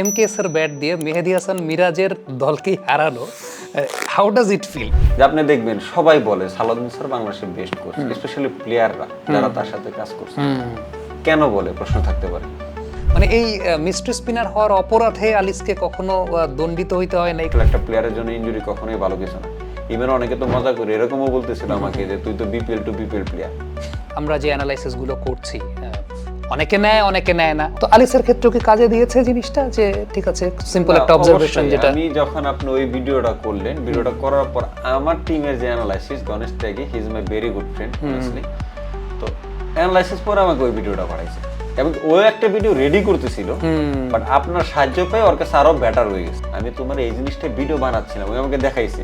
MKS এর bat দিয়ে মেহেদী হাসান মিরাজের দলকে হারালো, হাউ ডাজ ইট ফিল? যে আপনি দেখবেন সবাই বলে সালাউদ্দিন স্যার বাংলাদেশের বেস্ট কোচ, স্পেশালি প্লেয়াররা যারা তার সাথে কাজ করছে। কেন বলে প্রশ্ন থাকতে পারে। মানে এই মিস্ট্রি স্পিনার হওয়ার অপরাধে আলিসকে কখনো দণ্ডিত হইতে হয় নাই? একটা প্লেয়ারের জন্য ইনজুরি কখনোই ভালো কিছু না। ইভেন অনেকে তো মজা করে এরকমও বলতেছিল আমাকে যে তুই তো বিপিএল টু বিপিএল প্লেয়ার। আমরা যে অ্যানালাইসিস গুলো করছি, অনেকে নেয় অনেকে নেয় না, তো আলিসের ক্ষেত্রে কি কাজে দিয়েছে জিনিসটা? যে ঠিক আছে, সিম্পল একটা অবজারভেশন যেটা আমি যখন আপনি ওই ভিডিওটা করলেন, ভিডিওটা করার পর আমার টিমের যে analysis, Ganesh Tyagi, he is my very good friend honestly, তো অ্যানালাইসিস পরে আমাকে ওই ভিডিওটা পাঠাইছে এবং ও একটা ভিডিও রেডি করতেছিল, বাট আপনার সাহায্য পেয়ে ওর কাছে আরো বেটার হয়ে গেছে। আমি তোমার এই জিনিসটা ভিডিও বানাচ্ছিলাম, ওই আমাকে দেখাইছে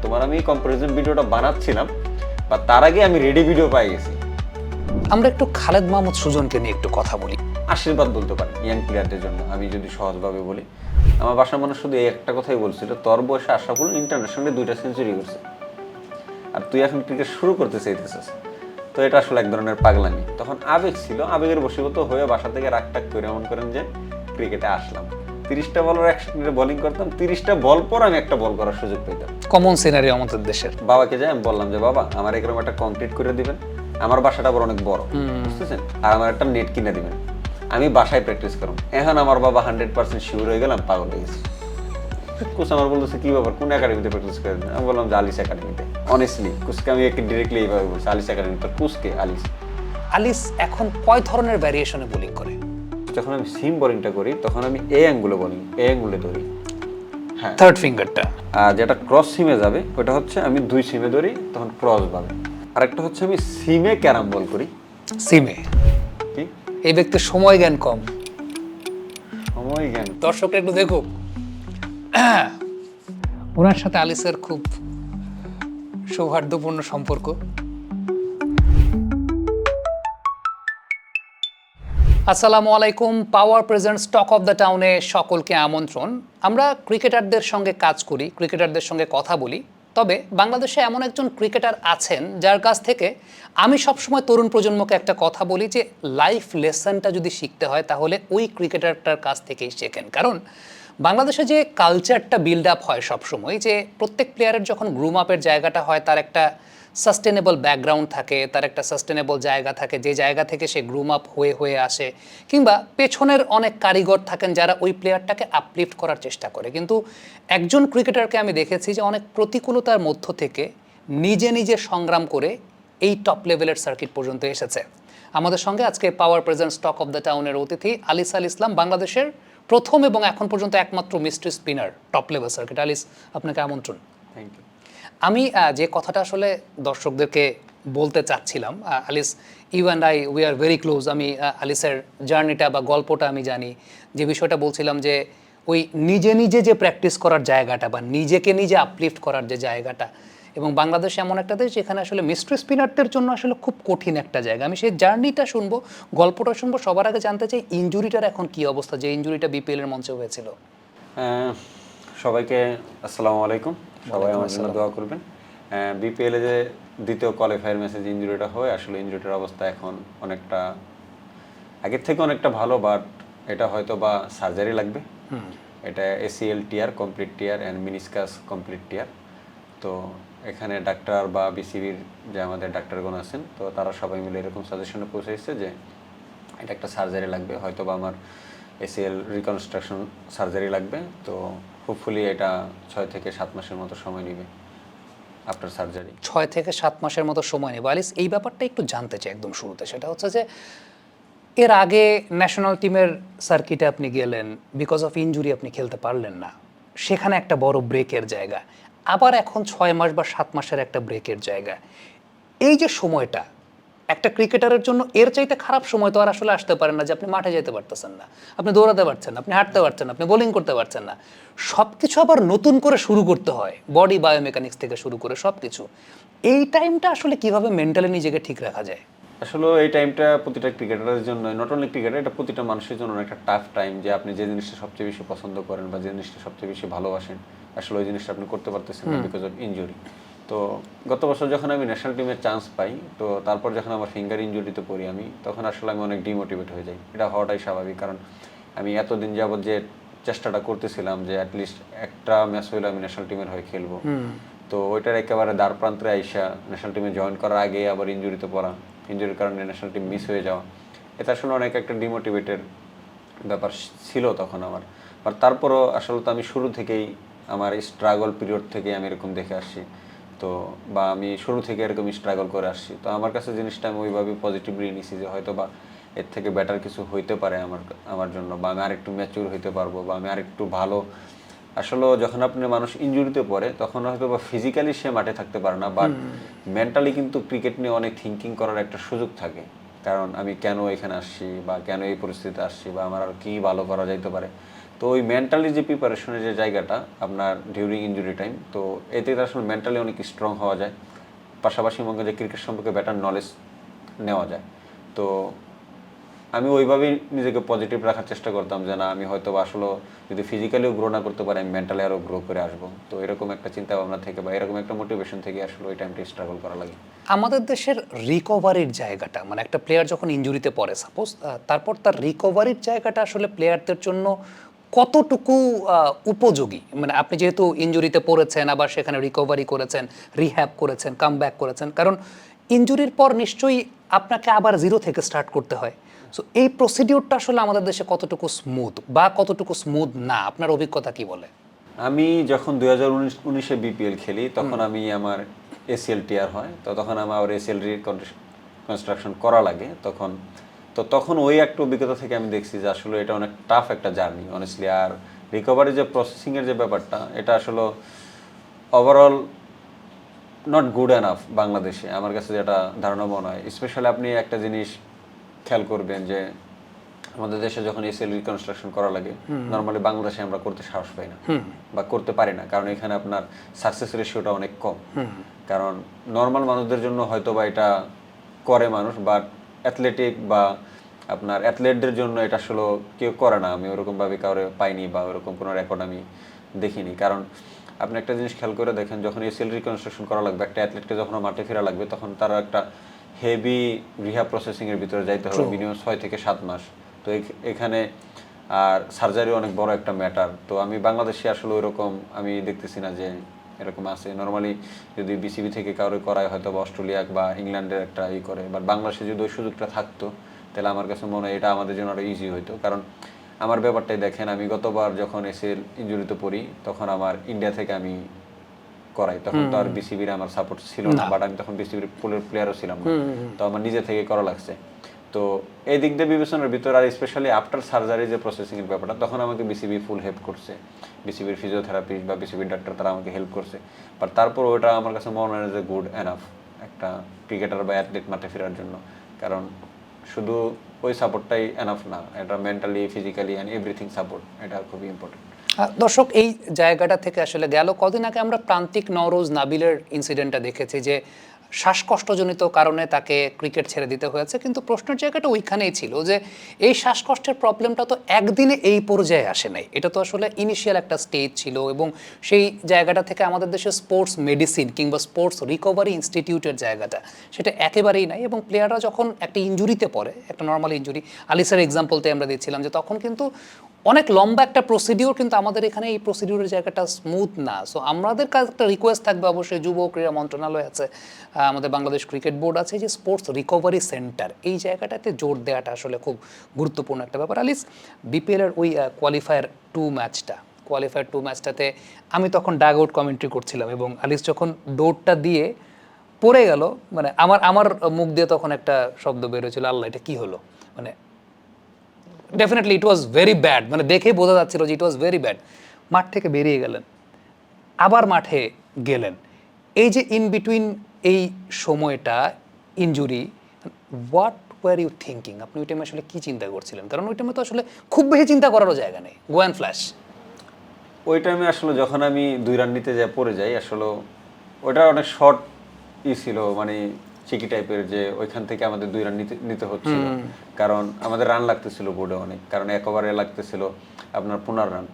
তোমার আমি কম্পারিজন ভিডিওটা বানাচ্ছিলাম, বা তার আগে আমি রেডি ভিডিও পাই গেছি। আমরা একটু খালেদ মাহমুদ সুজনকে নিয়ে একটু কথা বলি। আশীর্বাদ বলতে পারেন ইয়াং প্লেয়ারদের জন্য। আমি যদি সহজভাবে বলি, আমার বাসার মানুষ শুধু এই একটা কথাই বলছিল, তোর বয়সে আশরাফুল ইন্টারন্যাশনালে 2টা সেঞ্চুরি করছে আর তুই এখন ক্রিকেট শুরু করতে চাইতেছিস। তো এটা আসলে এক ধরনের পাগলামি। তখন আবেগ ছিল, আবেগের বশীভূত হয়ে বাসা থেকে রাগটাক করে এমন করেন যে ক্রিকেটে আসলাম। 30টা বলের একসাথে বোলিং করতাম, 30টা বল পর আমি একটা বল করার সুযোগ পেতাম। কমন সিনারিও আমাদের দেশের। বাবাকে যাই আমি বললাম যে বাবা আমার এরকম একটা কমপ্লিট করে দিবেন, আমার বাসাটা আবার অনেক বড়, বুঝতেছেন, আর আমার একটা নেট কিনে দিবেন, আমি বাসায় প্র্যাকটিস করব। এখন আমার বাবা 100% শিওর হয়ে গেলাম, পাগল হয়ে গেছে। কোচ আমার বলতেছে কি ব্যাপার, কোন একাডেমিতে প্র্যাকটিস করেন? আমি বললাম যে আলিস একাডেমিতে। অনেস্টলি কোচকে আমি একে ডিরেক্টলি এইভাবে বলছি, আলিস একাডেমি। তোর কোচকে? আলিস। আলিস এখন কয় ধরনের ভ্যারিয়েশনে বোলিং করে? যখন আমি সিম বোলিংটা করি তখন আমি এই অ্যাঙ্গুলে বলি, এই অ্যাঙ্গুলে ধরি, হ্যাঁ থার্ড ফিঙ্গারটা। আর যেটা ক্রস সিমে যাবে ওটা হচ্ছে আমি 2 সিমে ধরি, তখন ক্রস পাবে। আরেকটা হচ্ছে আমি সিমে ক্যারাম বল করি। সিমে? কি এই ব্যক্তির সময় জ্ঞান কম। সময় জ্ঞান? দর্শকরা একটু দেখুক, ওনার সাথে আলিসের খুব সৌহার্দ্যপূর্ণ সম্পর্ক। আসসালামু আলাইকুম। পাওয়ার প্রেজেন্টস টক অফ দ্য টাউনে সকলকে আমন্ত্রণ। আমরা ক্রিকেটারদের সঙ্গে কাজ করি, ক্রিকেটারদের সঙ্গে কথা বলি। তবে বাংলাদেশে এমন একজন ক্রিকেটার আছেন যার কাছ থেকে আমি সবসময় তরুণ প্রজন্মকে একটা কথা বলি যে লাইফ লেসনটা যদি শিখতে হয় তাহলে ওই ক্রিকেটারটার কাছ থেকেই শেখেন। কারণ বাংলাদেশে যে কালচারটা বিল্ড আপ হয় সবসময়, যে প্রত্যেক প্লেয়ারের যখন গ্রুম আপের জায়গাটা হয় তার একটা সাস্টেনেবল ব্যাকগ্রাউন্ড থাকে, তার একটা সাস্টেনেবল জায়গা থাকে, যে জায়গা থেকে সে গ্রুম আপ হয়ে হয়ে আসে, কিংবা পেছনের অনেক কারিগর থাকেন যারা ওই প্লেয়ারটাকে আপলিফট করার চেষ্টা করে। কিন্তু একজন ক্রিকেটারকে আমি দেখেছি যে অনেক প্রতিকূলতার মধ্য থেকে নিজে নিজে সংগ্রাম করে এই টপ লেভেলের সার্কিট পর্যন্ত এসেছে। আমাদের সঙ্গে আজকে পাওয়ার প্রেজেন্টস টক অফ দ্য টাউনের অতিথি আলিস আল ইসলাম, বাংলাদেশের প্রথম এবং এখন পর্যন্ত একমাত্র mystery spinner top level circuit. Aliss, আপনাকে আমন্ত্রণ। Thank you. আমি যে কথাটা আসলে দর্শকদেরকে বলতে চাচ্ছিলাম, Aliss, you and I, we are very close. আমি আলিসের জার্নিটা বা গল্পটা আমি জানি। যে বিষয়টা বলছিলাম যে ওই নিজে নিজে যে প্র্যাকটিস করার জায়গাটা বা নিজেকে নিজে আপলিফট করার যে জায়গাটা, এবং বাংলাদেশ এমন একটা দেশ যেখানে আসলে মিস্ট্রি স্পিনারদের জন্য আসলে খুব কঠিন একটা জায়গা। আমি সেই জার্নিটা শুনবো, গল্পটা শুনবো। সবার আগে জানতে চাই ইনজুরিটার এখন কি অবস্থা, যে ইনজুরিটা বিপিএলের মঞ্চে হয়েছিল। সবাইকে আসসালামু আলাইকুম। সবাই আমার জন্য দোয়া করবেন। বিপিএলে যে দ্বিতীয় কোয়ালিফায়ার ম্যাচে যে ইনজুরিটা হয়, আসলে ইনজুরিটার অবস্থা এখন অনেকটা আগের থেকে অনেকটা ভালো, বাট এটা হয়তো বা সার্জারি লাগবে। এটা ACL tear, complete tear and meniscus complete tear. তো এখানে ডাক্তার বা বিসিবির যে আমাদের ডাক্তারগণ আছেন, তো তারা সবাই মিলে এরকম সাজেশনে পৌঁছেছে যে এটা একটা সার্জারি লাগবে, হয়তো বা আমার এসিএল রিকনস্ট্রাকশন সার্জারি লাগবে। তো হোপফুলি এটা 6 থেকে 7 মাসের মতো সময় নেবে আফটার সার্জারি। 6 থেকে 7 মাসের মতো সময় নেবে। আলিস, এই ব্যাপারটা একটু জানতে চাই একদম শুরুতে। সেটা হচ্ছে যে এর আগে ন্যাশনাল টিমের সার্কিটে আপনি গেলেন, বিকজ অফ ইনজুরি আপনি খেলতে পারলেন না, সেখানে একটা বড় ব্রেকের জায়গা। আবার এখন 6 মাস বা 7 মাসের একটা ব্রেকের জায়গা। এই যে সময়টা একটা ক্রিকেটারের জন্য, এর চাইতে খারাপ সময় তো আর আসলে আসতে পারে না যে আপনি মাঠে যেতে পারতেছেন না, আপনি দৌড়াতে পারছেন না, আপনি হাঁটতে পারছেন না, আপনি বোলিং করতে পারছেন না। সব কিছু আবার নতুন করে শুরু করতে হয়, বডি বায়োমেকানিক্স থেকে শুরু করে সব কিছু। এই টাইমটা আসলে কিভাবে মেন্টালি নিজেকে ঠিক রাখা যায়? আসলে এই টাইমটা প্রতিটা ক্রিকেটারের জন্য, নট অনলি ক্রিকেটার, এটা প্রতিটা মানুষের জন্য একটা টাফ টাইম। যে আপনি যে জিনিসটা সবচেয়ে বেশি পছন্দ করেন বা যে জিনিসটা সবচেয়ে বেশি ভালোবাসেন, আসলে ওই জিনিসটা আপনি করতে পারতেছেন না বিকজ অফ ইনজুরি। তো গত বছর যখন আমি ন্যাশনাল টিমের চান্স পাই, তো তারপর যখন আমার ফিঙ্গার ইনজুরিতে পড়ি আমি, তখন আসলে আমি অনেক ডিমোটিভেট হয়ে যাই। এটা হওয়াটাই স্বাভাবিক, কারণ আমি এতদিন যাবৎ যে চেষ্টাটা করতেছিলাম যে অ্যাটলিস্ট একটা ম্যাচ হইলে আমি ন্যাশনাল টিমের হয়ে খেলবো। তো ওইটার একেবারে দ্বার প্রান্তে আইসা ন্যাশনাল টিমে জয়েন করার আগে আবার ইনজুরিতে পড়া, ইনজুরির কারণে ন্যাশনাল টিম মিস হয়ে যাওয়া, এটা আসলে অনেক একটা ডিমোটিভেটেড ব্যাপার ছিল তখন আমার। বাট তারপরও আসলে তো আমি শুরু থেকেই আমার স্ট্রাগল পিরিয়ড থেকে আমি এরকম দেখে আসছি, তো বা আমি শুরু থেকে এরকম স্ট্রাগল করে আসছি। তো আমার কাছে জিনিসটা আমি ওইভাবে পজিটিভলি নিছি যে হয়তো বা এর থেকে বেটার কিছু হইতে পারে আমার জন্য, বা আমি আরেকটু ম্যাচিউর হইতে পারবো, বা আমি আরেকটু ভালো। আসলে যখন আপনি মানুষ ইনজুরিতে পড়ে তখন হয়তো বা ফিজিক্যালি সে মাঠে থাকতে পারে না, বাট মেন্টালি কিন্তু ক্রিকেট নিয়ে অনেক থিঙ্কিং করার একটা সুযোগ থাকে। কারণ আমি কেন এখানে আসছি, বা কেন এই পরিস্থিতিতে আসছি, বা আমার আর কী ভালো করা যাইতে পারে। তো ওই মেন্টালি যে প্রিপারেশনের যে জায়গাটা আপনার ডিউরিং ইনজুরি টাইম, তো এতে আসলে মেন্টালি অনেক স্ট্রং হওয়া যায়, পাশাপাশি মনে করেন যে ক্রিকেট সম্পর্কে বেটার নলেজ নেওয়া যায়। তো আমি ওইভাবেই নিজেকে পজিটিভ রাখার চেষ্টা করতাম যে না, আমি হয়তো আসলে যদি ফিজিক্যালিও গ্রো না করতে পারি, আমি মেন্টালি আরও গ্রো করে আসবো। তো এরকম একটা চিন্তা ভাবনা থেকে বা এরকম একটা মোটিভেশন থেকে আসলে ওই টাইমটা স্ট্রাগল করা লাগে। আমাদের দেশের রিকভারির জায়গাটা, মানে একটা প্লেয়ার যখন ইনজুরিতে পড়ে সাপোজ, তারপর তার রিকভারির জায়গাটা আসলে প্লেয়ারদের জন্য কতটুকু উপযোগী? মানে আপনি যেহেতু ইনজুরিতে পড়েছেন, আবার সেখানে রিকভারি করেছেন, রিহ্যাব করেছেন, কাম ব্যাক করেছেন, কারণ ইনজুরির পর নিশ্চয়ই আপনাকে আবার জিরো থেকে স্টার্ট করতে হয়। সো এই প্রসিডিওরটা আসলে আমাদের দেশে কতটুকু স্মুথ বা কতটুকু স্মুথ না, আপনার অভিজ্ঞতা কি বলে? আমি যখন 2019-এ বিপিএল খেলি তখন আমি আমার এসিএল টিয়ার হয়, তো তখন আমার এসিএল রিকনস্ট্রাকশন করা লাগে তখন ওই একটা অভিজ্ঞতা থেকে আমি দেখছি যে আসলে এটা অনেক টাফ একটা জার্নি অনেস্টলি। আর রিকভারি যে প্রসেসিংয়ের যে ব্যাপারটা, এটা আসলে ওভারঅল নট গুড এনাফ বাংলাদেশে, আমার কাছে যেটা ধারণা মনে হয়। স্পেশালি আপনি একটা জিনিস খেয়াল করবেন যে আমাদের দেশে যখন এসিএল রিকনস্ট্রাকশন করা লাগে, নর্মালি বাংলাদেশে আমরা করতে সাহস পাই না বা করতে পারি না, কারণ এখানে আপনার সাকসেস রেশিওটা অনেক কম। কারণ নর্মাল মানুষদের জন্য হয়তো বা এটা করে মানুষ, বাট অ্যাথলেটিক বা আপনার অ্যাথলেটদের জন্য এটা আসলে কেউ করে না। আমি ওরকমভাবে কাউরে পাইনি বা ওরকম কোনো রেকর্ড আমি দেখিনি। কারণ আপনি একটা জিনিস খেয়াল করে দেখেন, যখন এসিএল রিকনস্ট্রাকশন করা লাগবে একটা অ্যাথলেটকে, যখন মাঠে ফেরা লাগবে, তখন তারা একটা হেভি রিহ্যাব প্রসেসিংয়ের ভিতরে যাইতে হবে, মিনিমাম 6 থেকে 7 মাস। তো এখানে আর সার্জারি অনেক বড় একটা ম্যাটার। তো আমি বাংলাদেশে আসলে ওইরকম আমি দেখতেছি না যে এরকম আছে। নর্মালি যদি বিসিবি থেকে কারো করায় হয়তো বা অস্ট্রেলিয়া বা ইংল্যান্ডের একটা করে, বাট বাংলাদেশে যদি ওই সুযোগটা থাকতো তাহলে আমার কাছে মনে হয় এটা আমাদের জন্য আরও ইজি হতো। কারণ আমার ব্যাপারটাই দেখেন, আমি গতবার যখন এসিএল ইনজুরিতে পড়ি তখন আমার ইন্ডিয়া থেকে আমি করাই, তখন তো আর বিসিবির আমার সাপোর্ট ছিল না, বাট আমি তখন বিসিবির পুলের প্লেয়ারও ছিলাম না, তো আমার নিজে থেকে করা লাগছে। তো এই দিক দিয়ে বিবেচনার ভিতর, আর স্পেশালি আফটার সার্জারি যে প্রসেসিংয়ের ব্যাপারটা, তখন আমাকে বিসিবি ফুল হেল্প করছে, বিসিবির ফিজিওথেরাপিস্ট বা বিসিবির ডাক্তার তারা আমাকে হেল্প করছে। বাট তারপর ওটা আমার কাছে মনে হয় যে গুড এনাফ একটা ক্রিকেটার বা অ্যাথলিট মাঠে ফেরার জন্য। কারণ শুধু ওই সাপোর্টটাই এনাফ না, এটা mentally, physically and everything support, এটা খুবই ইম্পর্টেন্ট। দর্শক, এই জায়গাটা থেকে আসলে গেল কদিন আগে আমরা প্রান্তিক নওরোজ নাবিলের ইনসিডেন্টটা দেখেছি, যে শ্বাসকষ্টজনিত কারণে তাকে ক্রিকেট ছেড়ে দিতে হয়েছে। কিন্তু প্রশ্নের জায়গাটা ওইখানেই ছিল যে এই শ্বাসকষ্টের প্রবলেমটা তো একদিনে এই পর্যায়ে আসে নাই, এটা তো আসলে ইনিশিয়াল একটা স্টেজ ছিল, এবং সেই জায়গাটা থেকে আমাদের দেশে স্পোর্টস মেডিসিন কিংবা স্পোর্টস রিকভারি ইনস্টিটিউটের জায়গাটা সেটা একেবারেই নাই। এবং প্লেয়াররা যখন একটা ইনজুরিতে পড়ে, একটা নর্মাল ইনজুরি, আলিসের এক্সাম্পলতে আমরা দিচ্ছিলাম, যে তখন কিন্তু অনেক লম্বা একটা প্রসিডিওর, কিন্তু আমাদের এখানে এই প্রসিডিওরের জায়গাটা স্মুথ না। সো আমাদের কাছে একটা রিকোয়েস্ট থাকবে, অবশ্যই যুব ক্রীড়া মন্ত্রণালয় আছে, আমাদের বাংলাদেশ ক্রিকেট বোর্ড আছে, যে স্পোর্টস রিকভারি সেন্টার, এই জায়গাটাতে জোর দেওয়াটা আসলে খুব গুরুত্বপূর্ণ একটা ব্যাপার। আলিস, বিপিএলের ওই কোয়ালিফায়ার 2 ম্যাচটাতে আমি তখন ডাগ আউট কমেন্ট্রি করছিলাম, এবং আলিস যখন ডোরটা দিয়ে পড়ে গেল, মানে আমার মুখ দিয়ে তখন একটা শব্দ বেরোছিল, আল্লাহ এটা কি হলো, মানে definitely it was very bad, মানে দেখেই বোঝা যাচ্ছিল যে ইট ওয়াজ ভেরি ব্যাড। মাঠ থেকে বেরিয়ে গেলেন, আবার মাঠে গেলেন, এই যে ইন বিটুইন এই সময়টা injury, what were you thinking? আপনি ওই টাইমে আসলে কী চিন্তা করছিলেন? কারণ ওই টাইমে তো আসলে খুব বেশি চিন্তা করারও জায়গা নেই, গো অ্যান্ড ফ্ল্যাশ। ওই টাইমে আসলে যখন আমি 2 রান নিতে পড়ে যাই, আসলে ওটা অনেক শর্ট ছিল, মানে চিকি টাইপের, যে ওইখান থেকে আমাদের 2 রান নিতে হচ্ছিল, কারণ আমাদের রান লাগতেছিল বোর্ডে অনেক, কারণ একবারে লাগতেছিল আপনার 15 রান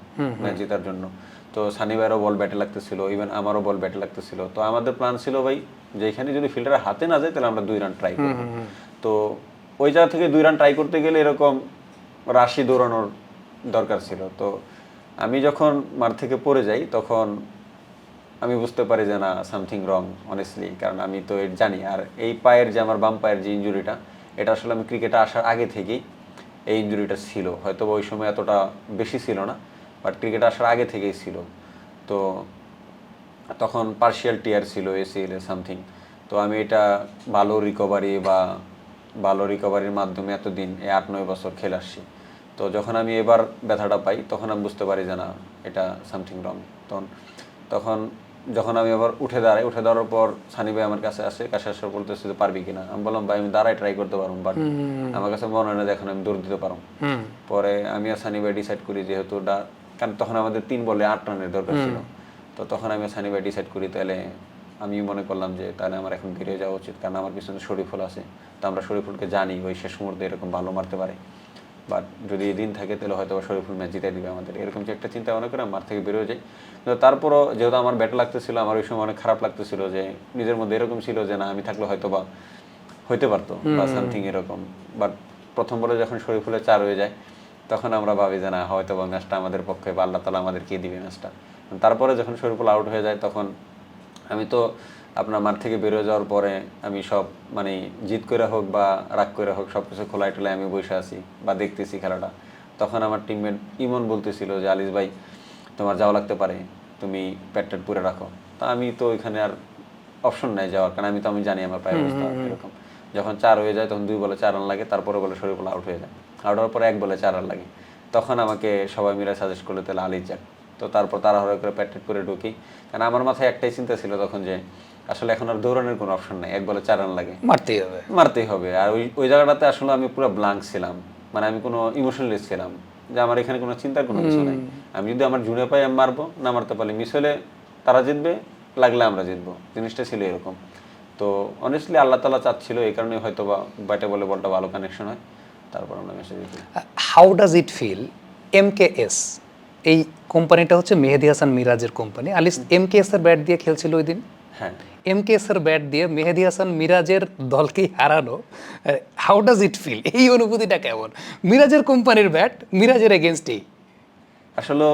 ম্যাচ জেতার জন্য। তো সানি ভাইয়েরও বল ব্যাটে লাগতেছিল, ইভেন আমারও বল ব্যাটে লাগতেছিল। তো আমাদের প্ল্যান ছিল ভাই যে এখানে যদি ফিল্ডারের হাতে না যায় তাহলে আমরা 2 রান ট্রাই করব। তো ওই জায়গা থেকে 2 রান ট্রাই করতে গেলে এরকম রাশি দৌড়ানোর দরকার ছিল। তো আমি যখন মাঠ থেকে পড়ে যাই তখন আমি বুঝতে পারি যে না সামথিং রং অনেস্টলি, কারণ আমি তো এটা জানি। আর এই পায়ের যে আমার বাম পায়ের যে ইনজুরিটা, এটা আসলে আমি ক্রিকেটে আসার আগে থেকেই এই ইনজুরিটা ছিল, হয়তো ওই সময় এতটা বেশি ছিল না, বাট ক্রিকেটে আসার আগে থেকেই ছিল। তো তখন পার্শিয়াল টিয়ার ছিল এসিএল সামথিং। তো আমি এটা ভালো রিকভারির মাধ্যমে এতদিন 8-9 বছর খেলে আসছি। তো যখন আমি এবার ব্যথাটা পাই তখন আমি বুঝতে পারি যে না এটা সামথিং রং। তখন যখন আমি আবার উঠে দাঁড়ানোর পর সানি ভাই আমার কাছে আসার বলতেছে যে পারবি কিনা। আমি বললাম ভাই আমি দাঁড়াই ট্রাই করতে পারবো, বাট আমার কাছে মনে হয় না এখন আমি দৌড় দিতে পারবো। পরে আমি আর সানি ভাই ডিসাইড করি যেহেতু কারণ তখন আমাদের 3 বলে 8 রানের দরকার ছিল। তো তখন আমি সানি ভাই ডিসাইড করি তাহলে আমি মনে করলাম যে তাহলে আমার এখন বেরিয়ে যাওয়া উচিত, কারণ আমার পিছনে শরীফুল আছে। তো আমরা শরীফুলকে জানি ওই শেষ মুহূর্তে এরকম ভালো মারতে পারে, বাট যদি দিন থাকে তাহলে হয়তো শরীফুল ম্যাচ জিতে দিবে আমাদের, এরকম যে একটা চিন্তা মনে করে মাঠ থেকে বেরোয় যাই। কিন্তু তারপরও যেহেতু আমার ব্যাট লাগতেছিল, আমার ওই সময় অনেক খারাপ লাগতেছিল যে নিজের মধ্যে এরকম ছিল যে না আমি থাকলে হয়তো বা হইতে পারতো বা সামথিং এরকম। বাট প্রথম বলে যখন শরীফুলের 4 হয়ে যায় তখন আমরা ভাবি যে না হয়তো বা ম্যাচটা আমাদের পক্ষে বা আল্লাহ তাআলা আমাদেরকে দিবে ম্যাচটা। তারপরে যখন শরীফুল আউট হয়ে যায় তখন আমি তো আপনার মাঠ থেকে বেরোয় যাওয়ার পরে আমি সব মানে জিত করে হোক বা রাগ করে হোক সব কিছু খোলায় টোলায় আমি বসে আছি বা দেখতেছি খেলাটা। তখন আমার টিমমেট ইমন বলতেছিল যে আলিস ভাই তোমার যাওয়া লাগতে পারে, তুমি প্যাট পুরে রাখো। তা আমি তো ওইখানে আর অপশন নাই যাওয়ার, কারণ আমি জানি আমার পায়ের অবস্থা এরকম। যখন 4 হয়ে যায় তখন 2 বলে 4 রান লাগে, তারপরে বলে শরীফুল আউট হয়ে যায়, আউট হওয়ার পরে 1 বলে 4 রান লাগে। তখন আমাকে সবাই মিলে সাজেস্ট করলো তাহলে আলিস যাক। তো তারপর তাড়াহুড়ো করে প্যাট করে ঢুকি, কারণ আমার মাথায় একটাই চিন্তা ছিল তখন যে আসলে এখন আর দৌড়ানোর কোনো অপশন নাই, 1 বলে 4 রান লাগে, মারতেই হবে। আর ওই জায়গাটাতে আসলে আমি পুরো ব্ল্যাঙ্ক ছিলাম, মানে আমি কোনো ইমোশনলেস ছিলাম যে আমার এখানে কোনো চিন্তার কোনো কিছু নাই। আমি যদি আমার জুনে পাই আমি মারবো, না মারতে পারলে মিস হলে তারা জিতবে, লাগলে আমরা জিতবো, জিনিসটা ছিল এরকম। তো অনেস্টলি আল্লাহ তাআলা চাচ্ছিল, এই কারণে হয়তো বা ব্যাটে বলে বলটা ভালো কানেকশন হয়, তারপর আমরা ম্যাচে জিতি। How does it feel? MKS এই কোম্পানিটা হচ্ছে মেহেদী হাসান মিরাজের কোম্পানি। আলিস এমকেএস এর ব্যাট দিয়ে খেলছিল ওই দিন। হ্যাঁ, এমকেএস এর ব্যাট দিয়ে মেহেদী হাসান মিরাজের দলকেই হারানো। How does it feel? এই অনুভূতিটা কেমন? মিরাজের কোম্পানির ব্যাট মিরাজের এগেনস্টেই। আসলে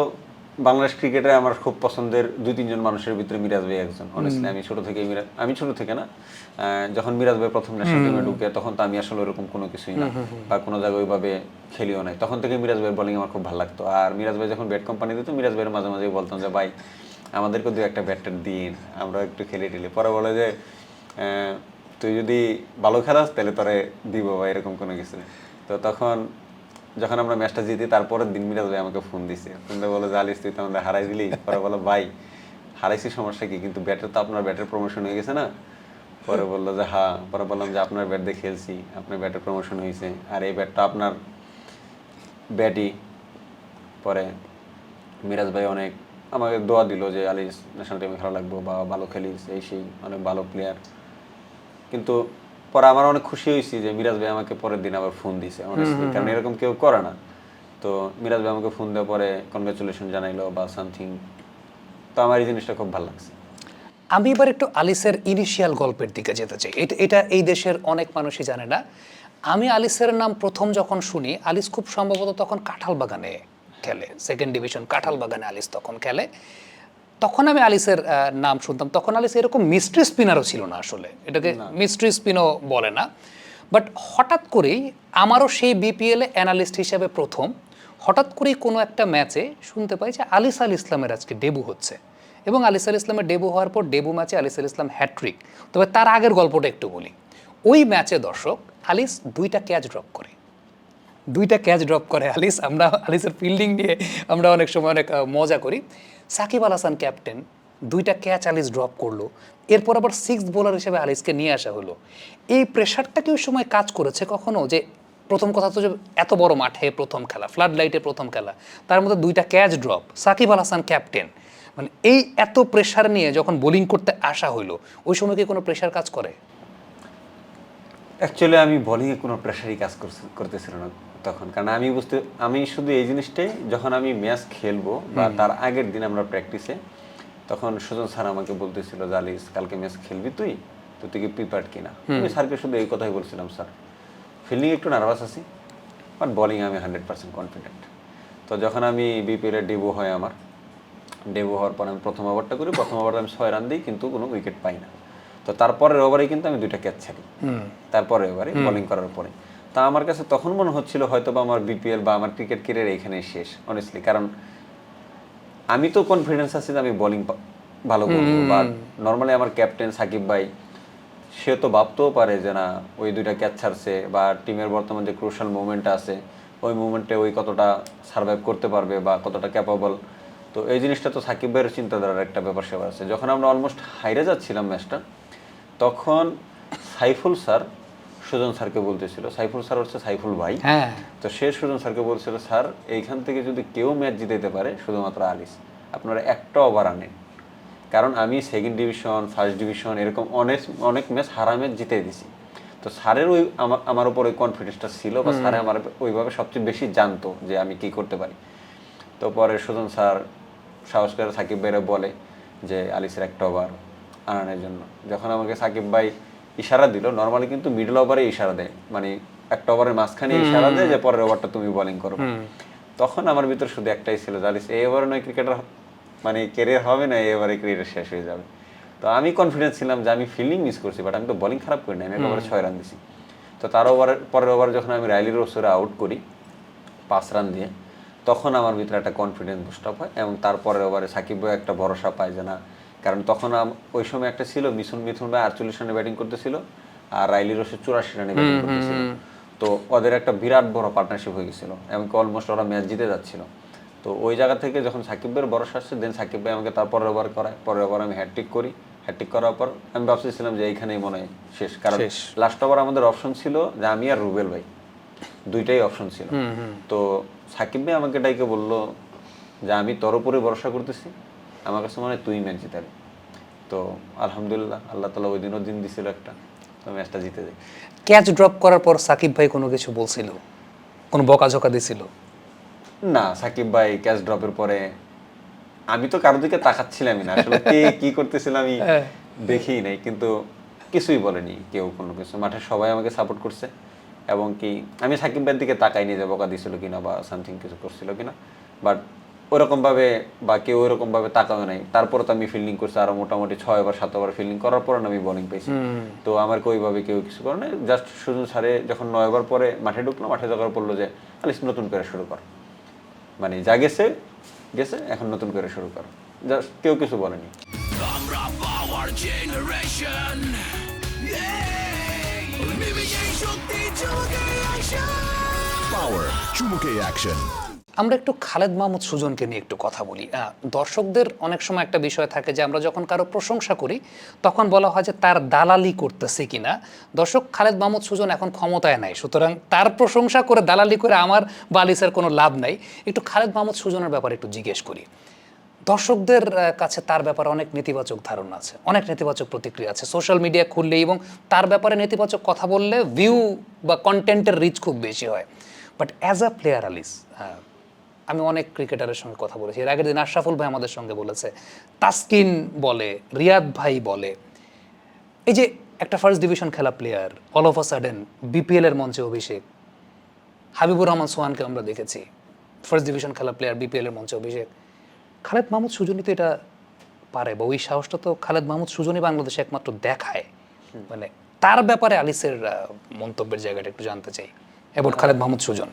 বাংলাদেশ ক্রিকেটে আমার খুব পছন্দের 2-3 জন মানুষের ভিতরে মিরাজ ভাই একজন। অনেস্টলি আমি ছোট থেকে না, যখন মিরাজ ভাই প্রথম ন্যাশনাল টিমে ঢুকে তখন তো আমি আসলে ওরকম কোনো কিছুই না বা কোনো জায়গায় ওইভাবে খেলিও নাই। তখন থেকে মিরাজ ভাইয়ের বোলিং আমার খুব ভালো লাগতো। আর মিরাজ ভাই যখন ব্যাট কোম্পানি দিত, মিরাজ ভাইয়ের মাঝে মাঝে বলতাম যে ভাই আমাদেরকে 2-1টা ব্যাট দিন, আমরা একটু খেলে টেলি। পরে বলে যে তুই যদি ভালো খেলাস তাহলে তোরে দিব বা এরকম কোনো কিছু। তো তখন যখন আমরা ম্যাচটা জিতি তারপরের দিন মিরাজ ভাই আমাকে ফোন দিছে, ফোনটা বলে যে আলিস তুই তো আমাদের হারাই দিলি। পরে বলো ভাই হারাইছি সমস্যা কি, কিন্তু ব্যাটের তো আপনার ব্যাটের প্রমোশন হয়ে গেছে না। পরে বললো যে হ্যাঁ। পরে বললাম যে আপনার ব্যাট দিয়ে খেলছি, আপনার ব্যাটের প্রমোশন হয়েছে, আর এই ব্যাটটা আপনার ব্যাটই। পরে মিরাজ ভাই অনেক আমাকে দোয়া দিল যে আলিস ন্যাশনাল টিমে খেলা লাগবো বা ভালো খেলিস, এই সেই অনেক ভালো প্লেয়ার। কিন্তু পরে আমার অনেক খুশি হয়েছি যে মিরাজ ভাই আমাকে পরের দিন আবার ফোন দিছে, অনেস্টলি, কারণ এরকম কেউ করে না। তো মিরাজ ভাই আমাকে ফোন দেওয়ার পরে কনগ্রাচুলেশন জানাইলো বা সামথিং। তো আমার এই জিনিসটা খুব ভালো লাগছে। আমি এবার একটু আলিসের ইনিশিয়াল গল্পের দিকে যেতে চাই। এটা এই দেশের অনেক মানুষই জানে না। আমি আলিসের নাম প্রথম যখন শুনি, আলিস খুব সম্ভবত তখন কাঁঠালবাগানে খেলে, সেকেন্ড ডিভিশন কাঁঠালবাগানে আলিস তখন খেলে। তখন আমি আলিসের নাম শুনতাম। তখন আলিস এরকম মিস্ট্রি স্পিনারও ছিল না, আসলে এটাকে মিস্ট্রি স্পিনও বলে না। বাট হঠাৎ করেই আমারও সেই বিপিএলে অ্যানালিস্ট হিসেবে প্রথম হঠাৎ করেই কোনো একটা ম্যাচে শুনতে পাই যে আলিস আল ইসলামের আজকে ডেবু হচ্ছে, এবং আলিস আল ইসলামের ডেবু হওয়ার পর ডেবু ম্যাচে আলিস আল ইসলাম হ্যাট্রিক। তবে তার আগের গল্পটা একটু বলি। ওই ম্যাচে দর্শক আলিস 2টা ক্যাচ ড্রপ করে আলিস। আমরা আলিসের ফিল্ডিং নিয়ে আমরা অনেক সময় অনেক মজা করি। সাকিব আল হাসান ক্যাপ্টেন, 2টা ক্যাচ আলিস ড্রপ করলো। এরপর আবার 6th বোলার হিসেবে আলিসকে নিয়ে আসা হলো। এই প্রেশারটা কি ওই সময় কাজ করেছে কখনো? যে প্রথম কথা তো যে এত বড় মাঠে প্রথম খেলা, ফ্লাড লাইটে প্রথম খেলা, তার মধ্যে 2টা catch drop, Shakib Al Hasan captain, মানে এই এত প্রেশার নিয়ে যখন বোলিং করতে আসা হলো, ওই সময় কি কোনো প্রেশার কাজ করে? অ্যাকচুয়ালি আমি বোলিংয়ে কোনো প্রেশারই কাজ করতেছিল না তখন, কারণ আমি শুধু এই জিনিসটাই, যখন আমি ম্যাচ খেলবো বা তার আগের দিন আমরা প্র্যাকটিসে, তখন সুজন স্যার আমাকে বলতেছিল যে আলিস কালকে ম্যাচ খেলবি তুই কি প্রিপেয়ার্ড কিনা। আমি স্যারকে শুধু এই কথাই বলছিলাম, স্যার ফিল্ডিং একটু নার্ভাস আছি, বাট বোলিং আমি 100% কনফিডেন্ট। তো যখন আমি বিপিএল এর ডেবু হয় আমার ডেবু হওয়ার পর আমি প্রথম ওভারটা করি, প্রথম ওভারে আমি 6 রান দিই কিন্তু কোনো উইকেট পাই না। তো তারপরের ওভারেই কিন্তু আমি 2টা ক্যাচ ছাড়ি, তারপরে ওভারে বোলিং করার পরে। তা আমার কাছে তখন মনে হচ্ছিল হয়তো বা আমার বিপিএল বা আমার ক্রিকেট ক্যারিয়ার এইখানেই শেষ অনেস্টলি, কারণ আমি তো কনফিডেন্স আছে যে আমি বোলিং ভালো করবো, বা নর্মালি আমার ক্যাপ্টেন সাকিব ভাই সে তো ভাবতেও পারে যে না ওই 2টা ক্যাচ ছাড়ছে বা টিমের বর্তমান যে ক্রুশাল মুভমেন্ট আছে ওই মুভমেন্টে ওই কতটা সার্ভাইভ করতে পারবে বা কতটা ক্যাপাবল। তো এই জিনিসটা তো সাকিব ভাইয়ের চিন্তাধারার একটা ব্যাপার সেবার আছে। যখন আমরা অলমোস্ট হাইরে যাচ্ছিলাম ম্যাচটা, তখন সাইফুল স্যার সুজন স্যারকে বলতেছিল, সাইফুল স্যার হচ্ছে সাইফুল ভাই, তো সে সুজন স্যারকে বলছিল স্যার এইখান থেকে যদি কেউ ম্যাচ জিতাইতে পারে শুধুমাত্র আলিস, আপনারা একটা ওভার আনেন, কারণ আমি সেকেন্ড ডিভিশন ফার্স্ট ডিভিশন এরকম অনেক অনেক ম্যাচ হারা ম্যাচ জিতে দিছি। তো স্যারের ওই আমার উপর ওই কনফিডেন্সটা ছিল, বা স্যারে আমার ওইভাবে সবচেয়ে বেশি জানতো যে আমি কি করতে পারি। তো পরে সুজন স্যার সাহস করে সাকিব ভাইরা বলে যে আলিসের একটা ওভার আনানোর জন্য। যখন আমাকে সাকিব ভাই ইশারা দিল, নর্মালি কিন্তু মিডল ওভারে ইশারা দেয়, মানে একটা ওভারের মাঝখানে ইশারা দেয় যে পরের ওভারটা তুমি বোলিং করো, তখন আমার ভিতর শুধু একটাই ছিল যে আলিস এই ওভারে নয় ক্রিকেটার মানে ক্যারিয়ার হবে না, এবারে ক্যারিয়ার শেষ হয়ে যাবে। তো আমি কনফিডেন্স ছিলাম যে আমি ফিল্ডিং মিস করছি, বাট আমি তো বোলিং খারাপ করি না, আমি একটা ওভারে 6 রান দিছি। তো তার ওভারের পরের ওভারে যখন আমি রাইলি রোসরে আউট করি 5 রান দিয়ে, তখন আমার ভিতরে একটা কনফিডেন্স বুস্ট আপ হয়, এবং তারপরের ওভারে সাকিব ভাই একটা ভরসা পায় যে না, কারণ তখন ওই সময় একটা ছিল মিথুন ভাই 48 রানে ব্যাটিং করতেছিল আর রাইলি রোসে 84 রানে ব্যাটিং করতেছিল। তো ওদের একটা বিরাট বড় পার্টনারশিপ হয়ে গেছিল, এমনকি অলমোস্ট ওরা ম্যাচ জিতে যাচ্ছিল। তো ওই জায়গা থেকে যখন সাকিব ভাইয়ের ভরসা আসছে, দেন সাকিব ভাই আমাকে তার পরের ওভার করায়, পরের ওভার আমি হ্যাটট্রিক করি, হ্যাটট্রিক করার পর আমি ভাবছিলাম যে এইখানেই মনে হয় শেষ, কারণ লাস্ট ওভার আমাদের অপশন ছিল যে আমি আর রুবেল ভাই, দুইটাই অপশন ছিল। তো সাকিব ভাই আমাকে ডাইকে বললো যে আমি তোর উপরে ভরসা করতেছি, আমার কাছে মনে হয় তুই ম্যাচ জিতাবি। তো আলহামদুলিল্লাহ আল্লাহ তাআলা ওই দিনও দিন দিছিল একটা, তো ম্যাচটা জিতে যাই। ক্যাচ ড্রপ করার পর সাকিব ভাই কোনো কিছু বলছিল, কোনো বকাঝকা দিছিল? না, সাকিব ভাই ক্যাচ ড্রপের পরে আমি তো কারোর দিকে তাকাচ্ছিলামই না, আসলে কে কি করতেছিল আমি দেখিই নাই, কিন্তু কিছুই বলেনি কেউ কোনো কিছু। মাঠে সবাই আমাকে সাপোর্ট করছে, এবং কি আমি সাকিব ভাইয়ের দিকে তাকাইনি যে বকা দিছিল কিনা বা সামথিং কিছু করছিল কিনা, বাট ওরকম ভাবে বা কেউ ওরকম ভাবে তাকাবে নাই। তারপরে তো আমি ফিল্ডিং করছি আরো মোটামুটি 6 ওভার 7 ওভার ফিল্ডিং করার পর আমি বোলিং পাইছি। তো আমার ওইভাবে কেউ কিছু করে নাই, জাস্ট সুজন স্যারে যখন 9 ওভার পরে মাঠে ঢুকলো, মাঠে যাওয়ার পড়লো যে আলিস নতুন করে শুরু কর, মানে যা গেছে গেছে, এখন নতুন করে শুরু কর, জাস্ট কেউ কিছু বলেনি। আমরা পাওয়ার জেনারেশন, শক্তি চুমুকে অ্যাকশন, পাওয়ার চুমুকে অ্যাকশন। আমরা একটু খালেদ মাহমুদ সুজনকে নিয়ে একটু কথা বলি। দর্শকদের অনেক সময় একটা বিষয় থাকে যে আমরা যখন কারো প্রশংসা করি তখন বলা হয় যে তার দালালি করতেছে কিনা। দর্শক, খালেদ মাহমুদ সুজন এখন ক্ষমতায় নাই, সুতরাং তার প্রশংসা করে দালালি করে আমার বা আলিসের কোনো লাভ নাই। একটু খালেদ মাহমুদ সুজনের ব্যাপারে একটু জিজ্ঞেস করি। দর্শকদের কাছে তার ব্যাপারে অনেক নেতিবাচক ধারণা আছে, অনেক নেতিবাচক প্রতিক্রিয়া আছে সোশ্যাল মিডিয়া খুললে, এবং তার ব্যাপারে নেতিবাচক কথা বললে ভিউ বা কন্টেন্টের রিচ খুব বেশি হয়। বাট অ্যাজ আ প্লেয়ার আলিস, আমি অনেক ক্রিকেটারের সঙ্গে কথা বলেছি, এর আগের দিন আশরাফুল ভাই আমাদের সঙ্গে বলেছে, তাসকিন বলে, রিয়াদ ভাই বলে, এই যে একটা ফার্স্ট ডিভিশন খেলা player all of a sudden BPL এর মঞ্চে অভিষেক, হাবিবুর রহমান সোহানকে আমরা দেখেছি ফার্স্ট ডিভিশন খেলা প্লেয়ার বিপিএল এর মঞ্চে অভিষেক, খালেদ মাহমুদ সুজনই তো এটা পারে, বা ওই সাহসটা তো খালেদ মাহমুদ সুজনই বাংলাদেশে একমাত্র দেখায়। মানে তার ব্যাপারে আলিসের মন্তব্যের জায়গাটা একটু জানতে চাই, এবং খালেদ মাহমুদ সুজন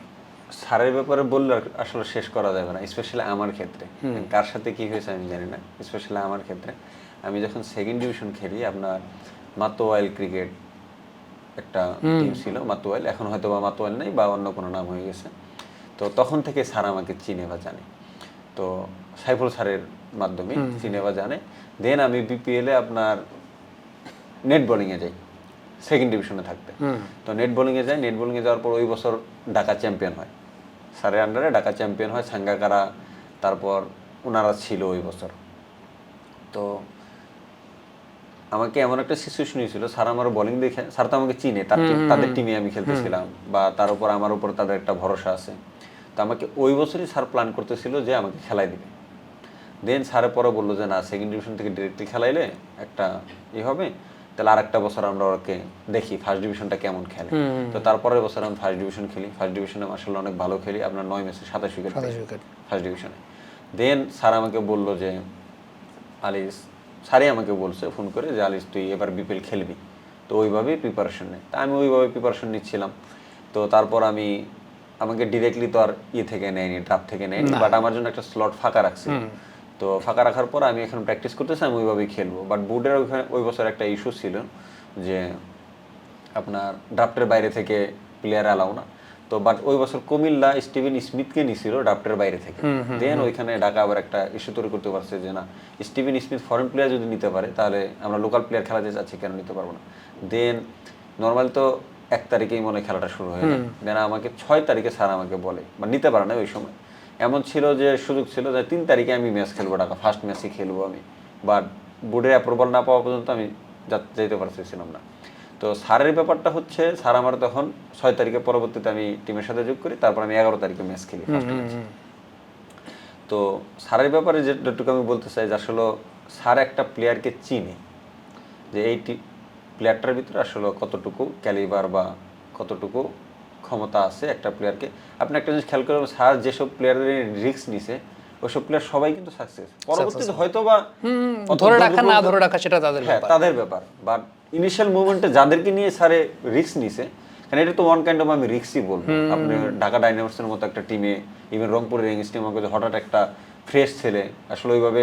স্যারের ব্যাপারে বললে আসলে শেষ করা যাবে না, স্পেশালি আমার ক্ষেত্রে। কার সাথে কি হয়েছে আমি জানি না, স্পেশালি আমার ক্ষেত্রে আমি যখন সেকেন্ড ডিভিশন খেলি, আপনার মাতোয়াইল ক্রিকেট একটা টিম ছিল, মাতোয়াইল, এখন হয়তো বা মাতোয়াইল নেই বা অন্য কোনো নাম হয়ে গেছে। তো তখন থেকে স্যার আমাকে চিনে বা জানে, তো সাইফুল স্যারের মাধ্যমে চিনে বা জানে। দেন আমি বিপিএলে আপনার নেট বোলিংয়ে যাই সেকেন্ড ডিভিশনে থাকতে। তো নেট বোলিংয়ে যাই, নেট বোলিংয়ে যাওয়ার পর ওই বছর ঢাকা চ্যাম্পিয়ন হয়, স্যারের আন্ডারে ঢাকা চ্যাম্পিয়ন হয় সাঙ্গাকারা, তারপর ওনারা ছিল ওই বছর। তো আমাকে এমন একটা সিচুয়েশন হয়েছিল, স্যার আমার বোলিং দেখে, স্যার তো আমাকে চিনে, তাদের টিমে আমি খেলতেছিলাম, বা তার উপর আমার উপর তাদের একটা ভরসা আছে। তো আমাকে ওই বছরই স্যার প্ল্যান করতেছিল যে আমাকে খেলাই দিবে। দেন স্যারের পরে বললো যে না, সেকেন্ড ডিভিশন থেকে ডিরেক্টলি খেলাইলে একটা হবে, তাহলে আরেকটা বছর আমরা ওকে দেখি ফার্স্ট ডিভিশনটা কেমন খেলে। তো তারপরের বছর আমি ফার্স্ট ডিভিশন খেলি, ফার্স্ট ডিভিশনে আসলে অনেক ভালো খেলি, আপনার 9 ম্যাচে 27 উইকেট ফার্স্ট ডিভিশনে। দেন স্যার আমাকে বললো যে আলিস, স্যারই আমাকে বলছে ফোন করে যে আলিস তুই এবার বিপিএল খেলবি, তো ওইভাবেই প্রিপারেশন নেই। তা আমি ওইভাবে প্রিপারেশন নিচ্ছিলাম। তো তারপর আমাকে ডিরেক্টলি তো আর থেকে নেয়নি, ড্রাফট থেকে নেয়নি, বাট আমার জন্য একটা স্লট ফাঁকা রাখছে। তো ফাঁকা রাখার পর আমি এখন প্র্যাকটিস করতেছি, আমি ওইভাবেই খেলবো। বাট বোর্ডের ওই বছর একটা ইস্যু ছিল যে আপনার ড্রাফটের বাইরে থেকে প্লেয়ার অ্যালাউ না। তো বাট ওই বছর কুমিল্লা স্টিভেন স্মিথকে নিছিল ড্রাফটের বাইরে থেকে। দেন ওইখানে ঢাকা আবার একটা ইস্যু তৈরি করতে পারছে যে না, স্টিভেন স্মিথ ফরেন প্লেয়ার যদি নিতে পারে তাহলে আমরা লোকাল প্লেয়ার খেলাতে যাচ্ছি, কেন নিতে পারবো না। দেন নর্মাল তো 1 তারিখেই মনে হয় খেলাটা শুরু হয়ে যায়। দেন আমাকে 6 তারিখে স্যার আমাকে বলে, বা নিতে পারে না ওই সময়, এমন ছিল যে সুযোগ ছিল যে 3 তারিখে আমি ম্যাচ খেলবো, ঢাকা ফার্স্ট ম্যাচই খেলবো আমি, বাট বোর্ডের অ্যাপ্রুভাল না পাওয়া পর্যন্ত আমি যেতে পারছিলাম না। তো স্যারের ব্যাপারটা হচ্ছে, স্যার আমার তখন 6 তারিখে পরবর্তীতে আমি টিমের সাথে যোগ করি, তারপর আমি 11 তারিখে ম্যাচ খেলি ফার্স্ট ম্যাচ। তো স্যারের ব্যাপারে যেটুকু আমি বলতে চাই যে আসলে স্যার একটা প্লেয়ারকে চিনে, যে এই প্লেয়ারটার ভিতরে আসলে কতটুকু ক্যালিবার বা কতটুকু ক্ষমতা আছে একটা প্লেয়ারকে। আপনি একটা জিনিস খেয়াল করবেন, স্যার যেসব প্লেয়ারের রিস্ক নিছে ওইসব প্লেয়ার সবাই কিন্তু সাকসেস, পরবর্তীতে হয়তো বা ধরে রাখা না ধরে রাখা সেটা তাদের ব্যাপার, তাদের ব্যাপার। বাট ইনিশিয়াল মুভমেন্টে যাদেরকে নিয়ে স্যারে রিস্ক নিছে, কারণ এটা তো ওয়ান কাইন্ড অফ আমি রিস্কই বলবো। আপনি ঢাকা ডাইনামোসের মতো একটা টিমে, ইভেন রংপুরের ইংলিশ টিম আমাকে হঠাৎ একটা ফ্রেশ ছেলে আসলে ওইভাবে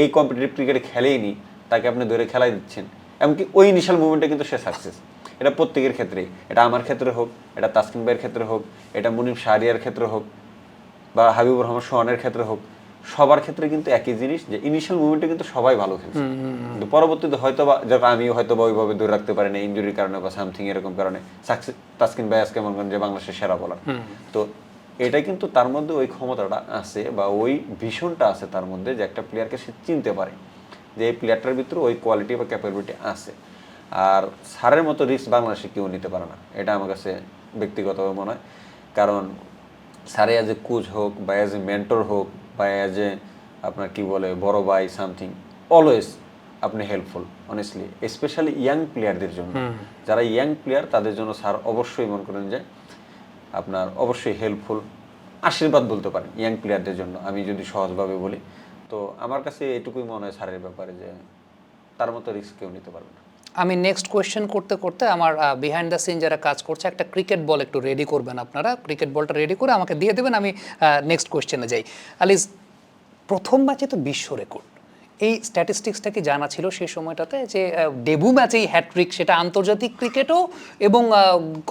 এই কম্পিটিটিভ ক্রিকেটে খেলেইনি, তাকে আপনি ধরে খেলাই দিচ্ছেন, এমনকি ওই ইনিশিয়াল মুভমেন্টে কিন্তু সে সাকসেস। এটা প্রত্যেকের ক্ষেত্রেই, এটা আমার ক্ষেত্রে হোক, এটা তাসকিন ভাইয়ের ক্ষেত্রে হোক, এটা মুনিম শাহরিয়ার ক্ষেত্রে হোক, বা হাবিবুর রহমান সোহানের ক্ষেত্রে হোক, সবার ক্ষেত্রে কিন্তু একই জিনিস, যে ইনিশিয়াল মুভমেন্টে কিন্তু সবাই ভালো খেলছে, কিন্তু পরবর্তীতে হয়তো বা যখন আমি হয়তো বা ওইভাবে ধরে রাখতে পারি না ইনজুরির কারণে বা সামথিং এরকম কারণে, সাকসেস তাসকিন ভাই আজকে মনে করেন যে বাংলাদেশের সেরা বলার। তো এটা কিন্তু তার মধ্যে ওই ক্ষমতাটা আছে বা ওই ভিশনটা আছে তার মধ্যে, যে একটা প্লেয়ারকে সে চিনতে পারে যে এই প্লেয়ারটার ভিতরে ওই কোয়ালিটি বা ক্যাপাবিলিটি আছে। আর স্যারের মতো রিস্ক বাংলাদেশে কেউ নিতে পারে না, এটা আমার কাছে ব্যক্তিগতভাবে মনে হয়। কারণ স্যারে অ্যাজ এ কোচ হোক বা অ্যাজ এ মেন্টর হোক বা অ্যাজ এ আপনার কি বলে বড় ভাই সামথিং, অলওয়েজ আপনি হেল্পফুল অনেস্টলি, স্পেশালি ইয়াং প্লেয়ারদের জন্য। যারা ইয়াং প্লেয়ার তাদের জন্য স্যার অবশ্যই মনে করেন যে আপনার অবশ্যই হেল্পফুল, আশীর্বাদ বলতে পারেন ইয়াং প্লেয়ারদের জন্য, আমি যদি সহজভাবে বলি। তো আমার কাছে এটুকুই মনে হয় স্যারের ব্যাপারে, যে তার মতো রিস্ক কেউ নিতে পারবে না। আমি নেক্সট কোয়েশ্চেন করতে করতে আমার বিহাইন্ড দ্য সিন যারা কাজ করছে, একটা ক্রিকেট বল একটু রেডি করবেন আপনারা, ক্রিকেট বলটা রেডি করে আমাকে দিয়ে দেবেন, আমি নেক্সট কোয়েশ্চেনে যাই। আলিস, প্রথম ম্যাচে তো বিশ্ব রেকর্ড, এই স্ট্যাটিস্টিক্সটা কি জানা ছিল সেই সময়টাতে, যে ডেবু ম্যাচেই হ্যাট্রিক, সেটা আন্তর্জাতিক ক্রিকেটও এবং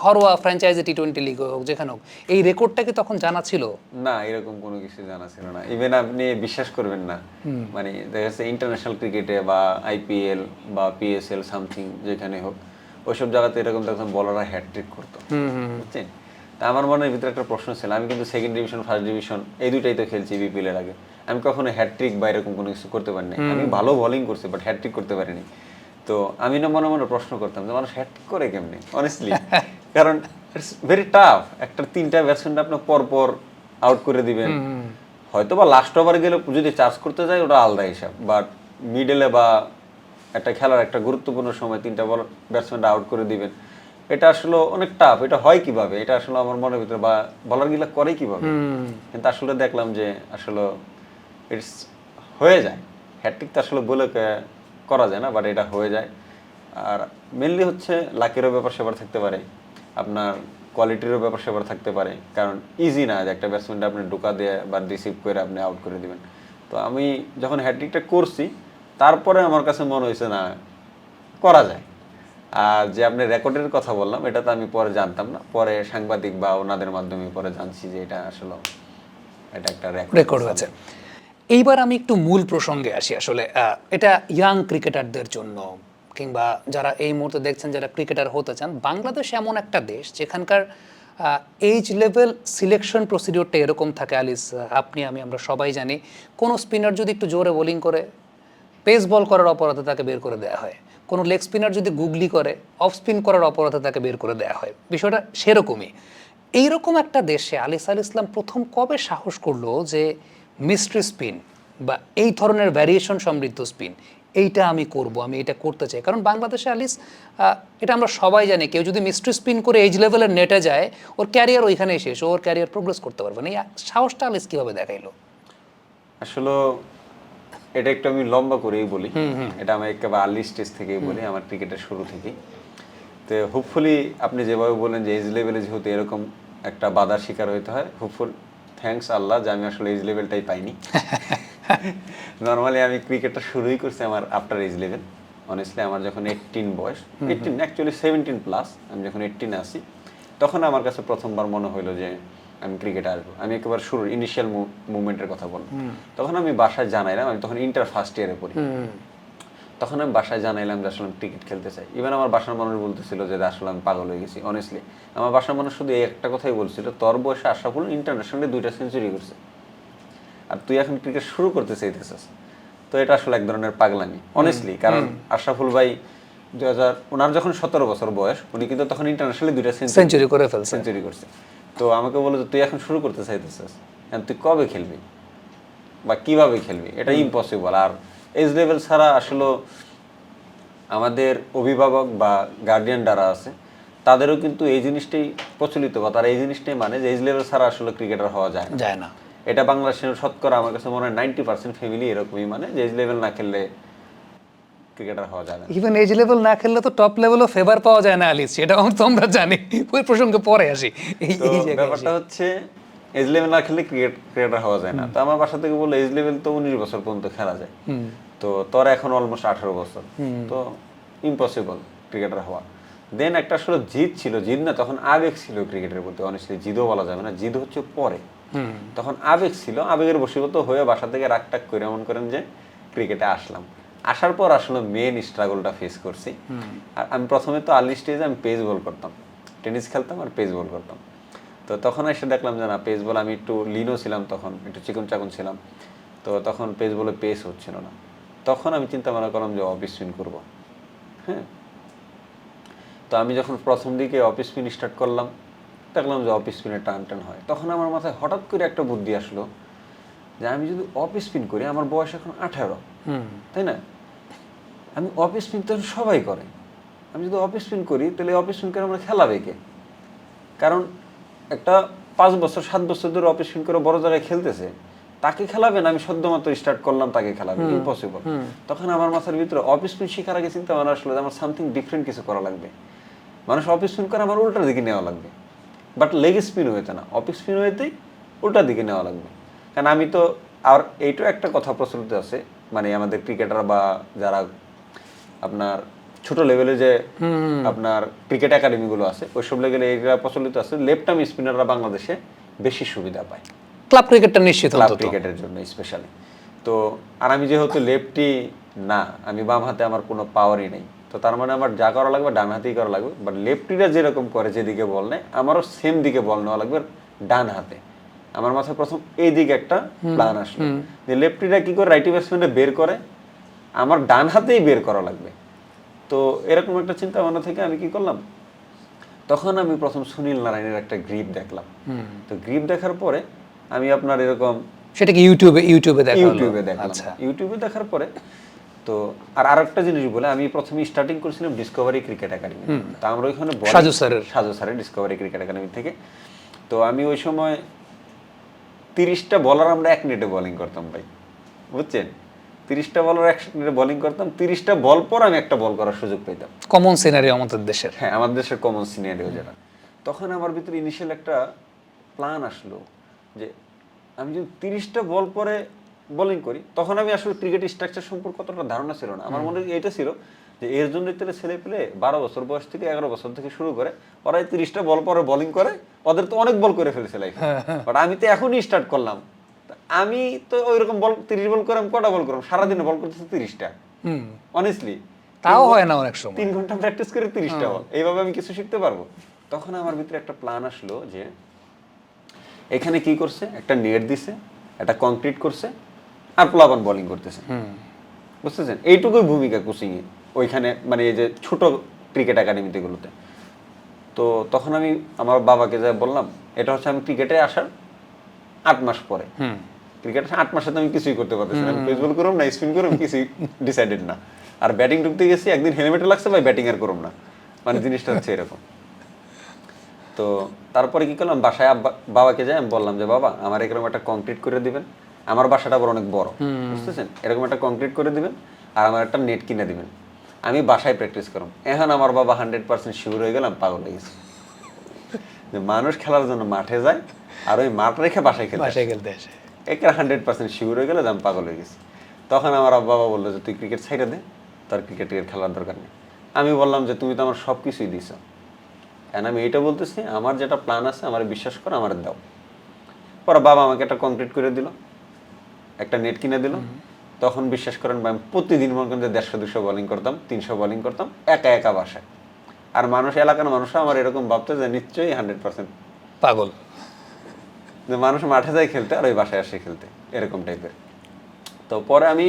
ঘরোয়া ফ্র্যাঞ্চাইজি T20 লিগ হোক যেখানে হোক, এই রেকর্ডটা কি তখন জানা ছিল? না, এরকম কোনো কিছু জানা ছিল না। ইভেন আপনি বিশ্বাস করবেন না, মানে দেখা যাচ্ছে ইন্টারন্যাশনাল ক্রিকেটে বা IPL বা PSL সামথিং যেখানে হোক, ওইসব জায়গাতে এরকম দেখলাম বলাররা হ্যাট্রিক করতো, বুঝছেন? তা আমার মনের ভিতরে একটা প্রশ্ন ছিল, আমি কিন্তু সেকেন্ড ডিভিশন ফার্স্ট ডিভিশন এই দুইটাই তো খেলছি বিপিএল এর আগে, আমি কখনো হ্যাট্রিক বা এরকম কোনো কিছু করতে পারিনি। আমি ভালো বোলিং করছি বাট হ্যাট্রিক করতে পারিনি। তো আমি না মনে মনে প্রশ্ন করতাম যে মানুষ হ্যাট্রিক করে কেমনে অনেস্টলি, কারণ ইটস ভেরি টাফ। একটা 3টা ব্যাটসম্যান আপনি পরপর আউট করে দিবেন, হয়তো বা লাস্ট ওভার গেলে যদি চার্জ করতে যায় ওটা আলাদা হিসাব, বাট মিডলে বা একটা খেলার একটা গুরুত্বপূর্ণ সময় 3টা ব্যাটসম্যানটা আউট করে দিবেন, এটা আসলে অনেক টাফ। এটা হয় কিভাবে, এটা আসলে আমার মনের ভিতরে বা বলার গিলা করে কিভাবে, কিন্তু আসলে দেখলাম যে আসলে ইটস হয়ে যায়। হ্যাট্রিক তো আসলে বলে করা যায় না, বাট এটা হয়ে যায়। আর মেনলি হচ্ছে লাকেরও ব্যাপার সেবার থাকতে পারে, আপনার কোয়ালিটিরও ব্যাপার সেবার থাকতে পারে, কারণ ইজি না যে একটা ব্যাটসম্যানটা আপনি ঢোকা দিয়ে বা রিসিভ করে আপনি আউট করে দিবেন। তো আমি যখন হ্যাট্রিকটা করছি তারপরে আমার কাছে মনে হয়েছে না করা যায়। আর যে আপনি রেকর্ডের কথা বললাম, এটা তো আমি পরে জানতাম না, পরে সাংবাদিক বা ওনাদের মাধ্যমে পরে জানছি যে এটা আসলে এটা একটা রেকর্ড হয়েছে। এইবার আমি একটু মূল প্রসঙ্গে আসি। আসলে এটা ইয়াং ক্রিকেটারদের জন্য, কিংবা যারা এই মুহূর্তে দেখছেন যারা ক্রিকেটার হতে চান, বাংলাদেশ এমন একটা দেশ যেখানকার এইজ লেভেল সিলেকশন প্রসিডিওরটা এরকম থাকে। আলিস, আপনি আমরা সবাই জানি, কোনো স্পিনার যদি একটু জোরে বোলিং করে, পেস বল করার অপরাধে তাকে বের করে দেওয়া হয়। কোনো লেগ স্পিনার যদি গুগলি করে, অফ স্পিন করার অপরাধে তাকে বের করে দেওয়া হয়। বিষয়টা সেরকমই। এইরকম একটা দেশে আলিস আল ইসলাম প্রথম কবে সাহস করলো যে মিস্ট্রি স্পিন বা এই ধরনের ভ্যারিয়েশন সমৃদ্ধ স্পিন, এইটা আমি করব, আমি এটা করতে চাই। কারণ বাংলাদেশে অ্যালিস এটা আমরা সবাই জানি, কেউ যদি মিস্ট্রি স্পিন করে এজ লেভেলের নেটে যায়, ওর ক্যারিয়ার ওইখানেই শেষ, ওর ক্যারিয়ার প্রোগ্রেস করতে পারবে না। এই সাহসটা অ্যালিস কীভাবে দেখাইলো? আসলে এটা একটু আমি লম্বা করেই বলি, এটা আমি একেবারে আর্লি স্টেজ থেকেই বলি, আমার ক্রিকেটের শুরু থেকেই। তো হোপফুলি আপনি যেভাবে বলেন যে এজ লেভেলে যেহেতু এরকম একটা বাধার শিকার হইতে হয়, হোপফুল থ্যাঙ্কস আল্লাহ যে আমি আসলে এজ লেভেলটাই পাইনি। নর্মালি আমি ক্রিকেটটা শুরুই করছি আমার আফটার এজ লেভেল। অনেস্টলি আমার যখন 18 বয়স, 18 অ্যাকচুয়ালি 17 প্লাস, আমি যখন 18 আসি তখন আমার কাছে প্রথমবার মনে হলো যে আমি ক্রিকেটে আসবো। আমি একেবারে শুরুর ইনিশিয়াল মুভমেন্টের কথা বলবো। তখন আমি বাসায় জানাইলাম, আমি তখন ইন্টার ফার্স্ট ইয়ারে পড়ি, তখন আমি বাসায় জানাইলাম যে আসলে আমি ক্রিকেট খেলতে চাই। ইভেন আমার বাসার মানুষ বলতেছিল যে আসলে আমি পাগল হয়ে গেছি। অনেস্টলি আমার বাসার মানুষ শুধু এই একটা কথাই বলছিল, তোর বয়সে আশরাফুল ইন্টারন্যাশনালে 2টা সেঞ্চুরি করছে আর তুই এখন ক্রিকেট শুরু করতে চাইতেছিস। তো এটা আসলে এক ধরনের পাগলামি অনেস্টলি, কারণ আশরাফুল ভাই ওনার যখন 17 বছর বয়স, উনি কিন্তু তখন ইন্টারন্যাশনালি 2টা সেঞ্চুরি করে ফেলছে, সেঞ্চুরি করছে। তো আমাকে বলে যে তুই এখন শুরু করতে চাইতেছিস, তুই কবে খেলবি বা কিভাবে খেলবি, এটা ইম্পসিবল। আর এজ লেভেল ছাড়া আসলে আমাদের অভিভাবক বা গার্ডিয়ান যারা আছে তাদেরও কিন্তু এই জিনিসটাই প্রচলিত, বা তারা এই জিনিসটাই মানে যে এজ লেভেল ছাড়া আসলে ক্রিকেটার হওয়া যায় না। এটা বাংলাদেশের শতকরা আমার কাছে মনে হয় 90% ফ্যামিলি এরকমই মানে, যে এজ লেভেল না খেললে ক্রিকেটার হওয়া যায় না। ইভেন এজ লেভেল না খেললে তো টপ লেভেলও ফেভার পাওয়া যায় না অ্যালিস, সেটাও তো আমরা জানি। ওই প্রসঙ্গে পরে আসি। এই ব্যাপারটা হচ্ছে এজ লেভেল না খেললে ক্রিকেটার হওয়া যায় না। তো আমার বাসা থেকে বললো এজ লেভেল তো 19 বছর পর্যন্ত খেলা যায়, তো তোর এখন অলমোস্ট 18 বছর, তো ইম্পসিবল ক্রিকেটার হওয়া। দেন একটা আসলে জিদ ছিল, জিদ না তখন আবেগ ছিল ক্রিকেটের প্রতি। অনেস্টলি জিদও বলা যাবে না, জিদ হচ্ছে পরে, তখন আবেগ ছিল। আবেগের বশীভূত হয়ে বাসা থেকে রাগ টাক করে এমন করেন যে ক্রিকেটে আসলাম। আসার পর আসলে মেন স্ট্রাগলটা ফেস করছি। আর আমি প্রথমে তো আর্লি স্টেজে আমি পেস বল করতাম, টেনিস খেলতাম আর পেস বল করতাম। তো তখন এসে দেখলাম যে না, পেস বল আমি একটু লিনও ছিলাম, তখন একটু চিকন চাকন ছিলাম, তো তখন পেস বলে পেস হচ্ছিল না। তখন আমি চিন্তা ভাবনা করলাম যে অফ স্পিন করবো। হ্যাঁ, তো আমি যখন প্রথম দিকে অফ স্পিন স্টার্ট করলাম, দেখলাম যে অফ স্পিনে টান টান হয়। তখন আমার মাথায় হঠাৎ করে একটা বুদ্ধি আসলো যে আমি যদি অফ স্পিন করি, আমার বয়স এখন 18, তাই না? আমি অফ স্পিন তো সবাই করে, আমি যদি অফ স্পিন করি তাহলে অফ স্পিন করে আমরা খেলাবে কে? কারণ একটা 5 বছর 7 বছর ধরে অফ স্পিন করে বড় জায়গায় খেলতেছে, তাকে খেলাবেন? আমি সদ্যমাত্র স্টার্ট করলাম, তাকে খেলাবে? ইম্পসিবল। তখন আমার মাথার ভিতরে অফ স্পিন শেখার আগে চিন্তা ভাবনা আসলে আমার সামথিং ডিফারেন্ট কিছু করা লাগবে। মানুষ অফ স্পিন করে আমার উল্টার দিকে নেওয়া লাগবে, বাট লেগ স্পিন হইতে না, অফ স্পিন হইতেই উল্টার দিকে নেওয়া লাগবে। কারণ আমি তো, আর এইটাও একটা কথা প্রচলিত আছে, মানে আমাদের ক্রিকেটার বা যারা আপনার ছোট লেভেলে যে আপনার ক্রিকেট একাডেমিগুলো আছে, ওইসব লেভেলে এইটা প্রচলিত আছে, লেফট আর্ম স্পিনাররা বাংলাদেশে বেশি সুবিধা পায় ক্লাব ক্রিকেটটা নিশ্চিত, ক্লাব ক্রিকেটের জন্য স্পেশালি। তো আর আমি যেহেতু লেফটি না, আমি বাম হাতে আমার কোনো পাওয়ারই নেই, তো তার মানে আমার যা করা লাগবে ডান হাতেই করা লাগবে। বাট লেফটিরা যেরকম করে যেদিকে বল নেয়, আমারও সেম দিকে বল নেওয়া লাগবে ডান হাতে। আমার মাথায় প্রথম এই দিকে একটা প্ল্যান আসলো যে লেফটিরা কি করে রাইটি ব্যাটসম্যানটা বের করে, আমার ডান হাতেই বের করা লাগবে। তো এরকম একটা চিন্তা ভাবনা থেকে আমি কি করলাম, তখন আমি প্রথম সুনীল নারায়ণের একটা গ্রিপ দেখলাম। তো গ্রিপ দেখার পরে আমি আপনার এরকম, সেটা কি ইউটিউবে দেখলাম। ইউটিউবে দেখার পরে তো আর আরেকটা জিনিস বলে, আমি প্রথমে স্টার্টিং করেছিলাম ডিসকভারি ক্রিকেট একাডেমি। তা আমরা ওইখানে সাজু স্যারের ডিসকভারি ক্রিকেট একাডেমি থেকে। তো আমি ওই সময় 30টা বলার আমরা 1 মিনিটে বোলিং করতাম ভাই, বুঝছেন? 30টা বলার 1 মিনিটে বোলিং করতাম, 30টা বল পর আমি একটা বল করার সুযোগ পেতাম। কমন সিনারিও আমাদের দেশের। হ্যাঁ, আমাদের দেশের কমন সিনারিও যেটা। তখন আমার ভিতরে ইনিশিয়াল একটা প্ল্যান আসলো যে আমি যদি 30টা বল পরে বোলিং করি, তখন আমি আসলে ক্রিকেট স্ট্রাকচার সম্পর্কে কতটা ধারণা ছিল না। আমার মনে হয় এটা ছিল যে এর জন্য ছেলে পেলে 12 বছর বয়স থেকে 11 বছর থেকে শুরু করে ওরা 30টা বল পরে বোলিং করে, ওদের তো অনেক বল করে ফেলেছে লাইফে। বাট আমি তো এখনই স্টার্ট করলাম, আমি তো ওইরকম বল 30 বল করে আমি কটা বল করলাম, সারাদিনে বল করতেছি 30টা। অনেস্টলি তাও হয় না অনেক সময়, 3 ঘন্টা প্র্যাকটিস করে 30টা বল, এইভাবে আমি কিছু শিখতে পারবো? তখন আমার ভিতরে একটা প্ল্যান আসলো যে এখানে কি করছে, একটা নেট দিছে, একটা কংক্রিট করছে, আর প্লাবন বোলিং করতেছে, বুঝতেছেন? এইটুকুই ভূমিকা কোচিং এ ওইখানে, মানে এই যে ছোট ক্রিকেট একাডেমিতে গুলোতে। তো তখন আমি আমার বাবাকে যা বললাম, এটা হচ্ছে আমি ক্রিকেটে আসার 8 মাস পরে, ক্রিকেট 8 মাসে তো আমি কিছুই করতে পারতেছি না, আমি পেস বল করব না স্পিন করব কিছুই ডিসাইডেড না। আর ব্যাটিং ঢুকতে গেছি একদিন হেলমেটে লাগছে ভাই ব্যাটিং আর করব না, মানে জিনিসটা হচ্ছে এরকম। তো তারপরে কি করলাম, বাসায় বাবাকে যাই আমি বললাম যে বাবা আমার এরকম একটা কংক্রিট করে দিবেন, আমার বাসাটা আবার অনেক বড় বুঝতেছেন, এরকম একটা কংক্রিট করে দিবেন আর আমার একটা নেট কিনে দিবেন, আমি বাসায় প্র্যাকটিস করব। এখন আমার বাবা 100% শিওর হয়ে গেলাম, পাগল হয়ে গেছে যে মানুষ খেলার জন্য মাঠে যায় আর ওই মাঠ রেখে বাসায় খেলতে আসে। একের 100% শিওর হয়ে গেলে আমি পাগল হয়ে গেছি। তখন আমার বাবা বললো যে তুই ক্রিকেট ছাইড়া দে, তোর ক্রিকেটের খেলার দরকার নেই। আমি বললাম যে তুমি তো আমার সব কিছুই দিছো, এখন আমি এইটা বলতেছি আমার যেটা প্ল্যান আছে আমার বিশ্বাস করো, আমার দাও। পরে বাবা আমাকে একটা কংক্রিট করে দিল, একটা নেট কিনে দিল। তখন বিশ্বাস করেন আমি প্রতিদিন মনে করেন যে 150-200 বোলিং করতাম, 300 বোলিং করতাম একা একা বাসায়। আর মানুষ, এলাকার মানুষ আমার এরকম ভাবতো যে নিশ্চয়ই 100% পাগল, যে মানুষ মাঠে যায় খেলতে আর ওই বাসায় আসে খেলতে, এরকম টাইপের। তো পরে আমি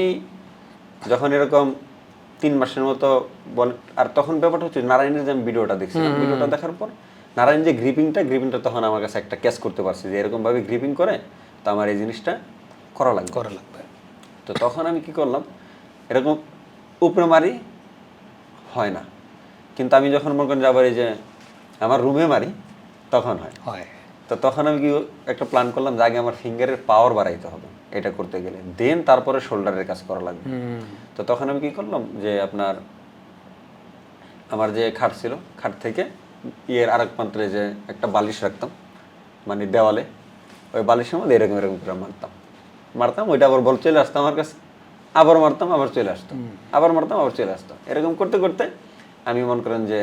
যখন এরকম 3 মাসের মতো আর তখন ব্যাপারটা হচ্ছে নারায়ণের যে আমি ভিডিওটা দেখছিলাম, ভিডিওটা দেখার পর নারায়ণ যে গ্রিপিংটা তখন আমার কাছে একটা ক্যাচ করতে পারছি যে এরকম ভাবে গ্রিপিং করে, তো আমার এই জিনিসটা করা লাগবে। তো তখন আমি কি করলাম, এরকম উপরে মারি হয় না, কিন্তু আমি যখন মনে করেন যে আবার এই যে আমার রুমে মারি তখন হয়। তো তখন আমি কি একটা প্ল্যান করলাম যে আগে আমার ফিঙ্গারের পাওয়ার বাড়াইতে হবে এটা করতে গেলে, দেন তারপরে শোল্ডারের কাজ করা লাগবে। তো তখন আমি কি করলাম যে আপনার আমার যে খাট ছিল, খাট থেকে ইয়ের আরেক প্রান্তে যে একটা বালিশ রাখতাম মানে দেওয়ালে, ওই বালিশের মধ্যে এরকম এরকম করে মারতাম, ওইটা আবার বল চলে আসতো আমার কাছে, আবার মারতাম আবার চলে আসতো, আবার মারতাম আবার চলে আসতো। এরকম করতে করতে আমি মনে করেন যে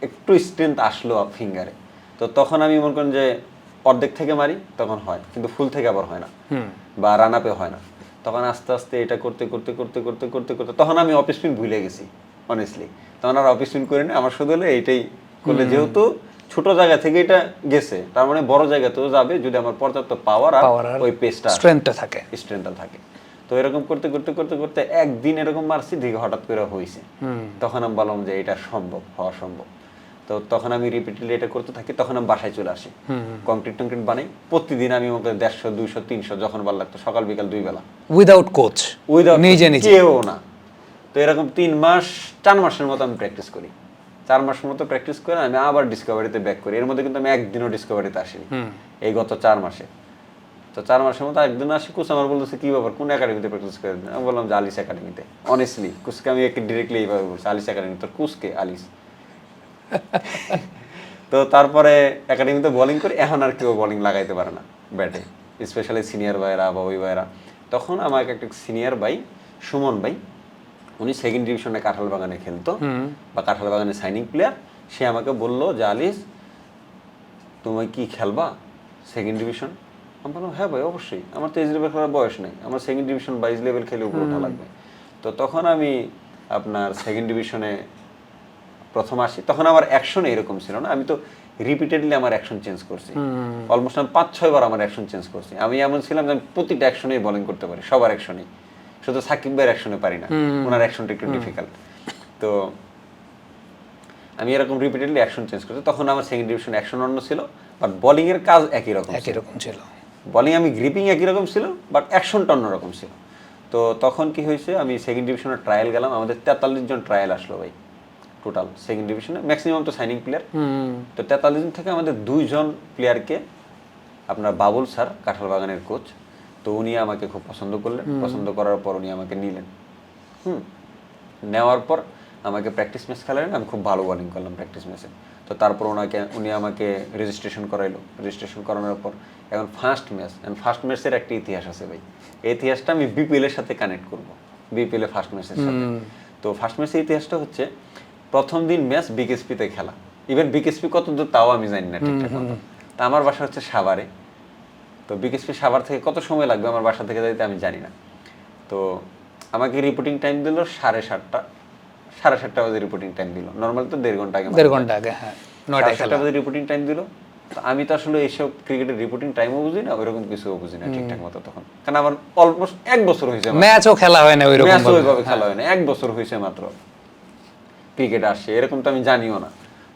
একটু স্ট্রেংথ আসলো ফিঙ্গারে। তো তখন আমি মনে করেন যে অর্ধেক থেকে মারি তখন হয়, কিন্তু ফুল থেকে আবার হয় না, বা রান আপে হয় না। তখন আস্তে আস্তে এটা করতে করতে করতে করতে করতে করতে তখন আমি অফ স্পিন ভুলে গেছি অনেস্টলি। তখন আর অফ স্পিন করি না, আমার শুধু হলে এইটাই করলে, যেহেতু ছোট জায়গা থেকে এটা গেছে তার মানে বড় জায়গাতেও যাবে যদি আমার পর্যাপ্ত পাওয়ার আর ওই পেসটা স্ট্রেংথটা থাকে। তো এরকম করতে করতে করতে করতে একদিন এরকম মারছি, দিকে হঠাৎ করে হয়েছে। তখন আমি বললাম যে এটা হওয়া সম্ভব। তো তখন আমি রিপিটেডলি এটা করতে থাকি। তখন আমি বাসায় চলে আসি, কংক্রিট বানাই। প্রতিদিন আমি 150, 200, 300 যখন ভালো লাগতো, সকাল বিকাল 2 বেলা, উইদাউট কোচ, নিজে কেউ না। তো এরকম 4 মাসের মতো আমি প্র্যাকটিস করি। 4 মাসের মতো প্র্যাকটিস করে আমি আবার ডিসকভারিতে ব্যাক করি। এর মধ্যে কিন্তু আমি একদিনও ডিসকভারিতে আসিনি এই গত 4 মাসে। তো 4 মাসের মতো একদিন আসি, কোচ আমার বলতেছে কি ব্যাপার, কোন একাডেমিতে প্র্যাকটিস করে? আমি বললাম যে আলিস একাডেমিতে। অনেস্টলি কোচকে আমি ডিরেক্টলি এইভাবে বলছি, আলিস একাডেমি। তোর কোচকে? আলিস। তো তারপরে একাডেমিতে বোলিং করি, এখন আর কেউ বোলিং লাগাইতে পারে না ব্যাটে, স্পেশালি সিনিয়র ভাইরা বা ওই ভাইরা। তখন আমাকে একটা সিনিয়র ভাই, সুমন ভাই, উনি সেকেন্ড ডিভিশনে কাঁঠাল বাগানে খেলতো বা কাঁঠাল বাগানে সাইনিং প্লেয়ার। সে আমাকে বললো যে আলিস তুমি কি খেলবা সেকেন্ড ডিভিশন? আমি বললাম হ্যাঁ ভাই অবশ্যই, আমার তো এজ লেভেল খেলার বয়স নেই, আমার সেকেন্ড ডিভিশন 22 লেভেল খেলে উপরে ওঠা লাগবে। তো তখন আমি আপনার সেকেন্ড ডিভিশনে প্রথম আসি। তখন আমার অ্যাকশন এরকম ছিল না, আমি তো রিপিটেডলি আমার অ্যাকশন চেঞ্জ করছি, অলমোস্ট আমি 5-6 বার আমার অ্যাকশন চেঞ্জ করছি। আমি এমন ছিলাম যে আমি প্রতিটা অ্যাকশনেই বোলিং করতে পারি, সবার অ্যাকশনেই, শুধু সাকিব ভাইয়ের অ্যাকশনে পারি না, ওনার অ্যাকশনটা একটু ডিফিকাল্ট। তো আমি এরকম রিপিটেডলি অ্যাকশন চেঞ্জ করছি। তখন আমার সেকেন্ড ডিভিশন অ্যাকশন অন্য ছিল, বাট বোলিং এর কাজ একই রকম ছিল। বোলিং আমি গ্রিপিং একই রকম ছিল, বাট অ্যাকশনটা অন্যরকম ছিল। তো তখন কি হয়েছে, আমি সেকেন্ড ডিভিশনে ট্রায়াল গেলাম, আমাদের 43 জন ট্রায়াল আসলো ভাই টোটাল সেকেন্ড ডিভিশনে, ম্যাক্সিমাম তো সাইনিং প্লেয়ার। তো 43 জন থেকে আমাদের 2 জন প্লেয়ারকে আপনার বাবুল স্যার, কাঁঠাল বাগানের কোচ, তো উনি আমাকে খুব পছন্দ করলেন। পছন্দ করার পর উনি আমাকে নিলেন। নেওয়ার পর আমাকে প্র্যাকটিস ম্যাচ খেলালেন, আমি খুব ভালো বোলিং করলাম প্র্যাকটিস ম্যাচে। তো তারপর উনি আমাকে রেজিস্ট্রেশন করাইলো। রেজিস্ট্রেশন করানোর পর এখন ফার্স্ট ম্যাচের একটা ইতিহাস আছে ভাই। এই ইতিহাসটা আমি বিপিএল এর সাথে কানেক্ট করব, বিপিএল এর ফার্স্ট ম্যাচের সাথে। তো ফার্স্ট ম্যাচের ইতিহাসটা হচ্ছে, প্রথম দিন ম্যাচ বিকেএসপিতে খেলা। ইভেন বিকেএসপি কত দূর তাও আমি জানি না ঠিকঠাক মতো। তা আমার বাসা হচ্ছে সাভারে। তো বিকেএসপি সাভার থেকে কত সময় লাগবে আমার বাসা থেকে যাইতে আমি জানি না। তো আমাকে রিপোর্টিং টাইম দিল 7:30 বাজে রিপোর্টিং টাইম দিল। নরমালি তো 1.5 ঘন্টা আগে, হ্যাঁ 9:30 বাজে রিপোর্টিং টাইম দিল। তো আমি তো আসলে এইসব ক্রিকেটের রিপোর্টিং টাইমও বুঝি না, ওইরকম কিছুও বুঝি না ঠিকঠাক মতো তখন, কারণ আমার অলমোস্ট 1 বছর হয়েছে, ম্যাচও খেলা হয় না, ওইভাবে খেলা হয় না, 1 বছর হয়েছে মাত্র ক্রিকেট আসছে, এরকম তো আমি জানিও না।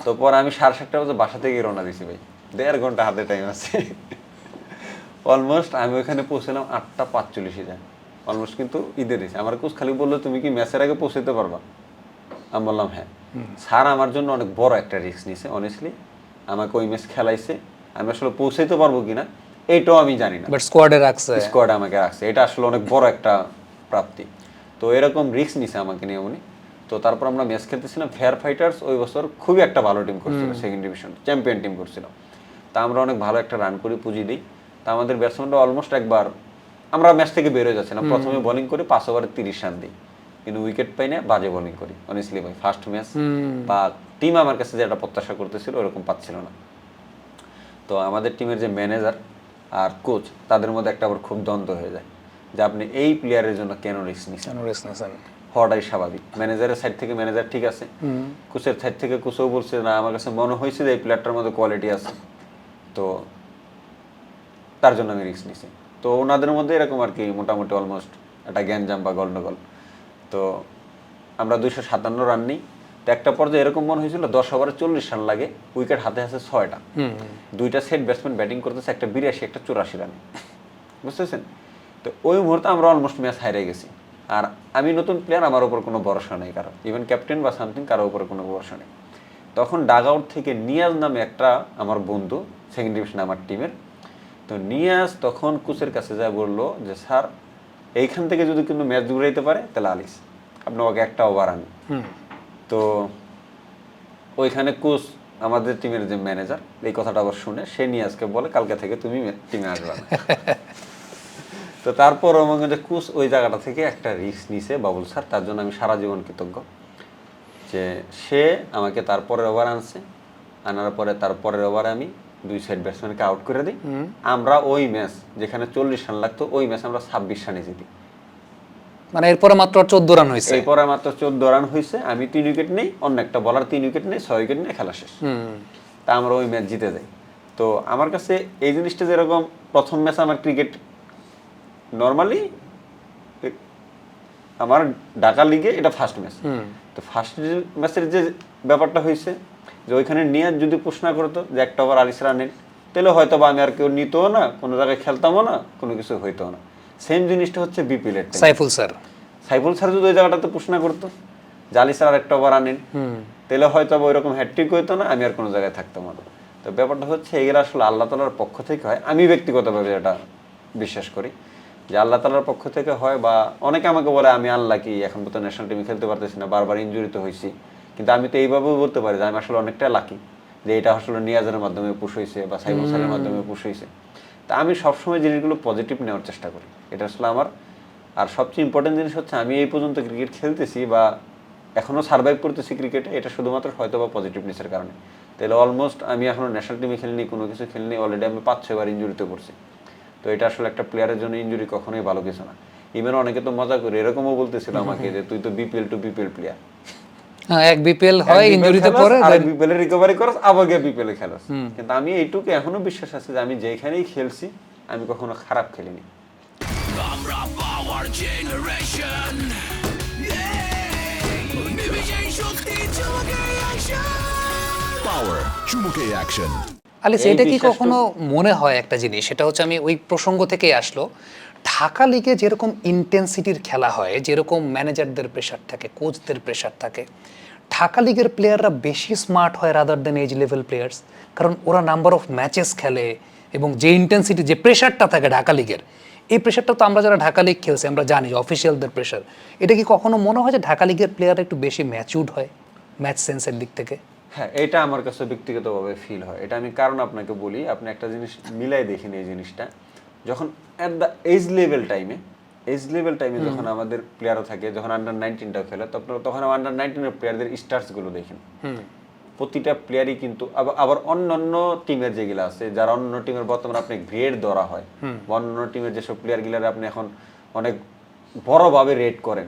তো পরে আমি 7:30 বাজে বাসা থেকে রওনা দিছি ভাই, 1.5 ঘন্টা হাতে টাইম আছে। অলমোস্ট আমি ওখানে পৌঁছলাম 8:45 যায়, অলমোস্ট কিন্তু ঈদের দিছে। আমার কোচ খালি বললো তুমি কি ম্যাচের আগে পৌঁছাতে পারবা? আমি বললাম হ্যাঁ। স্যার আমার জন্য অনেক বড় একটা রিস্ক নিছে, অনেস্টলি আমাকে ওই ম্যাচ খেলাইছে, আমি আসলে পৌঁছাইতে পারবো কিনা এইটাও আমি জানি না, বাট স্কোয়াডে রাখছে। স্কোয়াড আমাকে রাখছে, এটা আসলে অনেক বড় একটা প্রাপ্তি। তো এরকম রিস্ক নিছে আমাকে নিয়ে উনি। তো তারপর আমরা ম্যাচ খেলতেছিলাম, ফেয়ার ফাইটার্স ওই বছর খুবই একটা ভালো টিম করছিল, সেকেন্ড ডিভিশন চ্যাম্পিয়ন টিম করছিল। তা আমরা অনেক ভালো একটা রান করি, পুঁজি দিই। তা আমাদের ব্যাটসম্যানরা অলমোস্ট একবার আমরা ম্যাচ থেকে বের হয়ে যাচ্ছিলাম, প্রথমে বোলিং করি 5 ওভারে 30 রান দিই, কিন্তু উইকেট পাই না, বাজে বোলিং করি অনেস্টলি ভাই। ফার্স্ট ম্যাচ বা টিম আমার কাছে যেটা প্রত্যাশা করতেছিল ওরকম পাচ্ছিল না। তো আমাদের টিমের যে ম্যানেজার আর কোচ তাদের মধ্যে একটা আবার খুব দ্বন্দ্ব হয়ে যায় যে আপনি এই প্লেয়ারের জন্য কেন রিস্ক নিচ্ছেন, হওয়াটাই স্বাভাবিক। ম্যানেজারের সাইড থেকে ম্যানেজার ঠিক আছে, কোচের সাইড থেকে কোচও বলছে না আমার কাছে মনে হয়েছে যে এই প্লেয়ারটার মধ্যে কোয়ালিটি আছে, তো তার জন্য আমি রিস্ক নিছি। তো ওনাদের মধ্যে এরকম আর কি মোটামুটি অলমোস্ট একটা গ্যাঞ্জাম বা গন্ডগোল। তো আমরা 257 রান নিই। তো একটা পর্যায়ে এরকম মনে হয়েছিল 10 ওভারে 40 রান লাগে, উইকেট হাতে আছে 6টা, দুইটা সেট ব্যাটসম্যান ব্যাটিং করতেছে, একটা 82 একটা 84 রানে, বুঝতেছেন? তো ওই মুহূর্তে আমরা অলমোস্ট ম্যাচ হারিয়ে গেছি। আর আমি নতুন প্লেয়ার, আমার উপর কোনো ভরসা নেই কারো, ইভেন ক্যাপ্টেন বা সামথিং কারো উপরে কোনো ভরসা নেই। তখন ডাগ আউট থেকে নিয়াজ নামে একটা আমার বন্ধু, সেকেন্ড ডিভিশন আমার টিমের, তো নিয়াজ তখন কোচের কাছে যায় বললো যে স্যার এইখান থেকে যদি কিন্তু ম্যাচ দৌড়াইতে পারে তাহলে আলিস আপনি ওকে একটা ওভার আন। তো ওইখানে কোচ আমাদের টিমের যে ম্যানেজার এই কথাটা আবার শুনে সে নিয়াজকে বলে কালকে থেকে তুমি টিমে আসবে না। তো তারপর আমাকে যে কোচ ওই জায়গাটা থেকে একটা রিস্ক নিছে বাবুল স্যার, তার জন্য আমি সারা জীবন কৃতজ্ঞ যে সে আমাকে তারপরের ওভার আনছে, আনার পরে তারপরের ওভারে আমি 2 সেট ব্যাটসম্যানকে আউট করে দিই। আমরা ওই ম্যাচ যেখানে 40 রান লাগতো ওই ম্যাচ আমরা 26 রানে জিতি। মানে এরপরে মাত্র 14 রান হয়েছে। এরপরে মাত্র 14 রান হয়েছে, আমি 3 উইকেট নেই, অন্য একটা বলার 3 উইকেট নেই, 6 উইকেট নিয়ে খেলা শেষ। তা আমরা ওই ম্যাচ জিতে যাই। তো আমার কাছে এই জিনিসটা যেরকম প্রথম ম্যাচ আমার ক্রিকেট নর্মালি আমার ঢাকা লিগে এটা ফার্স্ট ম্যাচ। তো ফার্স্ট ম্যাচের যে ব্যাপারটা হয়েছে যে ওইখানে নিয়ে যদি প্রশ্ন করতো যে একটা ওভার আলিস রানের, তাহলে হয়তো বা আমি আর কেউ নিতও না, কোনো জায়গায় খেলতামও না, কোনো কিছু হইতো না। সেম জিনিসটা হচ্ছে বিপিএল এর সাইফুল স্যার যদি ওই জায়গাটাতে প্রশ্ন করতো যে আলিস আর একটা ওভার আনেন, তাহলে হয়তো ওই রকম হ্যাটট্রিক হইতো না, আমি আর কোনো জায়গায় থাকতাম না। তো ব্যাপারটা হচ্ছে এগুলো আসলে আল্লাহ তাআলার পক্ষ থেকে হয়, আমি ব্যক্তিগতভাবে এটা বিশ্বাস করি যে আল্লাহ তাআলার পক্ষ থেকে হয়। বা অনেকে আমাকে বলে আমি আল্লাহ কি এখন তো ন্যাশনাল টিমে খেলতে পারতেছি না, বারবার ইনজুরি তো হয়েছি, কিন্তু আমি তো এইভাবেও বলতে পারি যে আমি আসলে অনেকটা লাকি যে এটা আসলে নিয়াজের মাধ্যমে পুশ হয়েছে বা সাইফুল স্যারের মাধ্যমে পুশ হয়েছে। তা আমি সবসময় জিনিসগুলো পজিটিভ নেওয়ার চেষ্টা করি, এটা আসলে আমার। আর সবচেয়ে ইম্পর্টেন্ট জিনিস হচ্ছে আমি এই পর্যন্ত ক্রিকেট খেলতেছি বা এখনও সার্ভাইভ করতেছি ক্রিকেটে, এটা শুধুমাত্র হয়তো বা পজিটিভনেসের কারণে। তাহলে অলমোস্ট আমি এখনও ন্যাশনাল টিমে খেলিনি, কোনো কিছু খেলিনি, অলরেডি আমি 5-6 বার ইনজুরিতে পড়ছি। তো এটা আসলে একটা প্লেয়ারের জন্য ইনজুরি কখনোই ভালো কিছু না। ইভেন অনেকে তো মজা করে এরকমও বলতেছিল আমাকে যে তুই তো বিপিএল টু বিপিএল প্লেয়ার, এক বিপিএল হয় ইনজুরিতে পড়ে, আরেক বিপিএল এর রিকভারি করস, আবার গিয়ে বিপিএল এ খেলাস। কিন্তু আমি এইটুকু এখনো বিশ্বাস আছে যে আমি যেখানেই খেলছি আমি কখনো খারাপ খেলিনি। আমরা পাওয়ার জেনারেশন, বিবিজয় শক্তি চুমুকে অ্যাকশন, পাওয়ার চুমুকে অ্যাকশন। আলিস এটা কি কখনো মনে হয় একটা জিনিস, সেটা হচ্ছে আমি ওই প্রসঙ্গ থেকেই আসলো, ঢাকা লিগে যেরকম ইন্টেন্সিটির খেলা হয়, যেরকম ম্যানেজারদের প্রেশার থাকে, কোচদের প্রেশার থাকে, ঢাকা লিগের প্লেয়াররা বেশি স্মার্ট হয় rather then age level players, কারণ ওরা নাম্বার অফ ম্যাচেস খেলে এবং যে ইন্টেন্সিটি যে প্রেশারটা থাকে ঢাকা লিগের, এই প্রেশারটা তো আমরা যারা ঢাকা লিগ খেলছি আমরা জানি অফিসিয়ালদের প্রেশার। এটা কি কখনো মনে হয় যে ঢাকা লিগের প্লেয়াররা একটু বেশি ম্যাচিউরড হয় ম্যাচ সেন্সের দিক থেকে? হ্যাঁ, এটা আমার কাছে ব্যক্তিগতভাবে ফিল হয়। এটা আমি কারণ আপনাকে বলি, আপনি একটা জিনিস মিলাই দেখেন, এই জিনিসটা যখন অ্যাট দ্য এজ লেভেল টাইমে যখন আমাদের প্লেয়ারও থাকে, যখন আন্ডার 19টাও খেলে, তখন আন্ডার 19এর প্লেয়ারদের স্টার্সগুলো দেখেন, প্রতিটা প্লেয়ারই কিন্তু আবার অন্য টিমের যেগুলো আছে, যারা অন্য টিমের বর্তমানে আপনি গ্রেড ধরা হয়, অন্য টিমের যেসব প্লেয়ারগুলার আপনি এখন অনেক বড়ভাবে রেট করেন,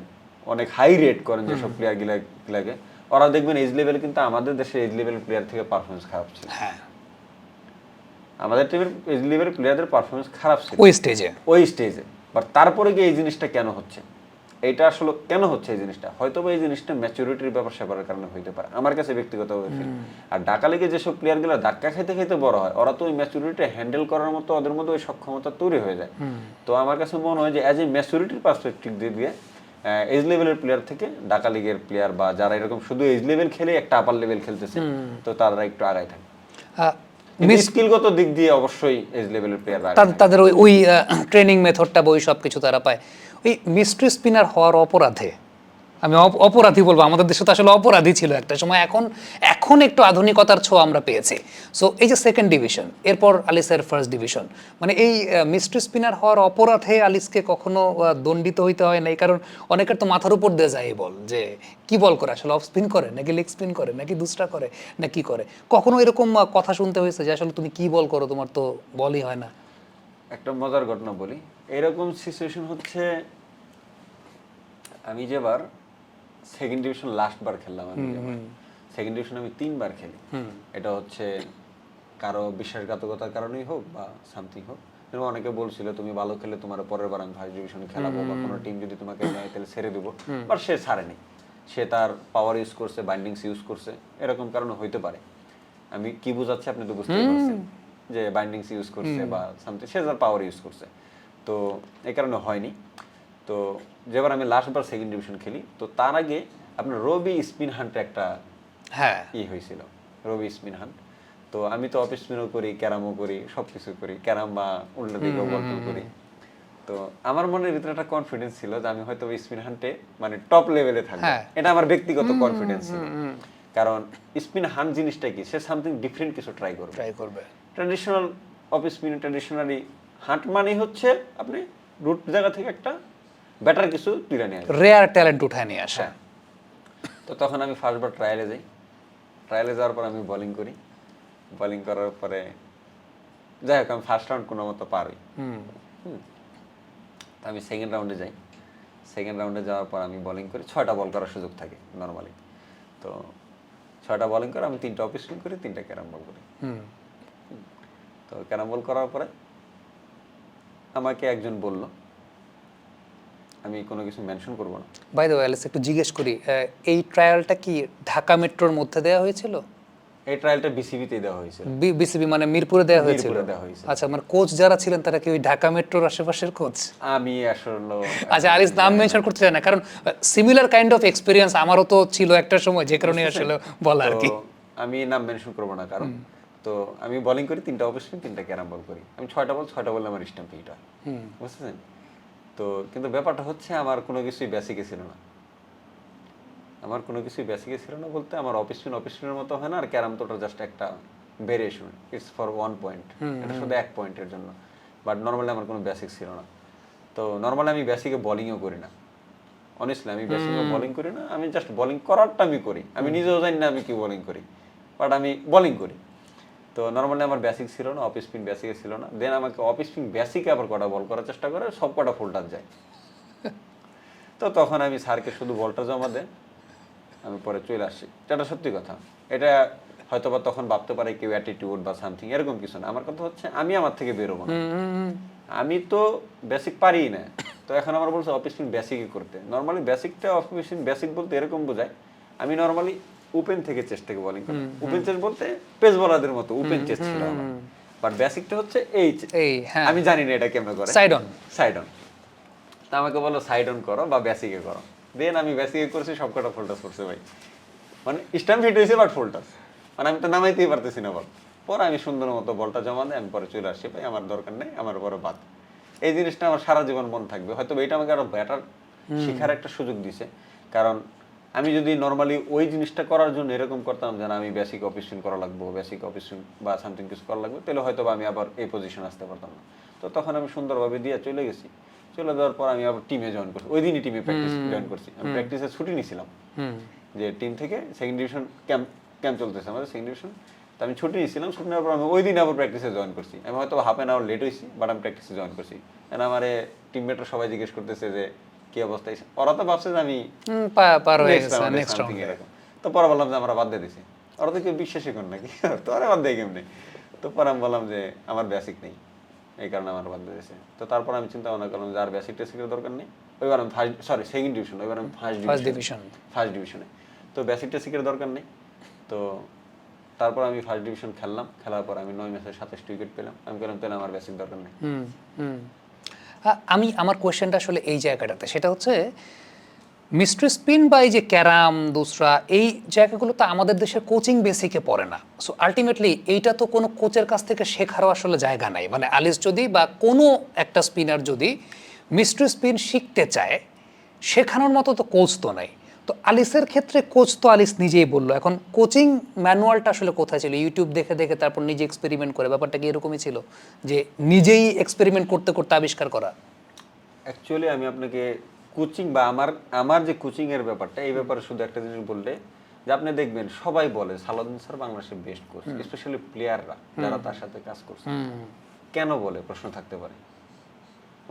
অনেক হাই রেট করেন যেসব প্লেয়ারগুলাকে, ওরা দেখবেন এজ লেভেলে কিন্তু আমাদের দেশের এজ লেভেল প্লেয়ার থেকে পারফরমেন্স খারাপ ছিল। হ্যাঁ, আমাদের টিমের এজ লেভেল প্লেয়ারদের পারফরমেন্স খারাপ ছিল ওই স্টেজে। বাট তারপরে গিয়ে এই জিনিসটা কেন হচ্ছে এটা আসলে কেন হচ্ছে এই জিনিসটা, হয়তো বা এই জিনিসটা ম্যাচুরিটির ব্যাপার স্যাপারের কারণে হইতে পারে আমার কাছে ব্যক্তিগতভাবে ফিল। আর ঢাকা লিগে যেসব প্লেয়ারগুলো ধাক্কা খেতে খেতে বড় হয়, ওরা তো ওই ম্যাচুরিটি হ্যান্ডেল করার মতো ওদের মধ্যে ওই সক্ষমতা তৈরি হয়ে যায়। তো আমার কাছে মনে হয় যে অ্যাজ এ ম্যাচুরিটির পার্সপেক্টিভ দিয়ে এজ লেভেলের প্লেয়ার থেকে ঢাকা লিগের প্লেয়ার বা যারা এরকম শুধু এজ লেভেল খেলে একটা আপার লেভেল খেলতেছে, তো তারা একটু আগায় থাকে। স্কিলগত দিক দিয়ে অবশ্যই এজ লেভেলের প্লেয়ার তাদের ওই ট্রেনিং মেথডটা বা ওই সব কিছু তারা পায়। ওই মিস্ট্রি স্পিনার হওয়ার অপরাধে, আমি অপরাধী বলবো, আমাদের দেশে তো আসলে অপরাধী ছিল একটা সময়, এখন একটু আধুনিকতার ছোঁয়া আমরা পেয়েছি। সো এই যে সেকেন্ড ডিভিশন, এরপর আলিসের ফার্স্ট ডিভিশন, মানে এই মিস্ট্রি স্পিনার হওয়ার অপরাধে আলিসকে কখনো দণ্ডিত হইতে হয় নাই? কারণ অনেকের তো মাথার উপর দিয়ে যায় এই বল, যে কি বল করে আসলে, অফ স্পিন করে নাকি লেগ স্পিন করে নাকি দুসরা করে না কি করে, কখনো এরকম কথা শুনতে হয়েছে যে আসলে তুমি কি বল করো, তোমার তো বলই হয় না? একটা মজার ঘটনা বলি, এরকম সিচুয়েশন হচ্ছে আমি যেবার সেকেন্ড ডিভিশন লাস্ট বার খেললাম, আমি সেকেন্ড ডিভিশন আমি 3 বার খেলি। এটা হচ্ছে কারো বিশ্বাসঘাতকতার কারণেই হোক বা সামথিং হোক, যেমন অনেকে বলছিল তুমি ভালো খেলে তোমার পরের বার আমি ফার্স্ট ডিভিশনে খেলাবো, বা কোনো টিম যদি তোমাকে নেয় তাহলে ছেড়ে দেবো, বাট সে ছাড়েনি, সে তার পাওয়ার ইউজ করছে, বাইন্ডিংস ইউজ করছে, এরকম কারণে হইতে পারে। আমি কি বুঝাচ্ছি আপনি তো বুঝতে পারছেন, যে বাইন্ডিংস ইউজ করছে বা সামথিং, সে তার পাওয়ার ইউজ করছে, তো এই কারণে হয়নি। তো যেবার আমি লাস্ট বার সেকেন্ড ডিভিশন খেলি, তো তার আগে আপনার রবি স্পিন হান্টে একটা হয়েছিল, রবি স্পিন হান্ট। তো আমি তো অফ স্পিনও করি, ক্যারামও করি, সবকিছু করি, ক্যারাম বা উল্টো দিকেও বলতে করি। তো আমার মনের ভিতরে একটা কনফিডেন্স ছিল যে আমি হয়তো স্পিন হান্টে মানে টপ লেভেলে থাকবো, এটা আমার ব্যক্তিগত কনফিডেন্স ছিল। কারণ স্পিন হান্ট জিনিসটা কি, সে সামথিং ডিফারেন্ট কিছু ট্রাই করবে। Traditional off spin, traditionally hunt মানে হচ্ছে আপনি রুট জায়গা থেকে একটা বেটার কিছু তুলে নিয়ে আসে, রেয়ার ট্যালেন্ট উঠায় নিয়ে আসে। তো তখন আমি ফার্স্টবার ট্রায়ালে যাই, ট্রায়ালে যাওয়ার পর আমি বোলিং করি, বোলিং করার পরে যাই হোক আমি ফার্স্ট রাউন্ড কোনো মতো পারি। তো আমি সেকেন্ড রাউন্ডে যাই, সেকেন্ড রাউন্ডে যাওয়ার পর আমি বোলিং করি, 6টা বল করার সুযোগ থাকে নর্মালি। তো 6টা বোলিং করে আমি 3টা অফ স্পিন করি, 3টা ক্যারাম বল করি। তো ক্যারাম বল করার পরে আমাকে একজন বলল, আমি কোনো কিছু মেনশন করব না। বাই দ্য ওয়ে অ্যালিস, একটু জিজ্ঞেস করি, এই ট্রায়ালটা কি ঢাকা মেট্রোর মধ্যে দেওয়া হয়েছিল? এই ট্রায়ালটা বিসিবিতে দেওয়া হয়েছিল। বিসিবি মানে মিরপুরে দেওয়া হয়েছিল? মিরপুরে দেওয়া হয়েছিল। আচ্ছা, মানে কোচ যারা ছিলেন তারা কি ওই ঢাকা মেট্রোর আশেপাশের কোচ? আমি আসলে আচ্ছা, আলিস নাম মেনশন করতে চাই না, কারণ সিমিলার কাইন্ড অফ এক্সপেরিয়েন্স আমারও তো ছিল একটা সময়, যে কারণে আসলে বলা আর কি। আমি নাম মেনশন করব না কারণ, তো আমি বোলিং করি, 3টা অফ স্পিন, 3টা ক্যারাম বল করি, আমি 6টা বল আমার স্টাম্প হিট হয়, বুঝছেন? তো কিন্তু ব্যাপারটা হচ্ছে আমার কোনো কিছুই বেসিকে ছিল না, আমার কোনো কিছুই বেসিকে ছিল না বলতে আমার অফ স্পিনের মতো হয় না, আর ক্যারাম তো জাস্ট একটা ভেরিয়েশন, ইটস ফর 1 পয়েন্ট, এটা শুধু 1 পয়েন্টের জন্য, বাট নর্মালি আমার কোনো বেসিক ছিল না। তো নর্মালি আমি বেসিকে বোলিংও করি না, অনেস্টলি আমি বেসিকে বোলিং করি না, আমি জাস্ট বোলিং করারটা আমি করি, আমি নিজেও জানি না আমি কি বোলিং করি, বাট আমি বোলিং করি। তো নর্মালি আমার বেসিক ছিল না, অফ স্পিন বেসিকে ছিল না, দেন আমাকে অফ স্পিন বেসিকে আবার কটা বল করার চেষ্টা করে, সব কটা ফুল টাচ যায়। তো তখন আমি স্যারকে শুধু বলটা জমা দেন, আমি পরে চলে আসি, এটা সত্যি কথা। এটা হয়তো বা তখন ভাবতে পারে কেউ অ্যাটিটিউড বা সামথিং, এরকম কিছু না। আমার কথা হচ্ছে আমি আমার থেকে বেরোবো না, আমি তো বেসিক পারি না। তো এখন আমার বলছে অফ স্পিন বেসিকই করতে। নর্মালি বেসিকটা অফ স্পিন বেসিক বলতে এরকম বোঝায় আমি নর্মালি ওপেন থেকে চেস্ট থেকে বোলিং করি, ওপেন চেস্ট বলতে পেস বোলারদের মতো ওপেন চেস্ট ছিল আমার, বাট বেসিকটা হচ্ছে এই, আমি জানি না এটা কেমনে করে, সাইড অন। তা আমাকে বলো সাইড অন করো বা বেসিকে করো, দেন আমি বেসিকে করছি, সবকটা ফুল টাচ করছে ভাই, মানে স্ট্যাম্প হিট হয়েছে বাট ফুল টাচ, মানে আমি তো নামাইতেই পারতেছি না বল। পরে আমি সুন্দর মতো বলটা জমা দেয়, আমি পরে চলে আসছি, ভাই আমার দরকার নেই, আমার পরে বাদ। এই জিনিসটা আমার সারা জীবন মনে থাকবে, হয়তো এটা আমাকে আরো বেটার শেখার একটা সুযোগ দিছে। কারণ আমি যদি নর্মালি ওই জিনিসটা করার জন্য এরকম করতাম যে আমি বেসিক অফ স্পিন করা লাগবো, বেসিক অফ স্পিন বা সামথিং কিছু করা লাগবে, তাহলে হয়তো আমি আবার এই পজিশন আসতে পারতাম না। তো তখন আমি সুন্দরভাবে দিয়ে চলে গেছি, চলে যাওয়ার পর আমি আবার টিমে জয়েন করছি, ওই দিনই টিমে প্র্যাকটিস জয়েন করছি। আমি প্র্যাকটিসে ছুটি নিয়েছিলাম, যে টিম থেকে সেকেন্ড ডিভিশন ক্যাম্প চলতেছে আমাদের সেকেন্ড ডিভিশন, তো আমি ছুটি নিয়েছিলাম। ছুটি নেওয়ার পর আমি ওই দিন আবার প্র্যাকটিসে জয়েন করছি। আমি হয়তো হাফ অ্যান আওয়ার লেট হয়েছি, বাট আমি প্র্যাকটিসে জয়েন করছি। কারণ আমার টিমমেটরা সবাই জিজ্ঞেস করতেছে যে কি অবস্থা, ওরা তো ভাবছে যে আমি এরকম। তো পরে বললাম যে আমরা বাদ দিয়ে দিছি, ওরা তো কেউ বিশ্বাসই করেন নাকি, তো আরে বাদ দেয় কেমনি। তো পরে আমি বললাম যে আমার বেসিক নেই, এই কারণে আমার বাদ দিয়ে দিয়েছে। তো তারপর আমি চিন্তা ভাবনা করলাম যে আর বেসিক টেসিকের দরকার নেই, ওইবার আমি সেকেন্ড ডিভিশন, ওইবার আমি ফার্স্ট ডিভিশন। ফার্স্ট ডিভিশনে। তো বেসিক টেসিকের দরকার নেই। তো তারপর আমি ফার্স্ট ডিভিশন খেললাম, খেলার পর আমি 9 ম্যাচে 27 উইকেট পেলাম। আমি বললাম তাহলে আমার বেসিক দরকার নেই। আমার কোয়েশ্চেনটা আসলে এই জায়গাটাতে, সেটা হচ্ছে মিস্ট্রি স্পিন বা এই যে ক্যারাম দোসরা এই জায়গাগুলো তো আমাদের দেশের কোচিং বেসিকে পড়ে না। সো আলটিমেটলি এইটা তো কোনো কোচের কাছ থেকে শেখারও আসলে জায়গা নাই। মানে আলিস যদি বা কোনো একটা স্পিনার যদি মিস্ট্রি স্পিন শিখতে চায়, শেখানোর মতো তো কোচ তো নাই। তো আলিসের ক্ষেত্রে কোচ তো আলিস নিজেই বললো, এখন কোচিং ম্যানুয়ালটা আসলে কোথায় ছিল? ইউটিউব দেখে দেখে তারপর নিজে এক্সপেরিমেন্ট করে, ব্যাপারটা কি এরকমই ছিল যে নিজেই এক্সপেরিমেন্ট করতে করতে আবিষ্কার করা? অ্যাকচুয়ালি আমি আপনাকে কোচিং বা আমার যে কোচিং এর ব্যাপারটা, এই ব্যাপারে শুধু একটা জিনিস বললে যে আপনি দেখবেন সবাই বলে সালাউদ্দিন স্যার বাংলাদেশের বেস্ট কোচ, স্পেশালি প্লেয়াররা যারা তার সাথে কাজ করছে। কেন বলে প্রশ্ন থাকতে পারে,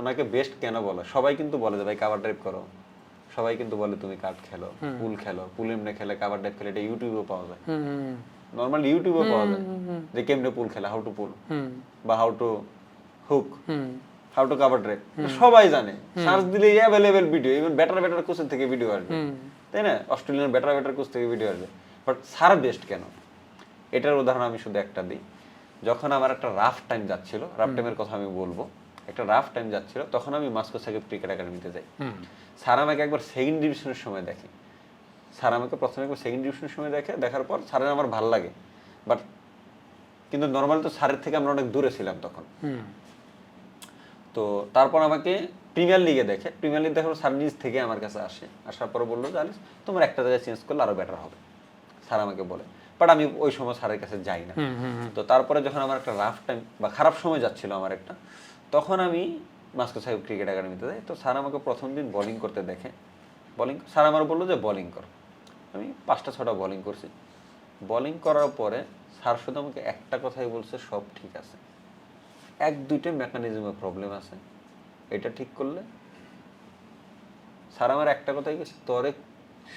ওনাকে বেস্ট কেন বলে? সবাই কিন্তু বলে যে ভাই কাভার ড্রাইভ করো, সবাই কিন্তু বলে তুমি কাট খেলো, পুল খেলো, পুল এমনি খেলে কাভার ড্রাইভ খেলে, এটা ইউটিউবেও পাওয়া যায়, নর্মালি ইউটিউবে পাওয়া যায় যে কেমনে পুল খেলা, হাউ টু পুল বা how to hook, how to cover drive, সবাই জানে। সার্চ দিলে অ্যাভেলেবেল ভিডিও, ইভেন বেটার কোচের থেকে ভিডিও আসবে, তাই না? অস্ট্রেলিয়ান বেটার কোচ থেকে ভিডিও আসবে। বাট স্যার বেস্ট কেন, এটার উদাহরণ আমি শুধু একটা দিই। যখন আমার একটা রাফ টাইম যাচ্ছিল, রাফ টাইমের কথা আমি বলবো, একটা রাফ টাইম যাচ্ছিল, তখন আমি মাস্কো সাকিব ক্রিকেট একাডেমিতে যাই। স্যার আমাকে একবার সেকেন্ড ডিভিশনের সময় দেখে, স্যার আমাকে প্রথমে একবার সেকেন্ড ডিভিশনের সময় দেখার পর স্যারের আমার ভালো লাগে, বাট কিন্তু নর্মালি তো স্যারের থেকে আমরা অনেক দূরে ছিলাম তখন। তো তারপর আমাকে প্রিমিয়ার লিগে দেখে, প্রিমিয়ার লিগ দেখার পর স্যার নিজ থেকে আমার কাছে আসে, আসার পর বললো যে আলিস তোমার একটা জায়গায় চেঞ্জ করলে আরো বেটার হবে, স্যার আমাকে বলে। বাট আমি ওই সময় স্যারের কাছে যাই না। তো তারপরে যখন আমার একটা রাফ টাইম বা খারাপ সময় যাচ্ছিল আমার একটা, তখন আমি মাস্কো সাহেব ক্রিকেট একাডেমিতে যাই। তো স্যার আমাকে প্রথম দিন বোলিং করতে দেখে, স্যার আমার বললো যে বোলিং কর। আমি 5টা-6টা বোলিং করছি। বোলিং করার পরে স্যার শুধু আমাকে একটা কথাই বলছে, সব ঠিক আছে, 1-2টা মেকানিজমে প্রবলেম আছে, এটা ঠিক করলে। স্যার আমার একটা কথাই বলছে, তোরে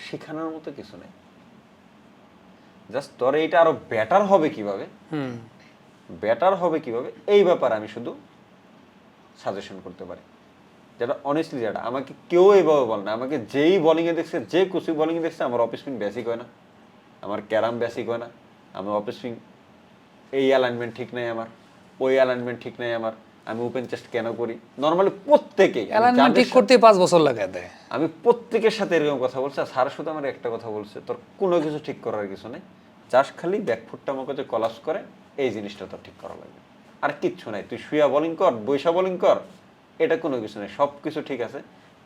শেখানোর মতো কিছু নেই, জাস্ট তোরে এটা আরো বেটার হবে কিভাবে, এই ব্যাপারে আমি শুধু সাজেশন করতে পারি। যেটা অনেস্টলি, যেটা আমাকে কেউ এইভাবে বলে না। আমাকে যেই বোলিংয়ে দেখছে, যে কুচি বোলিংয়ে দেখছে, আমার অফ স্পিন বেসিক হয় না, আমার ক্যারাম বেসিক হয় না, আমার অফ স্পিন এই অ্যালাইনমেন্ট ঠিক নেই, আমার ওই অ্যালাইনমেন্ট ঠিক নেই, আমার আমি ওপেন চেস্ট কেন করি, নর্মালি প্রত্যেকেই অ্যালাইনমেন্ট ঠিক করতে 5 বছর লাগে দেয়। আমি প্রত্যেকের সাথে এরকম কথা বলছি। আর স্যার শুধু আমার একটা কথা বলছে, তোর কোনো কিছু ঠিক করার কিছু নেই, জাস্ট খালি ব্যাকফুটটা আমাকে যে কলাপস করে এই জিনিসটা তোর ঠিক করা লাগবে, আর কিচ্ছু নাই। তুই শুয়া বোলিং কর, বৈশা বোলিং কর, এটা কোনো কিছু নেই, সব কিছু ঠিক আছে,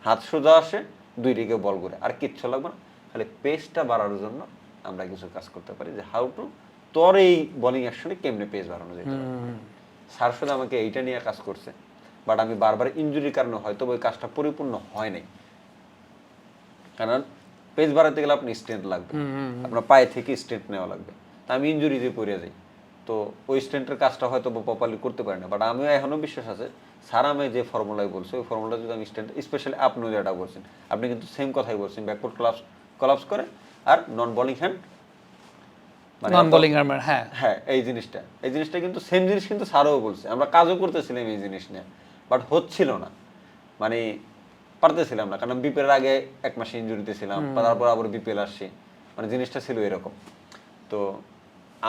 হাত সোজা আসে, 2 দিকে বল করে, আর কিচ্ছু লাগবে না। খালি পেসটা বাড়ানোর জন্য আমরা কিছু কাজ করতে পারি, যে হাউ টু তোর এই বোলিং অ্যাকশনে কেমনে পেস বাড়ানো যেতে পারে। স্যার শুধু আমাকে এইটা নিয়ে কাজ করছে। বাট আমি বারবার ইনজুরির কারণে হয়তো ওই কাজটা পরিপূর্ণ হয় নাই, কারণ পেস বাড়াতে গেলে আপনি স্ট্রেন্থ লাগবে, আপনার পায়ে থেকে স্ট্রেন্থ নেওয়া লাগবে। তা আমি ইনজুরিতে পড়ে যাই, তো ওই স্ট্রেন্থের কাজটা হয়তো প্রপারলি করতে পারি না। বাট আমিও এখনো বিশ্বাস আছে, স্যার আমি যে ফর্মুলায় বলছে, ওই ফর্মুলা যদি আমি স্ট্রেন্থ, স্পেশালি আপনি যেটা বলছেন, আপনি কিন্তু সেম কথাই বলছেন, ব্যাকফুট কলাপস করে আর নন বোলিং হ্যান্ড, নন বোলিং আর্মার, হ্যাঁ এই জিনিসটা কিন্তু সেম জিনিস কিন্তু স্যারও বলছে, আমরা কাজও করতেছিলাম এই জিনিস নিয়ে, বাট হচ্ছিল না, মানে পারতেছিলাম না, কারণ বিপিএল আগে 1 মাস ইনজুরিতে ছিলাম, তারপর আবার বিপিএল আসছি, মানে জিনিসটা ছিল এরকম। তো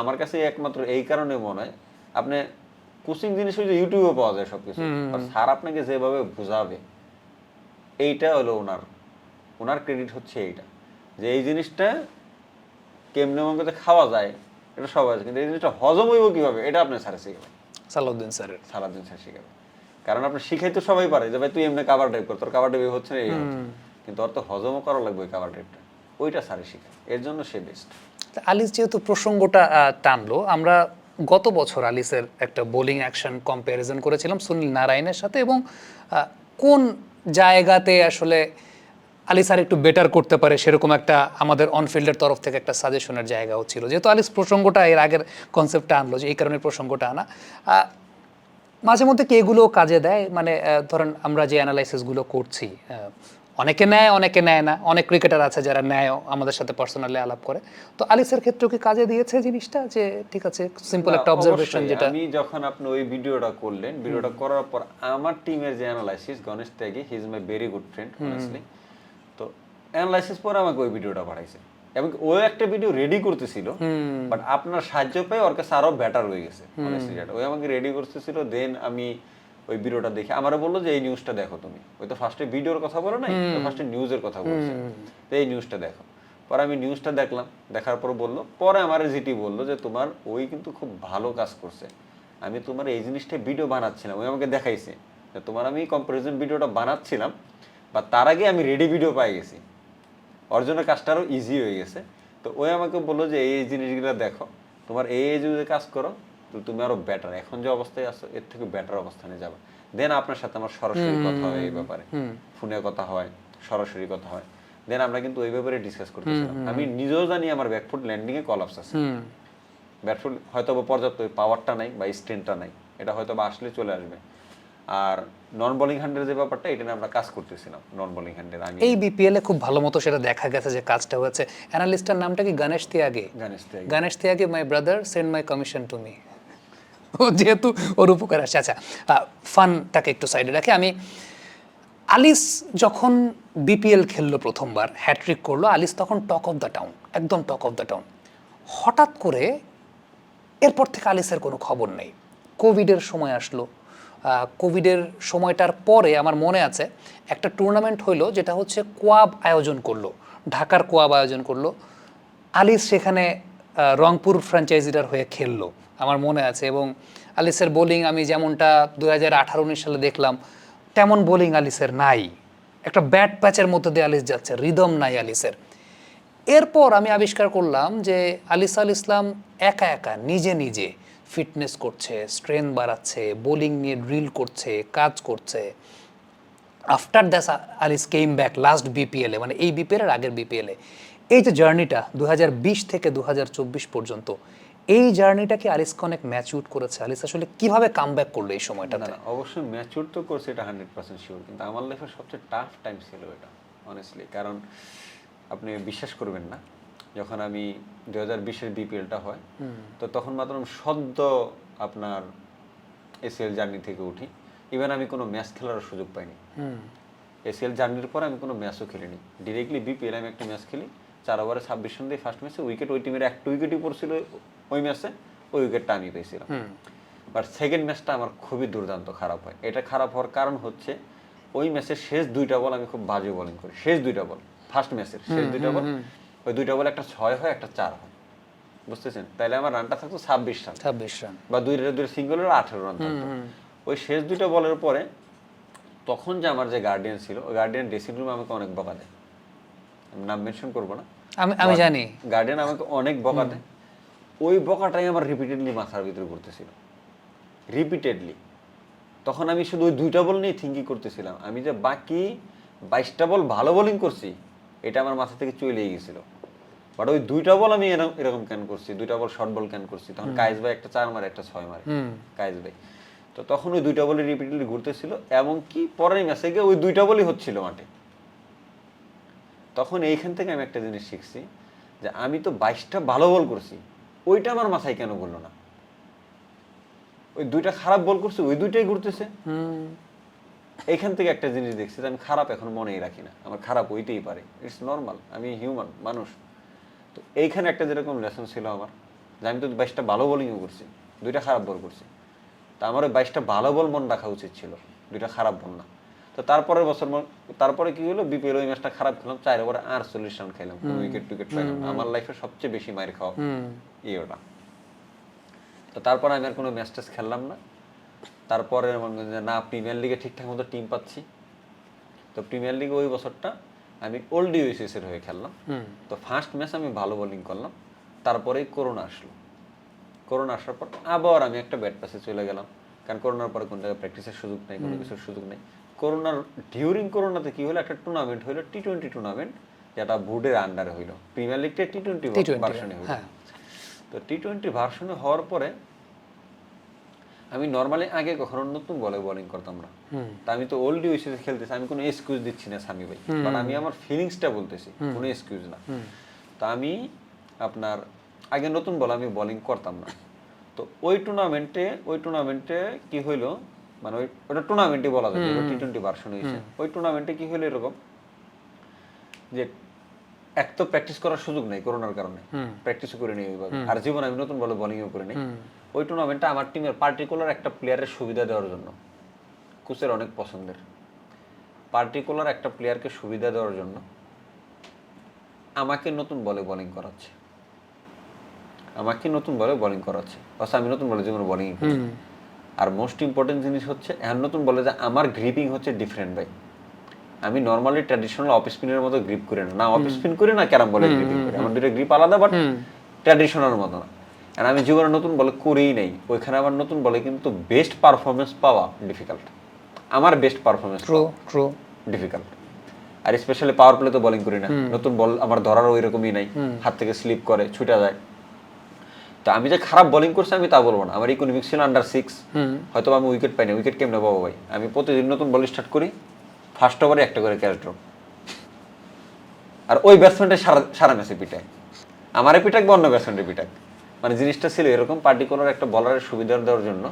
আমার কাছে একমাত্র এই কারণে মনে হয়, আপনি কোচিং জিনিস হচ্ছে ইউটিউবে পাওয়া যায় সবকিছু, আর স্যার আপনাকে যেভাবে বোঝাবে, এইটা হলো ওনার ক্রেডিট হচ্ছে এইটা, যে এই জিনিসটা কেমনে মনে খাওয়া যায় এটা সবাই আছে, কিন্তু এই জিনিসটা হজম হইব কিভাবে এটা আপনার স্যার শিখাবে, সালাউদ্দিন স্যার শিখাবে। কারণ আপনি শিখাই তো সবাই পারে, যে ভাই তুই এমনি কাভার ড্রাইভ কর, তোর কাভার ড্রাইভ হচ্ছে না, এই হচ্ছে, কিন্তু ওর তো হজমও করা লাগবে ওই কাভার ড্রাইভটা, ওইটা স্যারে শিখায়, এর জন্য সে বেস্ট। আলিস যেহেতু প্রসঙ্গটা টানলো, আমরা গত বছর আলিসের একটা বোলিং অ্যাকশন কম্প্যারিজন করেছিলাম সুনীল নারায়ণের সাথে, এবং কোন জায়গাতে আসলে আলিস আর একটু বেটার করতে পারে সেরকম একটা আমাদের অনফিল্ডের তরফ থেকে একটা সাজেশনের জায়গাও ছিল। যেহেতু আলিস প্রসঙ্গটা এর আগের কনসেপ্টটা আনলো, যে এই কারণে প্রসঙ্গটা আনা, মাঝে মধ্যে কি এগুলো কাজে দেয়? মানে ধরেন আমরা যে অ্যানালাইসিসগুলো করছি, অনেকে নেয় অনেকে নেয় না, অনেক ক্রিকেটার আছে যারা নেয়ও, আমাদের সাথে পার্সোনালি আলাপ করে। তো আলিসের ক্ষেত্রে কি কাজে দিয়েছে জিনিসটা, যে ঠিক আছে সিম্পল না, একটা অবজারভেশন অবশ্যই। যেটা আমি যখন আপনি ওই ভিডিওটা করলেন, ভিডিওটা করার পর আমার টিমের যে analysis, Ganesh Tyagi, he is my very good friend honestly, তো অ্যানালাইসিস পরে আমাকে ওই ভিডিওটা পাঠাইছে এবং ও একটা ভিডিও রেডি করতেছিল, বাট আপনার সাহায্য পেয়ে ওর কাছে আরো বেটার হয়ে গেছে অনেস্টলি। যেটা ওই আমাকে রেডি করতেছিল, দেন আমি ওই ভিডিওটা দেখে আমারও বললো যে এই নিউজটা দেখো তুমি। ওই তো ফার্স্টে ভিডিওর কথা বলো নাই, ফার্স্টে নিউজের কথা বলছে, তো এই নিউজটা দেখো। পরে আমি নিউজটা দেখলাম, দেখার পর বললো, পরে আমার জিটি বললো যে তোমার ওই কিন্তু খুব ভালো কাজ করছে, আমি তোমার এই জিনিসটা ভিডিও বানাচ্ছিলাম, ওই আমাকে দেখাইছে যে তোমার আমি কম্পারিজন ভিডিওটা বানাচ্ছিলাম, বা তার আগে আমি রেডি ভিডিও পাই গেছি, ওর জন্য কাজটা আরও ইজি হয়ে গেছে। তো ওই আমাকে বললো যে এই জিনিসগুলো দেখো, তোমার এই যদি কাজ করো তো তুমি আরো বেটার, এখন যে অবস্থায় আছো এর থেকে বেটার অবস্থানে যাবে। দেন আপনার সাথে আমার সরাসরি কথা হয় এই ব্যাপারে, ফোনে কথা হয়, সরাসরি কথা হয়, দেন আমরা কিন্তু ওই ব্যাপারে ডিসকাস করতেছিলাম। আমি নিজেও জানি আমার ব্যাকফুট ল্যান্ডিং এ কলাপস আছে, ব্যাটফুট হয়তো পর্যাপ্ত পাওয়ারটা নাই বা স্ট্রেন্থটা নাই, এটা হয়তো বা আসলে চলে আসবে। আর নন বোলিং হ্যান্ডের যে ব্যাপারটা, এটা নিয়ে আমরা কাজ করতেছিলাম। নন বোলিং হ্যান্ডের আমি এই বিপিএল এ খুব ভালো মতো সেটা দেখা গেছে যে কাজটা হয়েছে। অ্যানালিস্টের নামটা কি Ganesh Tyagi? Ganesh Tyagi, my brother, send my commission to me. ও যেহেতু ওর উপকার আসে। আচ্ছা, ফানটাকে একটু সাইডে রাখে, আমি আলিস যখন বিপিএল খেললো প্রথমবার, হ্যাট্রিক করলো, আলিস তখন টক অফ দ্য টাউন, একদম টক অফ দ্য টাউন। হঠাৎ করে এরপর থেকে আলিসের কোনো খবর নেই। কোভিডের সময় আসলো, কোভিডের সময়টার পরে আমার মনে আছে একটা টুর্নামেন্ট হইলো, যেটা হচ্ছে কোয়াব আয়োজন করলো, ঢাকার কোয়াব আয়োজন করলো, আলিস সেখানে রংপুর ফ্র্যাঞ্চাইজিটার হয়ে খেললো আমার মনে আছে। এবং আলিসের বোলিং আমি যেমনটা 2018-19 সালে দেখলাম, তেমন বোলিং আলিসের নাই, একটা ব্যাট প্যাচের মধ্যে দিয়ে আলিস যাচ্ছে, রিদম নাই আলিসের। এরপর আমি আবিষ্কার করলাম যে আলিস আল ইসলাম একা একা নিজে নিজে ফিটনেস করছে, স্ট্রেংথ বাড়াচ্ছে, বোলিং নিয়ে ড্রিল করছে, কাজ করছে। After that Aliss came back last বিপিএলে, মানে এই বিপিএলের আগের বিপিএলে। এই যে জার্নিটা 2020 থেকে 2024 পর্যন্ত, এই জার্নিটাকে আলিসকে অনেক ম্যাচিউর করেছে। আলিস আসলে কিভাবে কাম ব্যাক করলো এই সময়টাতে? না, অবশ্যই ম্যাচিউর তো করছে, এটা 100% শিওর, কিন্তু আমার লাইফের সবচেয়ে টাফ টাইম ছিল এটা অনেস্টলি। কারণ আপনি বিশ্বাস করবেন না, যখন আমি 2020-এর বিপিএলটা হয়, তো তখন মাত্র সদ্য আপনার এসিএল জার্নি থেকে উঠি, ইভেন আমি কোনো ম্যাচ খেলার সুযোগ পাইনি। এসিএল জার্নির পর আমি কোনো ম্যাচও খেলিনি, ডিরেক্টলি বিপিএল আমি একটা ম্যাচ খেলি, 4 ওভারে 26 রান দিয়ে ফার্স্ট ম্যাচে উইকেট, ওই টিমের একটা উইকেটই পড়ছিল ওই ম্যাচে, ওই উইকেটটা আমি পেয়েছিলাম। বাট সেকেন্ড ম্যাচটা আমার খুবই দুর্দান্ত খারাপ হয়। এটা খারাপ হওয়ার কারণ হচ্ছে ওই ম্যাচের শেষ 2টা বল আমি খুব বাজে বোলিং করি, শেষ 2টা বল, ফার্স্ট ম্যাচের শেষ 2টা বল, ওই 2টা বল একটা 6 হয়, একটা 4 হয়, বুঝতেছেন? তাইলে আমার রানটা থাকতো 26 রান, 26 রান, বা 2 সিঙ্গেলের 18 রান থাকতো। ওই শেষ 2টা বলের পরে তখন যে আমার যে গার্ডিয়ান ছিল, ওই গার্ডিয়ান ড্রেসিং রুমে আমাকে অনেক বকা দেয়, আমি নাম মেনশন করবো না, আমি জানি। গার্ডিয়ান আমাকে অনেক বকা দেয়। ওই বকাটাই আমার রিপিটেডলি মাথার ভিতরে ঘুরতেছিল, রিপিটেডলি। তখন আমি শুধু ওই 2টা বল নিয়ে থিঙ্কিং করতেছিলাম, আমি যে বাকি 22টা বল ভালো বোলিং করছি এটা আমার মাথা থেকে চলেই গেছিল। বাট ওই 2টা বল আমি এরকম ক্যান করছি, 2টা বল শর্ট বল ক্যান করছি। তখন কায়েস ভাই একটা 4 মারে, একটা 6 মারে, কায়েস ভাই। তো তখন ওই 2টা বলই রিপিটেডলি ঘুরতেছিল, এমনকি পরের ম্যাচে গিয়ে ওই 2টা বলই হচ্ছিল মাঠে। তখন এইখান থেকে আমি একটা জিনিস শিখছি, যে আমি তো 22টা ভালো বল করছি, ওইটা আমার মাথায় কেন ঘুরলো না? ওই 2টা খারাপ বল করছি, ওই 2টাই ঘুরতেছে। এইখান থেকে একটা জিনিস দেখছি যে আমি খারাপ এখন মনেই রাখি না, আমার খারাপ হইতেই পারে, ইটস নর্মাল, আমি হিউম্যান, মানুষ। তো এইখানে একটা যেরকম লেসন ছিল আমার, যে আমি তো 22টা ভালো বোলিংও করছি, 2টা খারাপ বল করছি, তা আমার ওই 22টা ভালো বল মন রাখা উচিত ছিল, 2টা খারাপ বল না। তো তারপরের বছর তারপরে কি হলো, বিপিএল ওই ম্যাচটা খারাপ খেলাম, 4 ওভারে 48 রান খেলাম, কোনো উইকেট টুইকেট পাইলাম না। আমার লাইফে সবচেয়ে বেশি মাইর খাওয়া ওটা। তো তারপরে আমি আর কোনো ম্যাচ ট্যাচ খেললাম না। তারপরে না প্রিমিয়ার লিগে ঠিকঠাক মতো টিম পাচ্ছি, তো প্রিমিয়ার লিগে ওই বছরটা আমি ওল্ড ইউএসএস এর হয়ে খেললাম। তো ফার্স্ট ম্যাচ আমি ভালো বোলিং করলাম, তারপরেই করোনা আসলো। করোনা আসার পর আবার আমি একটা ব্যাট পাসে চলে গেলাম, কারণ করোনার পরে কোন জায়গায় প্র্যাকটিসের সুযোগ নেই, কোনো কিছুর সুযোগ নেই। করোনার ডিউরিং করোনাতে কি হলো, একটা টুর্নামেন্ট হইলো, টি-20 টুর্নামেন্ট, যেটা বোর্ডের আন্ডারে হইলো। প্রিমিয়ার লিগটা টি-20 ভার্সনে হইলো। তো টি-20 ভার্সনে হওয়ার পরে আমি নর্মালি আগে কখনো নতুন বলে বোলিং করতাম না, তা আমি তো ওল্ড ইউসিতে খেলতেছি, আমি কোনো এক্সকিউজ দিচ্ছি না সামি ভাই, বাট আমি আমার ফিলিংসটা বলতেছি, কোনো এক্সকিউজ না। তা আমি আপনার আগে নতুন বল আমি বোলিং করতাম না। তো ওই টুর্নামেন্টে কি হইলো, মানে ওটা টুর্নামেন্টই বলা যায়, T20 ভার্সন হয়েছে। ওই টুর্নামেন্টে কি হইলো এরকম যে এক তো প্র্যাকটিস করার সুযোগ নেই করোনার কারণে, প্র্যাকটিসও করে নেই ওইভাবে, আর জীবন আমি নতুন বলে বোলিংও করে নেই। ওই টুর্নামেন্টে আমার টিমের পার্টিকুলার একটা প্লেয়ারের সুবিধা দেওয়ার জন্য, কোচের অনেক পছন্দের পার্টিকুলার একটা প্লেয়ারকে সুবিধা দেওয়ার জন্য আমাকে নতুন বলে বোলিং করাচ্ছে, আমি নতুন বলে জীবনে বোলিং। আর মোস্ট ইম্পর্টেন্ট জিনিস হচ্ছে এখন নতুন বলে যে আমার গ্রিপিং হচ্ছে ডিফারেন্ট ভাই। আমি নর্মালি ট্র্যাডিশনাল অফ স্পিনের মতো গ্রিপ করি না, অফ স্পিন করি না ক্যারাম বলে গ্রিপিং করি, আমার দুটো গ্রিপ আলাদা, বাট ট্র্যাডিশনাল মতো না। আর আমি জীবনে নতুন বলে করেই নাই, ওইখানে আমার নতুন বলে কিন্তু বেস্ট পারফরমেন্স পাওয়া ডিফিকাল্ট, আমার বেস্ট পারফরমেন্স ডিফিকাল্ট। আর স্পেশালি পাওয়ার প্লে তো বোলিং করি না, নতুন বল আমার ধরার ওই রকমই নাই, হাত থেকে স্লিপ করে ছুটে যায়। তো আমি যে খারাপ বোলিং করছি আমি তা বলবো না, আমার ইকোনমিক্স ছিল আন্ডার 6, হয়তো আমি উইকেট পাইনি, উইকেট কেমনে পাবো ভাই? আমি প্রতিদিন নতুন বল স্টার্ট করি, ফার্স্ট ওভারে একটা করে ক্যাচ ড্রপ, আর ওই ব্যাটসম্যানটা সারা ম্যাচে পিটায়, আমারে পিটাক বা অন্য ব্যাটসম্যানটা পিটাক। মানে জিনিসটা ছিল এরকম, পার্টিকুলার একটা বলারের সুবিধা দেওয়ার জন্য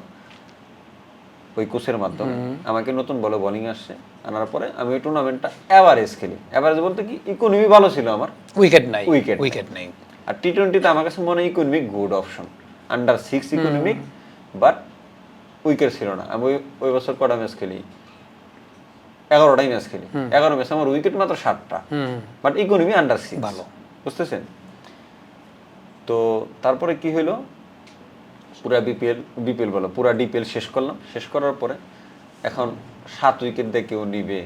ওই কোচের মাধ্যমে আমাকে নতুন বলে বোলিং আসছে, আনার পরে আমি ওই টুর্নামেন্টটা এভারেজ খেলি। এভারেজ বলতে কি, ইকোনমি ভালো ছিল আমার, উইকেট নাই। আর T20তে আমার কাছে মনে হয় economic good option, under 6 economic, but wicket ছিল না। আমি ওই বছর কটা ম্যাচ খেলি, 11টাই ম্যাচ খেলি, 11 ম্যাচ আমার উইকেট মাত্র 7টা, বাট ইকোনমি আন্ডার 6 ভালো, বুঝতেছেন? তো তারপরে কি হইলো, পুরা বিপিএল বলো পুরা ডিপিএল শেষ করলাম, শেষ করার পরে এখন 7 উইকেট দিয়ে কেউ নিবে,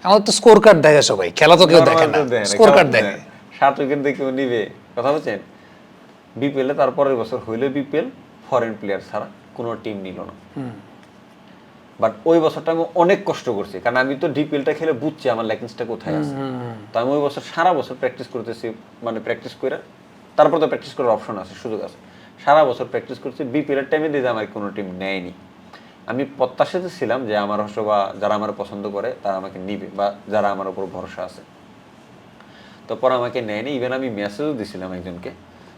আমার তো স্কোর কার্ড দেখে সবাই, খেলা তো কেউ দেখে না, স্কোর কার্ড দেখে 7 উইকেট দিয়ে কেউ নিবে, কথা বলছেন? বিপিএল এ তারপরের বছর হইলো বিপিএল, ফরেন প্লেয়ার ছাড়া কোনো টিম নিল না। বাট ওই বছরটা আমি অনেক কষ্ট করছি, কারণ আমি তো ডিপিএলটা খেলে বুঝছি আমার ল্যাকিংসটা কোথায় আছে। তো আমি ওই বছর সারা বছর প্র্যাকটিস করতেছি, মানে প্র্যাকটিস করে তারপর তো প্র্যাকটিস করার অপশন আছে, সুযোগ আছে, সারা বছর প্র্যাকটিস করছি। বিপিএল এর টাইমে দিয়ে আমার কোনো টিম নেয়নি। আমি প্রত্যাশাতে ছিলাম যে আমার হয়তো বা যারা আমার পছন্দ করে তারা আমাকে নিবে, বা যারা আমার উপর ভরসা আছে। তো পরে আমাকে নেয়নি, ইভেন আমি মেসেজও দিছিলাম একজনকে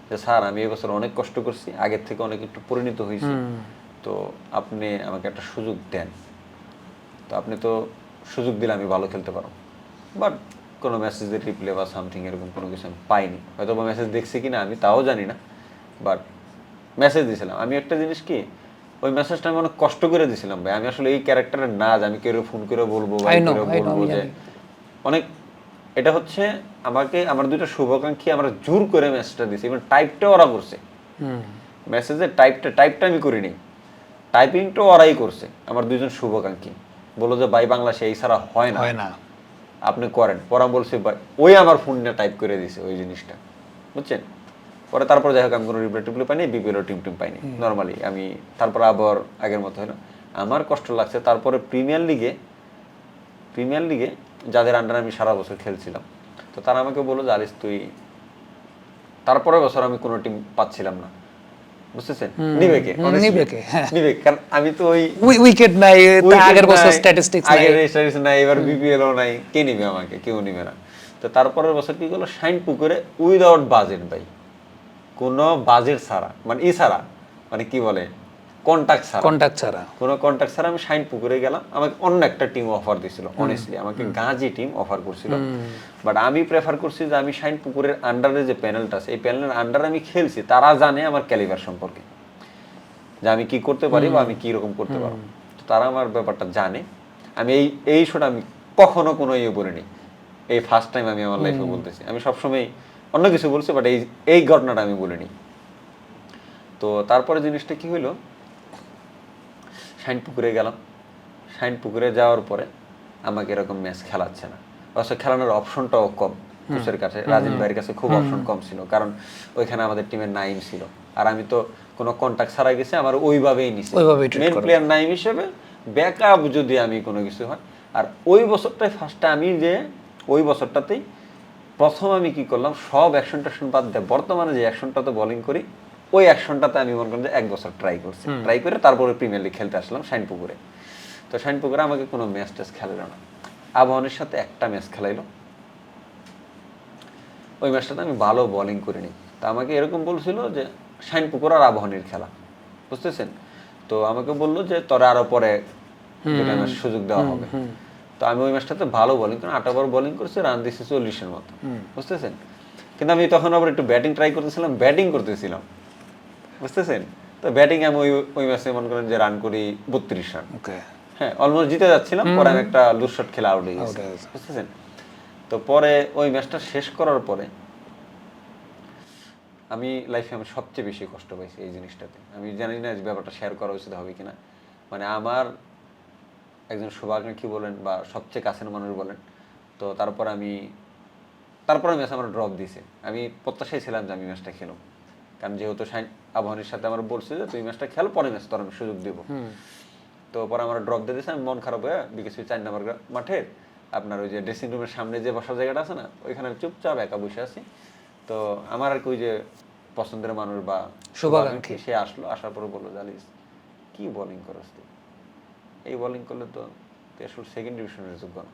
যে স্যার আমি এই বছর অনেক কষ্ট করছি, আগের থেকে অনেক একটু পরিণত হয়েছি, তো আপনি আমাকে একটা সুযোগ দেন। তো আপনি তো সুযোগ দিলে আমি ভালো খেলতে পারবো, বাট কোনো মেসেজের রিপ্লাই বা সামথিং এরকম কোনো কিছু আমি পাইনি। হয়তো বা মেসেজ দেখছি কিনা আমি তাও জানি না, বাট মেসেজ দিয়েছিলাম। আমি একটা জিনিস কি, ওই মেসেজটা আমি অনেক কষ্ট করে দিয়েছিলাম ভাই, আমি আসলে এই ক্যারেক্টারের না যে আমি কেউ ফোন করে বলবো যে অনেক, এটা হচ্ছে আমাকে আমার দুইটা শুভাকাঙ্ক্ষী আমরা জোর করে মেসেজটা দিয়েছি, এবং টাইপটা ওরা করছে, মেসেজের টাইপটা আমি করিনি, টাইপিংটা ওরাই করছে, আমার দুইজন শুভাকাঙ্ক্ষী বললো যে ভাই বাংলাদেশে এই ছাড়া হয় না, আপনি করেন। পরে বলছে ভাই, ওই আমার ফোন নিয়ে টাইপ করে দিছে ওই জিনিসটা, বুঝছেন? পরে তারপর যাই হোক আমি কোনো রিপ্লাই পাইনি, বিপিএল টিম পাইনি নর্মালি। আমি তারপর আবার আগের মতো হয় না, আমার কষ্ট লাগছে। তারপরে প্রিমিয়ার লিগে যাদের আন্ডারে আমি সারা বছর খেলছিলাম, তো তারা আমাকে বললো যে আলিস তুই, তারপরে বছর আমি কোনো টিম পাচ্ছিলাম না, বুঝতেছেন? নিবে কে, কারণ আমি তো ওই উইকেট নাই, আগের বছর স্ট্যাটিস্টিক্স নাই, এবার বিপিএলও নাই, কে নিবে আমাকে? কেউ নিবে না। তো তারপরের বছর কি করলো, শাইন পুকুরে উইদাউট বাজেট ভাই, কোনো বাজেট ছাড়া, মানে ছাড়া, মানে কি বলে, কন্টাক্ট ছাড়া কোনো কন্টাক্ট ছাড়া আমি শাইন পুকুরে গেলাম। আমাকে অন্য একটা টিম অফার দিছিল, অনেস্টলি আমাকে গাজী টিম অফার করছিল, বাট আমি প্রেফার করছি যে আমি শাইন পুকুরের আন্ডারে যে প্যানেলটা আছে, এই প্যানেলের আন্ডারে আমি খেলছি, তারা জানে আমার ক্যালিবার সম্পর্কে, যে আমি কি করতে পারি বা আমি কি রকম করতে পারবো, তো তারা আমার ব্যাপারটা জানে। আমি এই শোটা আমি কখনো কোনো বলিনি, এই ফার্স্ট টাইম আমি আমার লাইফে বলতেছি। আমি সবসময় অন্য কিছু বলছি, বাট এই ঘটনাটা আমি বলিনি। তো তারপরে জিনিসটা কি হইলো, শাইন পুকুরে গেলাম, শাইন পুকুরে যাওয়ার পরে আমাকে এরকম ম্যাচ খেলাচ্ছে না, অবশ্য খেলানোর অপশনটাও কম কোচের কাছে, রাজীব ভাইয়ের কাছে খুব অপশন কম ছিল, কারণ ওইখানে আমাদের টিমের নাইম ছিল, আর আমি তো কোনো কন্টাক্ট ছাড়াই গেছি, আমার ওইভাবেই নিছি মেন প্লেয়ার নাইম হিসেবে, ব্যাকআপ যদি আমি কোনো কিছু হয়। আর ওই বছরটাই ফার্স্টে আমি যে ওই বছরটাতেই প্রথম আমি কি করলাম, সব অ্যাকশন ট্যাকশন বাদ দিয়ে বর্তমানে যে অ্যাকশনটাতে বোলিং করি ওই অ্যাকশনটাতে আমি মনে করেন যে 1 বছর ট্রাই করছি, ট্রাই করে তারপরে প্রিমিয়ার লিগ খেলতে আসলাম শাইনপুকুরে। তো শাইনপুকুরে আমাকে কোনো ম্যাচ ট্যাচ খেলালো না, আবাহনীর সাথে একটা ম্যাচ খেলাইলো। ওই ম্যাচটাতে আমি ভালো বোলিং করিনি, তা আমাকে এরকম বলছিল যে শাইনপুকুর আর আবাহনীর খেলা, বুঝতেছেন? তো আমাকে বললো যে তোরা আরো পরে দুটা ম্যাচ সুযোগ দেওয়া হবে। তো আমি ওই ম্যাচটাতে ভালো বোলিং করি, 8 ওভার বোলিং করেছি, রান দিয়েছি 40-এর মতো, বুঝতেছেন? কিন্তু আমি তখন আবার একটু ব্যাটিং ট্রাই করতেছিলাম, ব্যাটিং করতেছিলাম, বুঝতেছেন? তো ব্যাটিং আমি ওই ম্যাচে মনে করেন যে রান করি 32 রান। ওকে, হ্যাঁ, অলমোস্ট জিতে যাচ্ছিলাম, পরে আমি একটা লুজ শট খেলে আউট হয়ে গেছি, বুঝতেছেন? তো পরে ওই ম্যাচটা শেষ করার পরে আমি লাইফে আমি সবচেয়ে বেশি কষ্ট পাইছি এই জিনিসটাতে। আমি জানি না যে ব্যাপারটা শেয়ার করা উচিত হবে কিনা, মানে আমার একজন শুভাকাঙ্ক্ষী বলেন বা সবচেয়ে কাছের মানুষ বলেন, তো তারপর ম্যাচ আমার ড্রপ দিয়েছে। আমি প্রত্যাশাই ছিলাম যে আমি ম্যাচটা খেলো, কারণ যেহেতু আবাহনীর সাথে আমার বলছে যে তুই ম্যাচটা খেল, পরে ম্যাচ তোর আমি সুযোগ দেবো। তো পরে আমার ড্রপ দিয়ে দিয়েছে, আমি মন খারাপ হয়ে বিকেসি 4 নম্বর মাঠে আপনার ওই যে ড্রেসিং রুমের সামনে যে বসার জায়গাটা আছে না, ওইখানে চুপচাপ একা বসে আছি। তো আমার আর কি ওই যে পছন্দের মানুষ বা শুভাকাঙ্ক্ষী সে আসলো, আসার পরে বললো, জানিস কি বোলিং করস তুই, এই বোলিং করলে তো তুই আসলে সেকেন্ড ডিভিশনের যোগ্য না।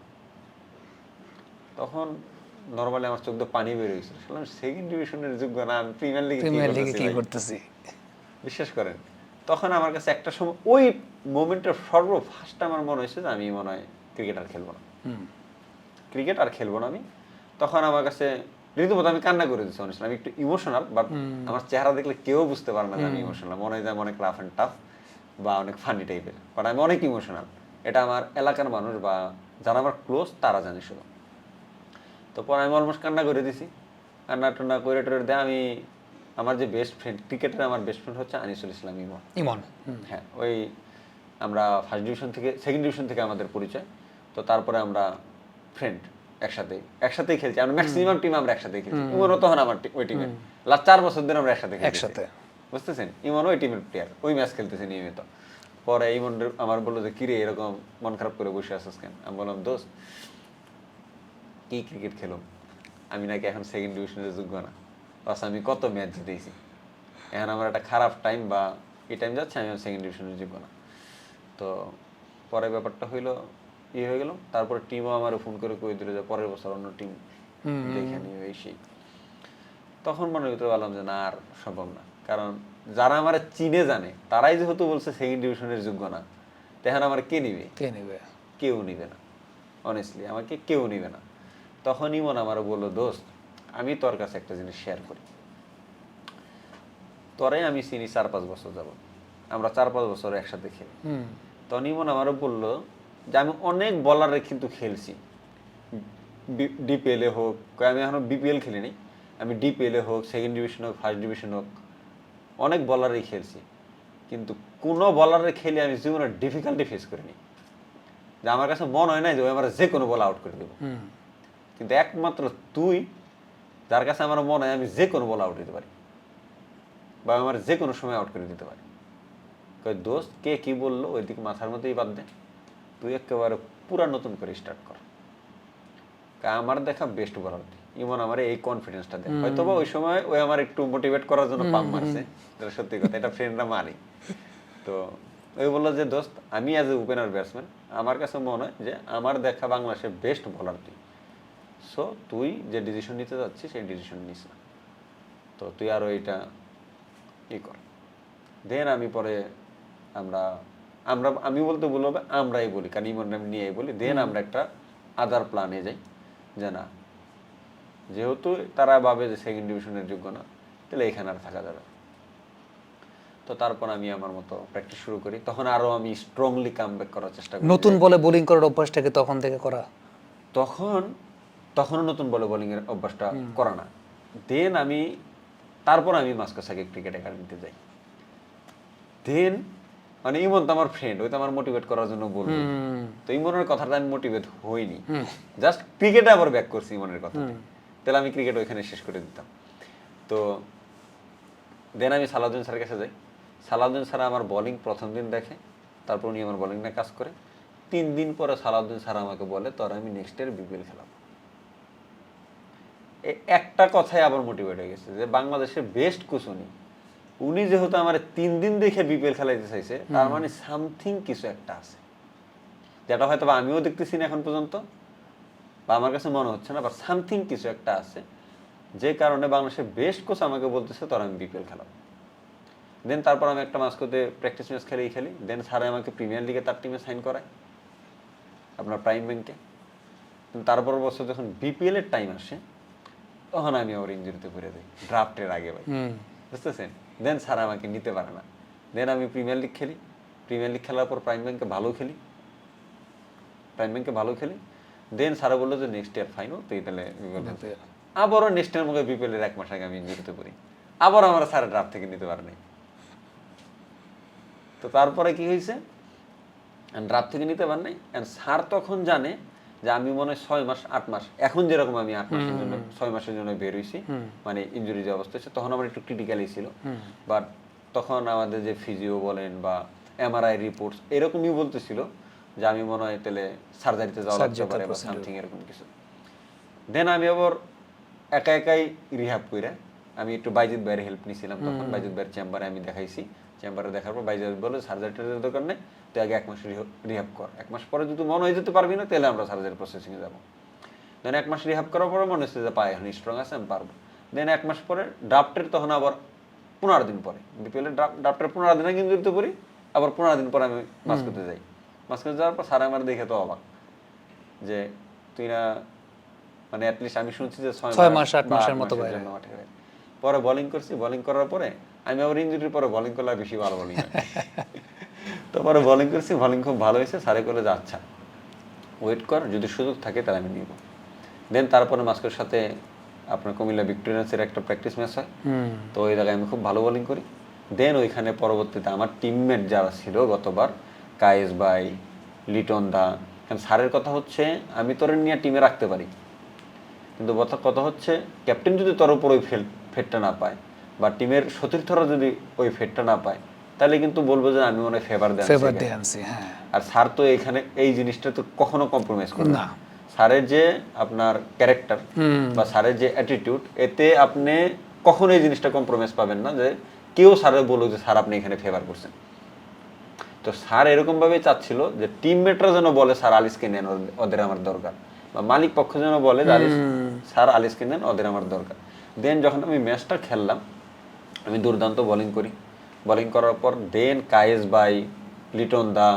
তখন নর্মালি আমার চোখ দিয়ে পানি বের হয়েছিল, সেকেন্ড ডিভিশনের যোগ্য না, আমি প্রিমিয়ার লিগে কি করতেছি। বিশ্বাস করেন, তখন আমার কাছে একটা সময় ওই মোমেন্টের ফার্স্ট আমার মনে হয়েছে যে আমি মনে হয় ক্রিকেট আর খেলবো না, আমি তখন আমার কাছে রীতিমতো আমি কান্না করে দিচ্ছি। অনেক আমি একটু ইমোশনাল, বাট আমার চেহারা দেখলে কেউ বুঝতে পারে না যে আমি ইমোশনাল, মনে হয় যে আমি অনেক রাফ অ্যান্ড টাফ বা অনেক ফানি টাইপের, বাট আমি অনেক ইমোশনাল। এটা আমার এলাকার মানুষ বা যারা আমার ক্লোজ তারা জানে শুধু। তো পরে আমি অলমোস্ট কান্না করে দিছি, কান্না টান্না করে দেয়। আমি আমার যে বেস্ট ফ্রেন্ড, ক্রিকেটের আমার বেস্ট ফ্রেন্ড হচ্ছে আনিসুল ইসলাম ইমন। হ্যাঁ, ওই আমরা সেকেন্ড ডিভিশন থেকে আমাদের পরিচয়। তো তারপরে আমরা ফ্রেন্ড, একসাথেই খেলছি, আমরা ম্যাক্সিমাম টিম আমরা একসাথেই খেলছি। ইমনও তখন আমার ওই টিমে, লাস্ট 4 বছর ধরে আমরা একসাথে খেলছি, বুঝতেছেন? ইমন ওই টিমের প্লেয়ার, ওই ম্যাচ খেলতেছে নিয়মিত। পরে ইমন আমার বললো যে কিরে এরকম মন খারাপ করে বসে আছিস কেন? আমি বললাম, দোস্ত কি ক্রিকেট খেলো, আমি নাকি এখন সেকেন্ড ডিভিশনের যোগ্য না, বাস আমি কত ম্যাচ জিতেছি, এখন আমার একটা খারাপ টাইম বা এই টাইম যাচ্ছে, আমি সেকেন্ড ডিভিশনের যোগ্য না। তো পরে ব্যাপারটা হইলো হয়ে গেল। তারপরে টিমও আমার ফোন করে কই দিল যে পরের বছর অন্য টিম দেখে নিও এই সেই। তখন মনে হইতে পারলাম যে না, আর সম্ভব না, কারণ যারা আমার চিনে জানে তারাই যেহেতু বলছে সেকেন্ড ডিভিশনের যোগ্য না, তখন আমার কে নিবে? কেউ নিবে না, অনেস্টলি আমাকে কেউ নিবে না। তখন ইমন আমার বললো, দোস্ত আমি তোর কাছে একটা জিনিস শেয়ার করি, তোরে আমি চিনি 4-5 বছর যাব, আমরা 4-5 বছর একসাথে খেলি। তখন ইমন আমারও বললো যে আমি অনেক বলারে কিন্তু খেলছি, ডিপিএলে হোক, আমি এখনো বিপিএল খেলিনি, আমি ডিপিএলে হোক, সেকেন্ড ডিভিশন হোক, ফার্স্ট ডিভিশন হোক, অনেক বলারেই খেলছি, কিন্তু কোনো বলারে খেলে আমি জীবনে ডিফিকাল্টি ফেস করিনি, যে আমার কাছে মনে হয় না যে আমার যে কোনো বল আউট করে দেবো। কিন্তু একমাত্র তুই, যার কাছে আমার মনে হয় আমি যে কোনো বল আউট দিতে পারি বা আমার যে কোনো সময় আউট করে দিতে পারি। দোস্ত কে কি বললো ওই দিকে মাথার মধ্যেই বাদ দে, তুই একেবারে পুরা নতুন করে স্টার্ট কর। আমার দেখা বেস্ট বলার ইমন আমার এই কনফিডেন্সটা দেয়, হয়তো বা ওই সময় ওই আমার একটু মোটিভেট করার জন্য পাম্প মারছে, সত্যি কথা, এটা ফ্রেন্ডরা মারি। তো ওই বললো যে দোস্ত আমি অ্যাজ এ ওপেনার ব্যাটসম্যান আমার কাছে মনে হয় যে আমার দেখা বাংলাদেশের বেস্ট বলার তুই, সো তুই যে ডিসিশন নিতে যাচ্ছিস সেই ডিসিশন নিস না, তো তুই আরও এইটা কর। দেন আমি পরে আমি বলতে বলবো আমরাই বলি, কারণ ইমন আমি নিয়েই বলি। দেন আমরা একটা আদার প্ল্যানে যাই যে না, যেহেতু তারা ভাবে যে সেকেন্ড ডিভিশনের যোগ্য না, তাহলে এখানে আর থাকা যাবে। তো তারপর আমি আমার মতো প্র্যাকটিস শুরু করি। তখন আরো আমি স্ট্রংলি কামব্যাক করার চেষ্টা করি। নতুন বলে বোলিং করার অভ্যাসটাকে তখন থেকে করা? তখনও নতুন বলে বোলিং এর অভ্যাসটা করা না। দেন তারপর আমি মাস্কাসাকে ক্রিকেট একাডেমিতে যাই। দেন মানে ইমন তো আমার ফ্রেন্ড, ওই তো আমার মোটিভেট করার জন্য বললো, তো ইমনের কথাটা আমি মোটিভেট হইনি, জাস্ট ক্রিকেটে আবার ব্যাক করছি ইমনের কথা, তাহলে আমি ক্রিকেট ওইখানে শেষ করে দিতাম। তো দেন আমি সালাউদ্দিন স্যারের কাছে যাই। সালাউদ্দিন স্যার আমার বোলিং প্রথম দিন দেখে, তারপর উনি আমার বোলিং নিয়ে কাজ করে। 3 দিন পরে সালাউদ্দিন স্যার আমাকে বলে তোর আমি নেক্সট ইয়ার বিপিএল খেলাবো। এই একটা কথাই আবার মোটিভেট হয়ে গেছে যে বাংলাদেশের বেস্ট কোচ উনি, উনি যেহেতু আমার 3 দিন দেখে বিপিএল খেলাইতে চাইছে, তার মানে সামথিং কিছু একটা আছে, যেটা হয়তো বা আমিও দেখতেছি না এখন পর্যন্ত, বা আমার কাছে মনে হচ্ছে না, বা সামথিং কিছু একটা আছে, যে কারণে বাংলাদেশের বেস্ট কোচ আমাকে বলতেছে তোর আমি বিপিএল খেলাবো। দেন তারপর আমি একটা মাস্কোতে প্র্যাকটিস ম্যাচ খেলি, দেন স্যারে আমাকে প্রিমিয়ার লিগে তার টিমে সাইন করায় আপনার প্রাইম ব্যাংকে। তারপর বছর যখন বিপিএল এর টাইম আসে, তখন আমি আবার ইনজুরিতে ঘুরে দিই ড্রাফটের আগে ভাই, বুঝতেছেন? দেন স্যার আমাকে নিতে পারে না। দেন আমি প্রিমিয়ার লিগ খেলার পর প্রাইম ব্যাংকে ভালো খেলি, দেন স্যারা বললো যে নেক্সট ইয়ার ফাইনাল, তুই তাহলে আবারও নেক্সট ইয়ার মধ্যে বিপিএল এর 1 মাস আগে আমি ইনজুরিতে পড়ি, আবার আমার স্যার ড্রাফট থেকে নিতে পারে নাই। তো তারপরে কি হয়েছে, ড্রাফট থেকে নিতে পার নাই, স্যার তখন জানে যে আমি মনে হয় 6 মাস 8 মাস, এখন যেরকম আমি 8 মাসের জন্য 6 মাসের জন্য বের হয়েছি, মানে ইনজুরি যে অবস্থা হচ্ছে, তখন আমার একটু ক্রিটিক্যালি ছিল, বাট তখন আমাদের যে ফিজিও বলেন বা এমআরআই রিপোর্টস এরকমই বলতেছিল যে আমি মনে হয় তাহলে সার্জারিতে যাওয়া লাগতে পারে বা সামথিং এরকম কিছু। দেন আমি আবার একাই রিহ্যাব কইরা আমি একটু বাইজিৎ ভাইয়ের হেল্প নিয়েছিলাম, তখন বাইজিৎ ভাইয়ের চেম্বারে আমি দেখাইছি, চেম্বারে দেখার পর বাইজিৎ বলে সার্জারিটার দরকার নেই, তুই আগে 1 মাস রিহ্যাব কর, 1 মাস পরে যদি মনে হয়ে যেতে পারবি না তাহলে আমরা সার্জারি প্রসেসিংয়ে যাবো। দেন 1 মাস রিহ্যাব করার পরে মনে হচ্ছে যে পায়ে এখন স্ট্রং আছে, আমি পারবো। দেন 1 মাস পরে ড্রাফটের তখন আবার 15 দিন পরে বিপিএল এর ড্রাফটের 15 দিন আগে ইনজুরিতে পড়ি, আবার 15 দিন পরে আমি মাস্কোতে যাই। মাস্কোতে যাওয়ার পর স্যার আমার দেখে তো অবাক যে তুই না, মানে অ্যাটলিস্ট আমি শুনছি যে 6 মাস 8 মাসের মতো বাইরে। পরে বোলিং করার পরে আমি আবার ইনজুরির পরে বোলিং করলে বেশি ভালো বোলিং হয়। তো পরে বোলিং করছি, বোলিং খুব ভালো হয়েছে, স্যারে করে যে আচ্ছা ওয়েট কর, যদি সুযোগ থাকে তাহলে আমি নিব। দেন তারপরে মাস্কোর সাথে আপনার কুমিল্লা ভিক্টোরিয়ান্সের একটা প্র্যাকটিস ম্যাচ হয়, তো ওই জায়গায় আমি খুব ভালো বোলিং করি। দেন ওইখানে পরবর্তীতে আমার টিমমেট যারা ছিল গতবার, কায়েস ভাই, লিটন দা, কারণ স্যারের কথা হচ্ছে আমি তোর নিয়ে টিমে রাখতে পারি, কিন্তু কথা হচ্ছে ক্যাপ্টেন যদি তোর উপর ওই ফেটটা না পায় বা টিমের সতীর্থরা যদি ওই ফেটটা না পায়, তাহলে কিন্তু বলবো যে আমি মনে হয় ফেভার দিয়ে আনছি। আর স্যার তো এখানে এই জিনিসটা তো কখনো কম্প্রোমাইজ করে না। স্যারের যে আপনার ক্যারেক্টার বা স্যারের যে অ্যাটিটিউড, এতে আপনি কখনো এই জিনিসটা কম্প্রোমাইজ পাবেন না যে কেউ স্যারের বলুক যে স্যার আপনি এখানে ফেভার করছেন। তো স্যার এরকম ভাবেই চাচ্ছিল যে টিমমেটরা যেন বলে স্যার আলিসকে নেন, ওদের আমার দরকার, বা মালিক পক্ষ যেন বলে স্যার আলিসকে নেন, ওদের আমার দরকার। দেন যখন আমি ম্যাচটা খেললাম, আমি দুর্দান্ত বোলিং করি, বোলিং করার পর দেন কায়েস ভাই, লিটন দা,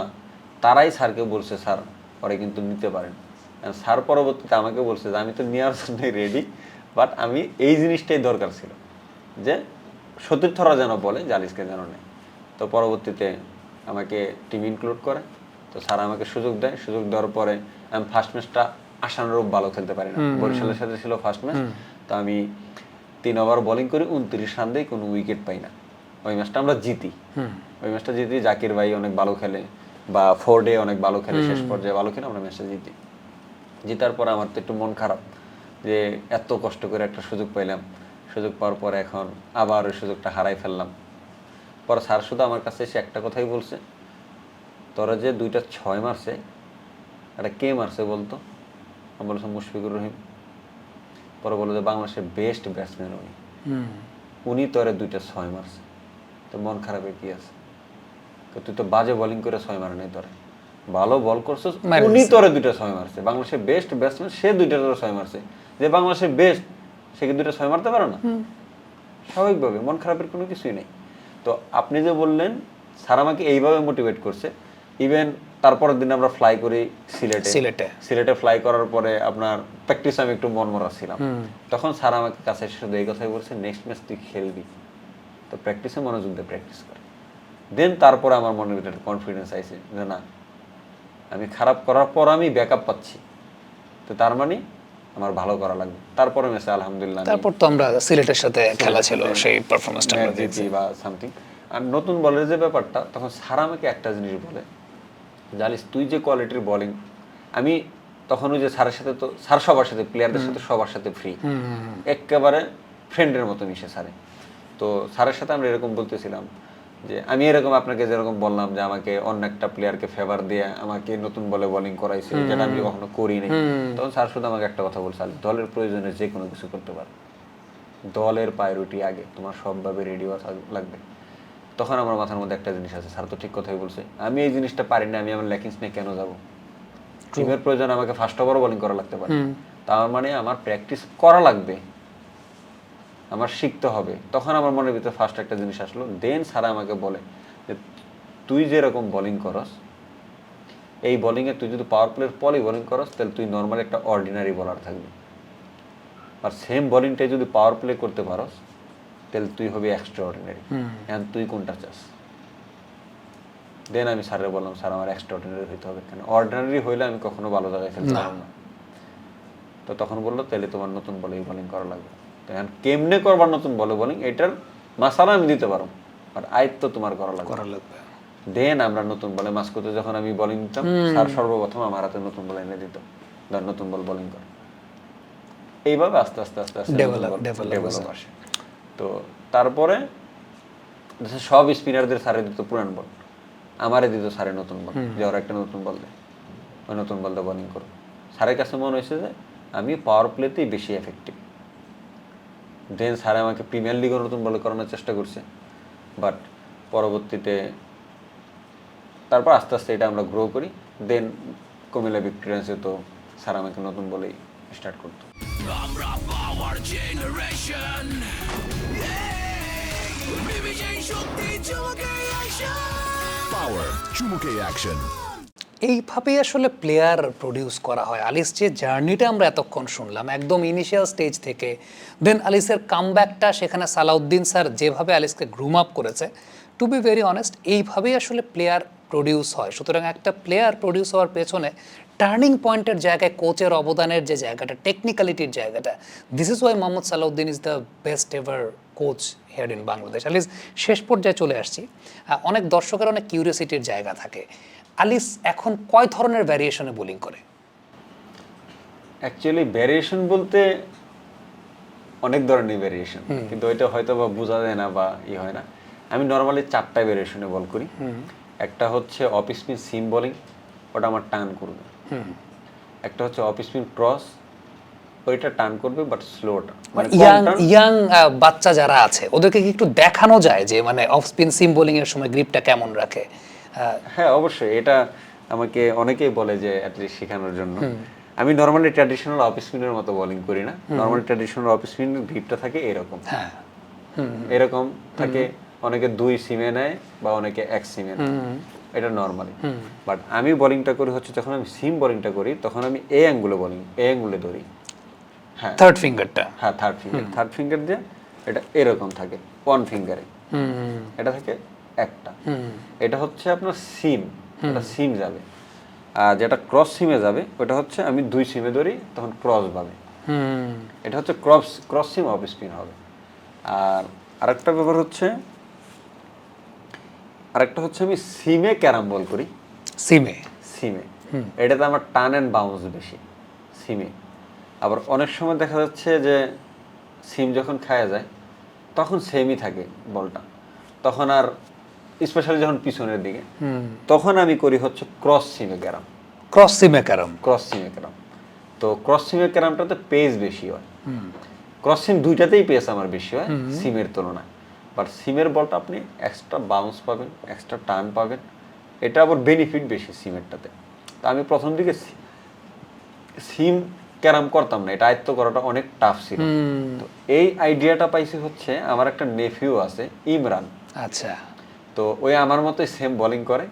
তারাই স্যারকে বলছে স্যার পরে কিন্তু নিতে পারেন। স্যার পরবর্তীতে আমাকে বলছে যে আমি তো নেওয়ার জন্য রেডি, বাট আমি এই জিনিসটাই দরকার ছিল যে সতীর্থরা যেন বলে যে আলিসকে যেন নেয়। তো পরবর্তীতে আমাকে টিম ইনক্লুড করে, তো স্যার আমাকে সুযোগ দেয়, সুযোগ দেওয়ার পরে আমি ফার্স্ট ম্যাচটা আশানুরূপ ভালো খেলতে পারি না, বরিশালের সাথে ছিল ফার্স্ট ম্যাচ, তো আমি 3 ওভার বোলিং করি, 29 রান দেই, কোনো উইকেট পাই না। ওই ম্যাচটা আমরা জিতি, জাকির ভাই অনেক ভালো খেলে বা ফোর্ডে অনেক ভালো খেলে, শেষ পর্যায়ে ভালো খেলে আমরা ম্যাচটা জিতি। জিতার পর আমার তো একটু মন খারাপ যে এত কষ্ট করে একটা সুযোগ পাইলাম, সুযোগ পাওয়ার পরে এখন আবার ওই সুযোগটা হারাই ফেললাম। পরে স্যার শুধু আমার কাছে এসে একটা কথাই বলছে, তোরা যে 2টা 6 মারছে, এটা কে মারছে বলতো? আমি বলছিলাম মুশফিকুর রহিম। পরে বললো যে বাংলাদেশের বেস্ট ব্যাটসম্যান উনি তোরে 2টা 6 মারছে, তো মন খারাপে কি আছে? তুই তো বাজে বোলিং করে 6 মারে নাই, তোরে ভালো বল করছিস, উনি তোরে 2টা 6 মারছে, বাংলাদেশের বেস্ট ব্যাটসম্যান সে 2টা 6 মারছে, যে বাংলাদেশের বেস্ট সে কি 2টা 6 মারতে পারে না? স্বাভাবিকভাবে মন খারাপের কোনো কিছুই নেই। তো আপনি যে বললেন স্যার আমাকে এইভাবে মোটিভেট করছে, ইভেন তারপরের দিন আমরা ফ্লাই করি সিলেটে ফ্লাই করার পরে আপনার প্র্যাকটিস আমি একটু মনমরা ছিলাম, তখন স্যার আমাকে কাছে এসে শুধু এই কথাই বলছে, নেক্সট ম্যাচ তুই খেলবি, তো প্র্যাকটিসে মনোযোগ দিয়ে প্র্যাকটিস কর। দেন তারপরে আমার মনের ভিতরে কনফিডেন্স আইছে যে না, আমি খারাপ করার পর আমি ব্যাকআপ পাচ্ছি, তো তার মানে আমার ভালো করা লাগবে। তারপরে ম্যাচে আলহামদুলিল্লাহ, তারপর তো আমরা সিলেটের সাথে খেলা ছিল, সেই পারফরম্যান্সটা আমরা দেখছি বা সামথিং। আর নতুন বলের যে ব্যাপারটা, তখন স্যার আমাকে একটা জিনিস বলে, জানিস তুই যে কোয়ালিটির বোলিং, আমি তখন ওই যে স্যারের সাথে, তো স্যার সবার সাথে, প্লেয়ারদের সাথে সবার সাথে ফ্রি, একেবারে ফ্রেন্ডের মতো মিশে স্যারে। তো স্যারের সাথে আমরা এরকম বলতেছিলাম যে আমি এরকম আপনাকে যেরকম বললাম যে আমাকে অন্য একটা প্লেয়ারকে ফেভার দিয়ে আমাকে নতুন বলে বোলিং করাইছে, যেটা আমি কখনো করি নাই, তখন স্যার শুধু আমাকে একটা কথা বলছে, দলের প্রয়োজনে যে কোনো কিছু করতে পারে। দলের প্রায়োরিটি আগে, তোমার সবভাবে রেডি হওয়া লাগবে। তখন আমার মাথার মধ্যে একটা জিনিস আছে, স্যার তো ঠিক কথাই বলছে, আমি এই জিনিসটা পারি না, আমি আমার ল্যাকিংস নিয়ে কেন যাব? টিমের প্রয়োজন আমাকে ফার্স্ট ওভারও বোলিং করা লাগতে পারে, তার মানে আমার প্র্যাকটিস করা লাগবে, আমার শিখতে হবে। তখন আমার মনের ভিতরে ফার্স্ট একটা জিনিস আসলো, দেন স্যার আমাকে বলে যে তুই যেরকম বোলিং করস, এই বোলিংয়ে তুই যদি পাওয়ার প্লের পরই বোলিং করস, তাহলে তুই নর্মাল একটা অর্ডিনারি বোলার থাকবি, আর সেম বোলিংটাই যদি পাওয়ার প্লে করতে পারস তাহলে তুই হবি এক্সট্রা অর্ডিনারি। এখন তুই কোনটা চাস? দেন আমি স্যারের বললাম, স্যার আমার এক্সট্রা অর্ডিনারি হইতে হবে, কেন অর্ডিনারি হইলে আমি কখনো ভালো জায়গায় খেলতে পারবো না। তো তখন বললো তাহলে তোমার নতুন বলেই বোলিং করা লাগবে। তো এখন কেমনে করবার নতুন বলে বোলিং, এটার মাসালা আমি দিতে পারবো, আর আয়ত্ত তোমার করা লাগবে। দেন আমরা নতুন বলে মাস্কোতে যখন আমি বোলিং দিতাম, স্যার সর্বপ্রথম আমার হাতে নতুন বল এনে দিত, ধর নতুন বল বোলিং কর। এইভাবে আস্তে আস্তে আস্তে আস্তে ডেভেলপ আসে। তো তারপরে সব স্পিনারদের স্যারে দিত পুরান বল, আমারে দিত স্যারে নতুন বল, যে ওরা একটা নতুন বল দেয়, ওই নতুন বল দিয়ে বোলিং করো। স্যারের কাছে মনে হয়েছে যে আমি পাওয়ার প্লেতেই বেশি এফেক্টিভ। দেন স্যার আমাকে প্রিমিয়ার লিগও নতুন বলে করানোর চেষ্টা করছে, বাট পরবর্তীতে তারপর আস্তে আস্তে এটা আমরা গ্রো করি। দেন কুমিল্লা ভিক্টোরিয়ান্সে তো স্যার আমাকে নতুন বলেই স্টার্ট করতো। আমরা পাওয়ার জেনারেশন, বিবিজয় শক্তি চুমুকে অ্যাকশন, পাওয়ার চুমুকে অ্যাকশন। এইভাবেই আসলে প্লেয়ার প্রডিউস করা হয়। আলিস যে জার্নিটা আমরা এতক্ষণ শুনলাম একদম ইনিশিয়াল স্টেজ থেকে, দেন আলিসের কামব্যাকটা, সেখানে সালাউদ্দিন স্যার যেভাবে আলিসকে গ্রুম আপ করেছে, টু বি ভেরি অনেস্ট এইভাবেই আসলে প্লেয়ার প্রডিউস হয়। সুতরাং একটা প্লেয়ার প্রডিউস হওয়ার পেছনে টার্নিং পয়েন্টের জায়গায় কোচের অবদানের যে জায়গাটা, টেকনিক্যালিটির জায়গাটা, this is why Mohammad Salahuddin is the best ever coach here in Bangladesh. Aliss শেষ পর্যায়ে চলে আসছি, অনেক দর্শকের অনেক কিউরিওসিটির জায়গা থাকে, আলিস এখন কয় ধরনের ভ্যারিয়েশনে বোলিং করে? অ্যাকচুয়ালি ভ্যারিয়েশন বলতে অনেক ধরনের ভ্যারিয়েশন, কিন্তু ওইটা হয়তো বা বোঝা যায় না বা হয় না। আমি নর্মালি 4টা ভ্যারিয়েশনে বল করি। একটা হচ্ছে অফ স্পিন সিম বোলিং, ওটা আমার টার্ন করবে। একটা হচ্ছে অফ স্পিন ক্রস, ওইটা টার্ন করবে বাট স্লোটা, মানে ইয়াং বাচ্চা যারা আছে ওদেরকে কি একটু দেখানো যায় যে মানে অফ স্পিন সিম বোলিং এর সময় গ্রিপটা কেমন রাখে? হ্যাঁ অবশ্যই, এটা আমাকে অনেকেই বলে যে অ্যাটলিস্ট শেখানোর জন্য। আমি নর্মালি ট্র্যাডিশনাল অফ স্পিনের মতো বোলিং করি না। নর্মালি ট্র্যাডিশনাল অফ স্পিনের গ্রিপটা থাকে এরকম, এরকম থাকে, অনেকে 2 সিমে নেয় বা অনেকে 1 সিমে নেয়, এটা নর্মালি। বাট আমি বোলিংটা করি হচ্ছে, যখন আমি সিম বোলিংটা করি তখন আমি এ অ্যাঙ্গুলে ধরি। হ্যাঁ, থার্ড ফিঙ্গারটা, হ্যাঁ থার্ড ফিঙ্গার দিয়ে এটা এরকম থাকে, 1 ফিঙ্গারে এটা থাকে একটা। এটা হচ্ছে আপনার সিম, এটা সিম যাবে। আর যেটা ক্রস সিমে যাবে ওটা হচ্ছে আমি 2 সিমে ধরি, তখন ক্রস পাবে। এটা হচ্ছে ক্রস সিম অফ স্পিন হবে। আর আরেকটা ব্যাপার হচ্ছে, আমি সিমে ক্যারাম বল করি। সিমে এটাতে আমার টার্ন অ্যান্ড বাউন্স বেশি সিমে। আবার অনেক সময় দেখা যাচ্ছে যে সিম যখন খায়া যায় তখন সেমই থাকে বলটা, তখন আর স্পেশালি যখন পিছনের দিকে, তখন আমি করি হচ্ছে ক্রস সিমে ক্যারাম। তো ক্রস সিমে ক্যারামটাতে পেস বেশি হয়। ক্রস সিম দুইটাতেই পেস আমার বেশি হয় সিমের তুলনায়। বাট সিমের বলটা আপনি এক্সট্রা বাউন্স পাবেন, এক্সট্রা টার্ন পাবেন, এটা আবার বেনিফিট বেশি সিমেরটাতে। তো আমি প্রথম দিকে সিম ক্যারাম করতাম না, এটা আয়ত্ত করাটা অনেক টাফ ছিল। তো এই আইডিয়াটা পাইছি হচ্ছে আমার একটা নেফিউ আছে ইমরান, আচ্ছা, তো ওই আমার মতোই সেম বোলিং করে,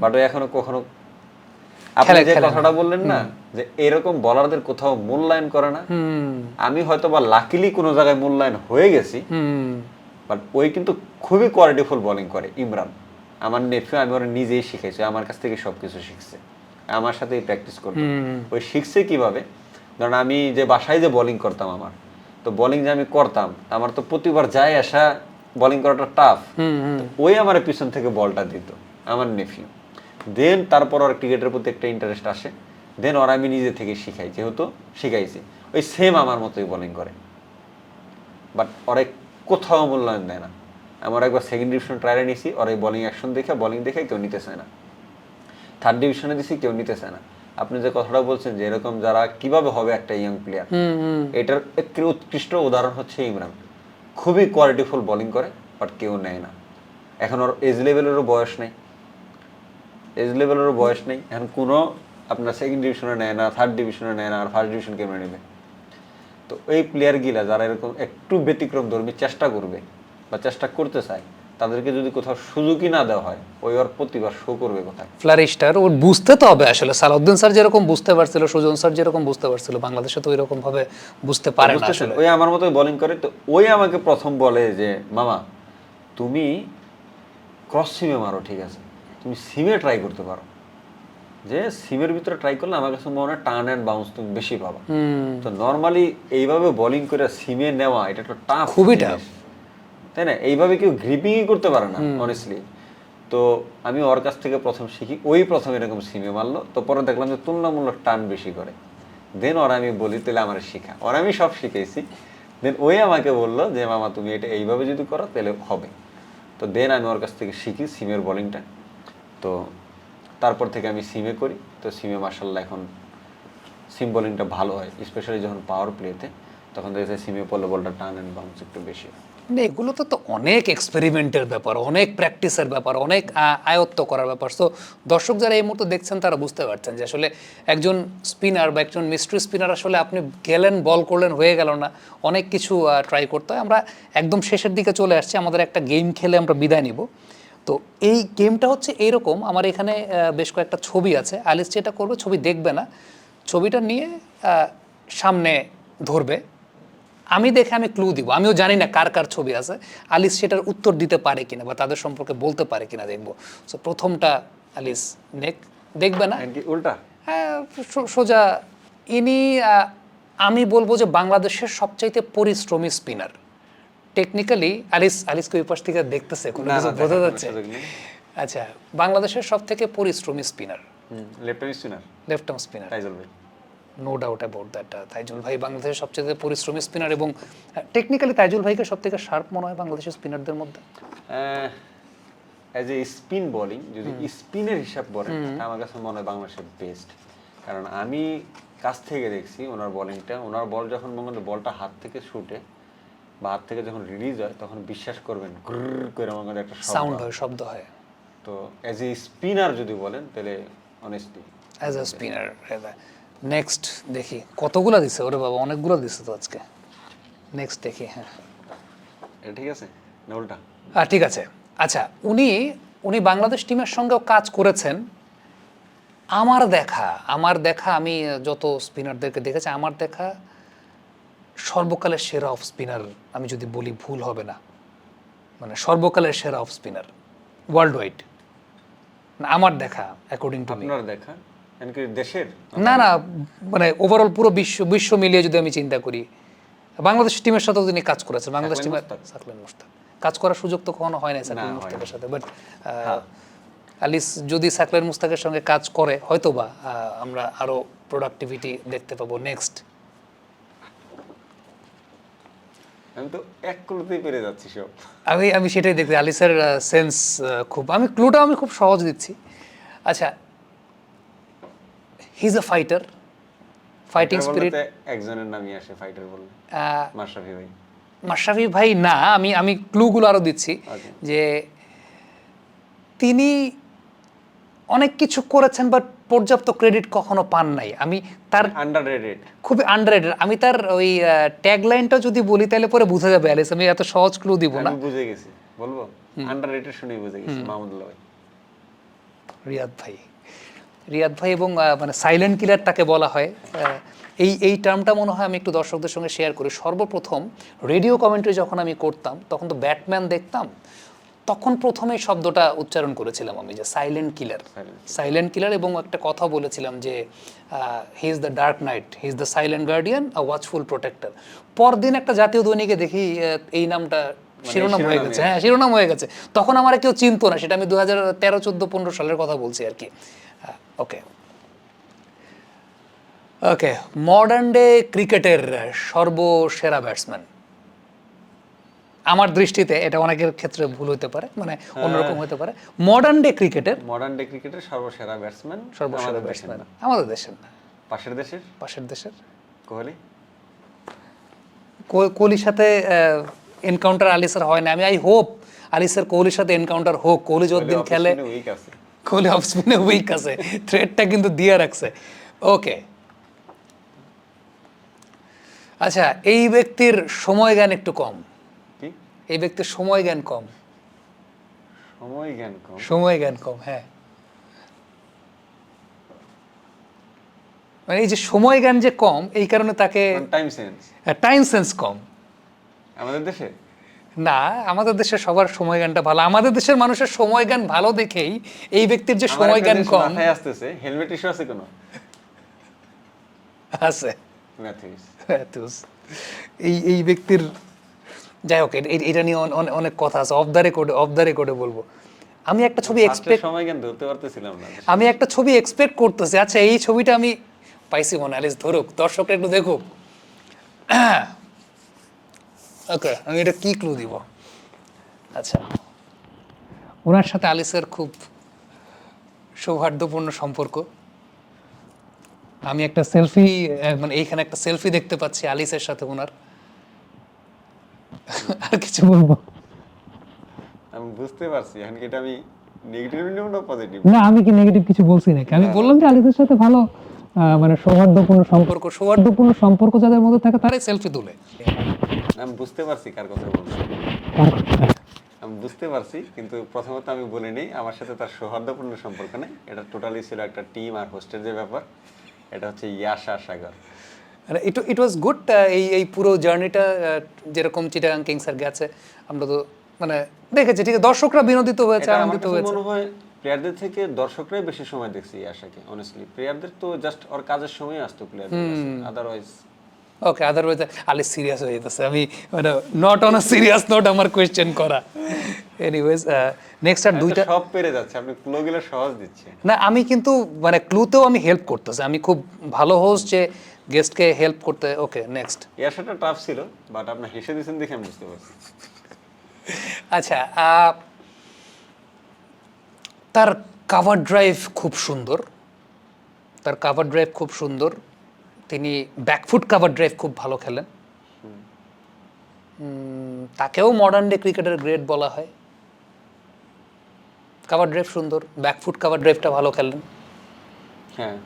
বাট ওই এখনো কখনো, আপনি যে কথাটা বললেন না যে এরকম বলারদের কোথাও মূল্যায়ন করে না, আমি হয়তো বা লাকিলি কোনো জায়গায় মূল্যায়ন হয়ে গেছি, বাট ওই কিন্তু খুবই কোয়ালিটিফুল বোলিং করে ইমরান, আমার নেফিউ। আমি ওরা নিজেই শিখাইছি, আমার কাছ থেকে সবকিছু শিখছে, আমার সাথেই প্র্যাকটিস করতো। ওই শিখছে কিভাবে, ধরেন আমি যে বাসায় যে বোলিং করতাম, আমার তো বোলিং যে আমি করতাম, আমার তো প্রতিবার যায় আসা বোলিং করাটা টাফ, ওই আমার পিছন থেকে বলটা দিত আমার নেফিউ। দেন তারপর ওর ক্রিকেটের প্রতি একটা ইন্টারেস্ট আসে, দেন ওরা আমি নিজে থেকে শিখাই, যেহেতু শিখাইছি, ওই সেম আমার মতোই বোলিং করে, বাট ওরা কোথাও মূল্যায়ন দেয় না। আমার একবার সেকেন্ড ডিভিশন ট্রায়ালে নিয়েছি, ওরা এই বোলিং অ্যাকশন বোলিং দেখে কেউ নিতে চায় না। থার্ড ডিভিশনে দিছি, কেউ নিতে চায় না। আপনি যে কথাটা বলছেন যে এরকম যারা কিভাবে হবে একটা ইয়াং প্লেয়ার, এটার একটি উৎকৃষ্ট উদাহরণ হচ্ছে ইমরান। খুবই কোয়ালিটিফুল বোলিং করে, বাট কেউ নেয় না। এখন ওর এজ লেভেলেরও বয়স নেই, এখন কোনো আপনার সেকেন্ড ডিভিশনে নেয় না, থার্ড ডিভিশনে নেয় না, আর ফার্স্ট ডিভিশন কেমন নেবে? তো এই প্লেয়ারগুলা যারা এরকম একটু ব্যতিক্রম ধর্মী চেষ্টা করবে বা চেষ্টা করতে চায়, তাদেরকে যদি কোথাও সুযোগই না দেওয়া হয়, ওই ওর প্রতিভা শো করবে কোথায়? ফ্লারিশটার ওর বুঝতে তো হবে আসলে। সালাউদ্দিন স্যার যেরকম বুঝতে পারছিল, সুজন স্যার যেরকম বুঝতে পারছিল, বাংলাদেশে তো এরকম ভাবে বুঝতে পারে না বুঝতেছেন? আসলে। ওই আমার মতোই বোলিং করে। তো ওই আমাকে প্রথম বলে যে মামা তুমি ক্রস সিমে মারো, ঠিক আছে, তুমি সিমে ট্রাই করতে পারো, যে সিমের ভিতরে ট্রাই করলে আমার কাছে মনে হয় টার্ন অ্যান্ড বাউন্স তুমি বেশি পাবা। তো নর্মালি এইভাবে বোলিং করে সিমে নেওয়া এটা একটা টাফ, খুবই টাফ, তাই না? এইভাবে কেউ গ্রিপিংই করতে পারে না অনেস্টলি। তো আমি ওর কাছ থেকে প্রথম শিখি, ওই প্রথম এরকম সিমে মারলো। তো পরে দেখলাম যে তুলনামূলক টার্ন বেশি করে। দেন ওরা আমি বলি তাহলে আমার শিখা, ওরা আমি সব শিখেছি। দেন ওই আমাকে বললো যে মামা তুমি এটা এইভাবে যদি করো তাহলে হবে। তো দেন আমি ওর কাছ থেকে শিখি সিমের বোলিংটা। তো তারপর থেকে আমি সিমে করি। তো সিমে মার্শাল্লাহ এখন সিম বোলিংটা ভালো হয়, স্পেশালি যখন পাওয়ার প্লেতে, তখন দেখা যায় সিমে পড়লে বলটা টার্ন অ্যান্ড বাউন্স একটু বেশি হয়। মানে এগুলো তো অনেক এক্সপেরিমেন্টের ব্যাপার, অনেক প্র্যাকটিসের ব্যাপার, অনেক আয়ত্ত করার ব্যাপার। সো দর্শক যারা এই মুহূর্তে দেখছেন তারা বুঝতে পারছেন যে আসলে একজন স্পিনার বা একজন মিস্ট্রি স্পিনার আসলে আপনি গেলেন, বল করলেন, হয়ে গেল না, অনেক কিছু ট্রাই করতে হয়। আমরা একদম শেষের দিকে চলে আসছি, আমাদের একটা গেম খেলে আমরা বিদায় নিব। তো এই গেমটা হচ্ছে এইরকম, আমার এখানে বেশ কয়েকটা ছবি আছে। আলিস যেটা করবে, ছবি দেখবে না, ছবিটা নিয়ে সামনে ধরবে, আমি দেখে আমি ক্লু দিব। আমিও জানি না কার কার ছবি আছে, আলিস সেটার উত্তর দিতে পারে কিনা বা তাদের সম্পর্কে বলতে পারে কিনা দেখবো। সো প্রথমটা আলিস দেখবে না, উল্টা হ্যাঁ সোজা। ইনি আমি বলবো যে বাংলাদেশের সবচাইতে পরিশ্রমী স্পিনার। টেকনিক্যালি আলিসকে ওই পাশ থেকে দেখতেছে, কোনো কিছু বোঝা যাচ্ছে? আচ্ছা, বাংলাদেশের সব থেকে পরিশ্রমী spinner, left arm spinner, Taijul ভাই, no doubt about that. Taijul ভাই বাংলাদেশের সবচেয়ে পরিশ্রমী স্পিনার, এবং টেকনিক্যালি তাইজুল ভাইকে সব থেকে শার্প মনে হয় বাংলাদেশের স্পিনারদের মধ্যে। অ্যাজ এ স্পিন বোলিং যদি স্পিনের হিসাব বলেন, আমার কাছে মনে হয় বাংলাদেশের বেস্ট। কারণ আমি কাছ থেকে দেখছি ওনার বোলিংটা, ওনার বল যখন মনে হয় বলটা হাত থেকে ছুটে বা হাত থেকে যখন রিলিজ হয়, তখন বিশ্বাস করবেন গ্রুর করে মনে হয় একটা সাউন্ড হয়, শব্দ হয়। তো অ্যাজ এ স্পিনার যদি বলেন তাহলে honestly as a spinner. Next দেখি কতগুলো দিছে, ওরে বাবা অনেকগুলো দিছে তো আজকে। নেক্সট দেখি, হ্যাঁ এটা ঠিক আছে না উল্টা? ঠিক আছে। আচ্ছা, উনি বাংলাদেশ টিমের সঙ্গেও কাজ করেছেন। আমার দেখা আমি যত স্পিনারদেরকে দেখেছি, আমার দেখা সর্বকালের সেরা অফ স্পিনার, আমি যদি বলি ভুল হবে না, মানে সর্বকালের সেরা অফ স্পিনার ওয়ার্ল্ড ওয়াইড আমার দেখা, অ্যাকর্ডিং টু মি। আপনার দেখা এমনকি দেশের না, মানে ওভারঅল পুরো বিশ্ব মিলিয়ে যদি আমি চিন্তা করি, বাংলাদেশ টিমের সাথেও তিনি কাজ করেছেন। বাংলাদেশ টিমের সাকলান মুশতাক কাজ করার সুযোগ তো কখনো হয় না সাকলান মুশতাকের সাথে, বাট আলিস যদি সাকলান মুশতাকের সঙ্গে কাজ করে হয়তোবা আমরা আরো প্রোডাক্টিভিটি দেখতে পাবো। নেক্সট, আমি তো এক ক্লুতেই পেরে যাচ্ছি সব। আমি সেটাই দেখছি, আলিসের সেন্স খুব, আমি ক্লুটা আমি খুব সহজ দিচ্ছি। আচ্ছা, he is a fighter, fighting spirit. একজনের নামই আসে ফাইটার বললে, মাশরাফি ভাই। মাশরাফি ভাই না, আমি ক্লুগুলো আরো দিচ্ছি যে তিনি অনেক কিছু করেছেন, বাট পর্যাপ্ত ক্রেডিট কখনো পান নাই। আমি তার আন্ডাররেটেড, খুবই আন্ডাররেটেড। আমি তার ওই ট্যাগলাইনটা যদি বলি তাহলে পরে বোঝা যাবে অ্যালিস, আমি এত সহজ ক্লু দিব না। আমি বুঝে গেছি, বলবো আন্ডাররেটেড শুনেই বুঝে গেছি, মাহমুদুল্লাহ ভাই, রিয়াদ ভাই এবং মানে সাইলেন্ট কিলার তাকে বলা হয়। এই টার্মটা মনে হয় আমি একটু দর্শকদের সঙ্গে শেয়ার করি। সর্বপ্রথম রেডিও কমেন্ট্রি যখন আমি করতাম, তখন তো ব্যাটম্যান দেখতাম, তখন প্রথমে শব্দটা উচ্চারণ করেছিলাম আমি, যে সাইলেন্ট কিলার, এবং একটা কথা বলেছিলাম যে he is the dark night, he is the silent guardian, a watchful protector. পরদিন একটা জাতীয় দৈনিকে দেখি এই নামটা শিরোনাম হয়ে গেছে, হ্যাঁ শিরোনাম হয়ে গেছে। তখন আমার কেউ চিনতো না, সেটা আমি 2013, 14, 15 সালের কথা বলছি আর কি। ওকে, মডার্ন ডে ক্রিকেটের সর্বসেরা ব্যাটসম্যান আমার দৃষ্টিতে, এটা অনেকের ক্ষেত্রে ভুল হতে পারে, মানে অন্যরকম হতে পারে। মডার্ন ডে ক্রিকেটের সর্বসেরা ব্যাটসম্যান আমাদের দেশের না, পাশের দেশের কোহলি। কোহলি কোহলির সাথে এনকাউন্টার আলিসের হয় না, আমি আই হোপ আলিসের কোহলির সাথে এনকাউন্টার হোক। কোহলি যতদিন খেলে, উইক আছে। কোহলি অফ স্পিনে উইক আছে, থ্রেডটা কিন্তু দিয়ে রাখছে। ওকে, আচ্ছা, এই ব্যক্তির সময় জ্ঞান একটু কম, কি এই ব্যক্তির সময় জ্ঞান কম, সময় জ্ঞান কম? সময় জ্ঞান কম, হ্যাঁ। মানে এই যে সময় জ্ঞান যে কম, এই কারণে তাকে টাইম সেন্স টাইম সেন্স কম। আমাদের দেশে না, আমাদের দেশে সবার সময় জ্ঞানটা ভালো, আমাদের দেশের মানুষের সময় জ্ঞান ভালো দেখেই এই ব্যক্তির যে আমার সময় একটা জ্ঞান জিনিস কম মাথায় আসতেছে, হেলমেট ইস্যু আছে কোনো? আছে। ম্যাথিস এই ব্যক্তির, যাই হোক, এটা নিয়ে অনেক কথা আছে, অফ দ্য রেকর্ডে বলবো। আমি একটা ছবি এক্সপেক্ট সময় জ্ঞান ধরতে পারতেছিলাম না। আমি একটা ছবি এক্সপেক্ট করতেছি। আচ্ছা, এই ছবিটা আমি পাইছি মনে, আলিস ধরুক, দর্শকরা একটু দেখুক। ওকে, আমি এটা কি ক্লু দিব? আচ্ছা, ওনার সাথে আলিসের খুব সৌহার্দ্যপূর্ণ সম্পর্ক। আমি একটা সেলফি, মানে এইখানে একটা সেলফি দেখতে পাচ্ছি আলিসের সাথে ওনার। আর কিছু বলবো আমি বুঝতে পারছি, এখন কি এটা আমি নেগেটিভ নিব না পজিটিভ? না, আমি কি নেগেটিভ কিছু বলছি নাকি? আমি বললাম যে আলিসের সাথে ভালো মানে সৌহার্দ্যপূর্ণ সম্পর্ক যাদের মধ্যে থাকে তারাই সেলফি তুলে। আমি বুঝতে পারছি কার কথা বলছি, আমি বুঝতে পারছি, কিন্তু প্রথমত আমি বলি নেই আমার সাথে তার সৌহার্দ্যপূর্ণ সম্পর্ক নেই। এটা টোটালি ছিল একটা টিম আর হোস্টের যে ব্যাপার। এটা হচ্ছে ইয়াশা সাগর। ইট ওয়াজ গুড। এই পুরো জার্নিটা যেরকম চিটাগাং কিংসের গেছে, আমরা তো মানে দেখেছি, ঠিক আছে, দর্শকরা বিনোদিত হয়েছে, এটা আমার আনন্দিত কাছে হয়েছে। মনে হয় প্লেয়ারদের থেকে দর্শকরাই বেশি সময় দেখছি ইয়াশাকে, অনেস্টলি। প্লেয়ারদের তো জাস্ট ওর কাজের সময় আসতো প্লেয়ারদের কাছে, আদারওয়াইজ। ওকে, আদারওয়াইজ আলিস সিরিয়াস হয়ে যেতেছে। আমি মানে not on a serious note আমার কোয়েশ্চেন করা। এনিওয়েজ, নেক্সট আর দুইটা সব পেরে যাচ্ছে, আপনি ক্লুগুলো সহজ দিচ্ছেন না, আমি কিন্তু মানে ক্লুতেও আমি হেল্প করতেছি, আমি খুব ভালো হোস্ট যে গেস্টকে হেল্প করতে। ওকে, নেক্সট। ইয়াশাটা টাফ ছিল, বাট আপনি হেসে দিয়েছেন দেখে আমি বুঝতে পারছি। আচ্ছা, তার কাভার ড্রাইভ খুব সুন্দর, তার কাভার ড্রাইভ খুব সুন্দর। তিনি ব্যাকফুট কাভার ড্রাইভ খুব ভালো খেলেন। তাকেও মডার্ন ডে ক্রিকেটের গ্রেট বলা হয়। কাভার ড্রাইভ সুন্দর, ব্যাকফুট কাভার ড্রাইভটা ভালো খেলেন। হ্যাঁ,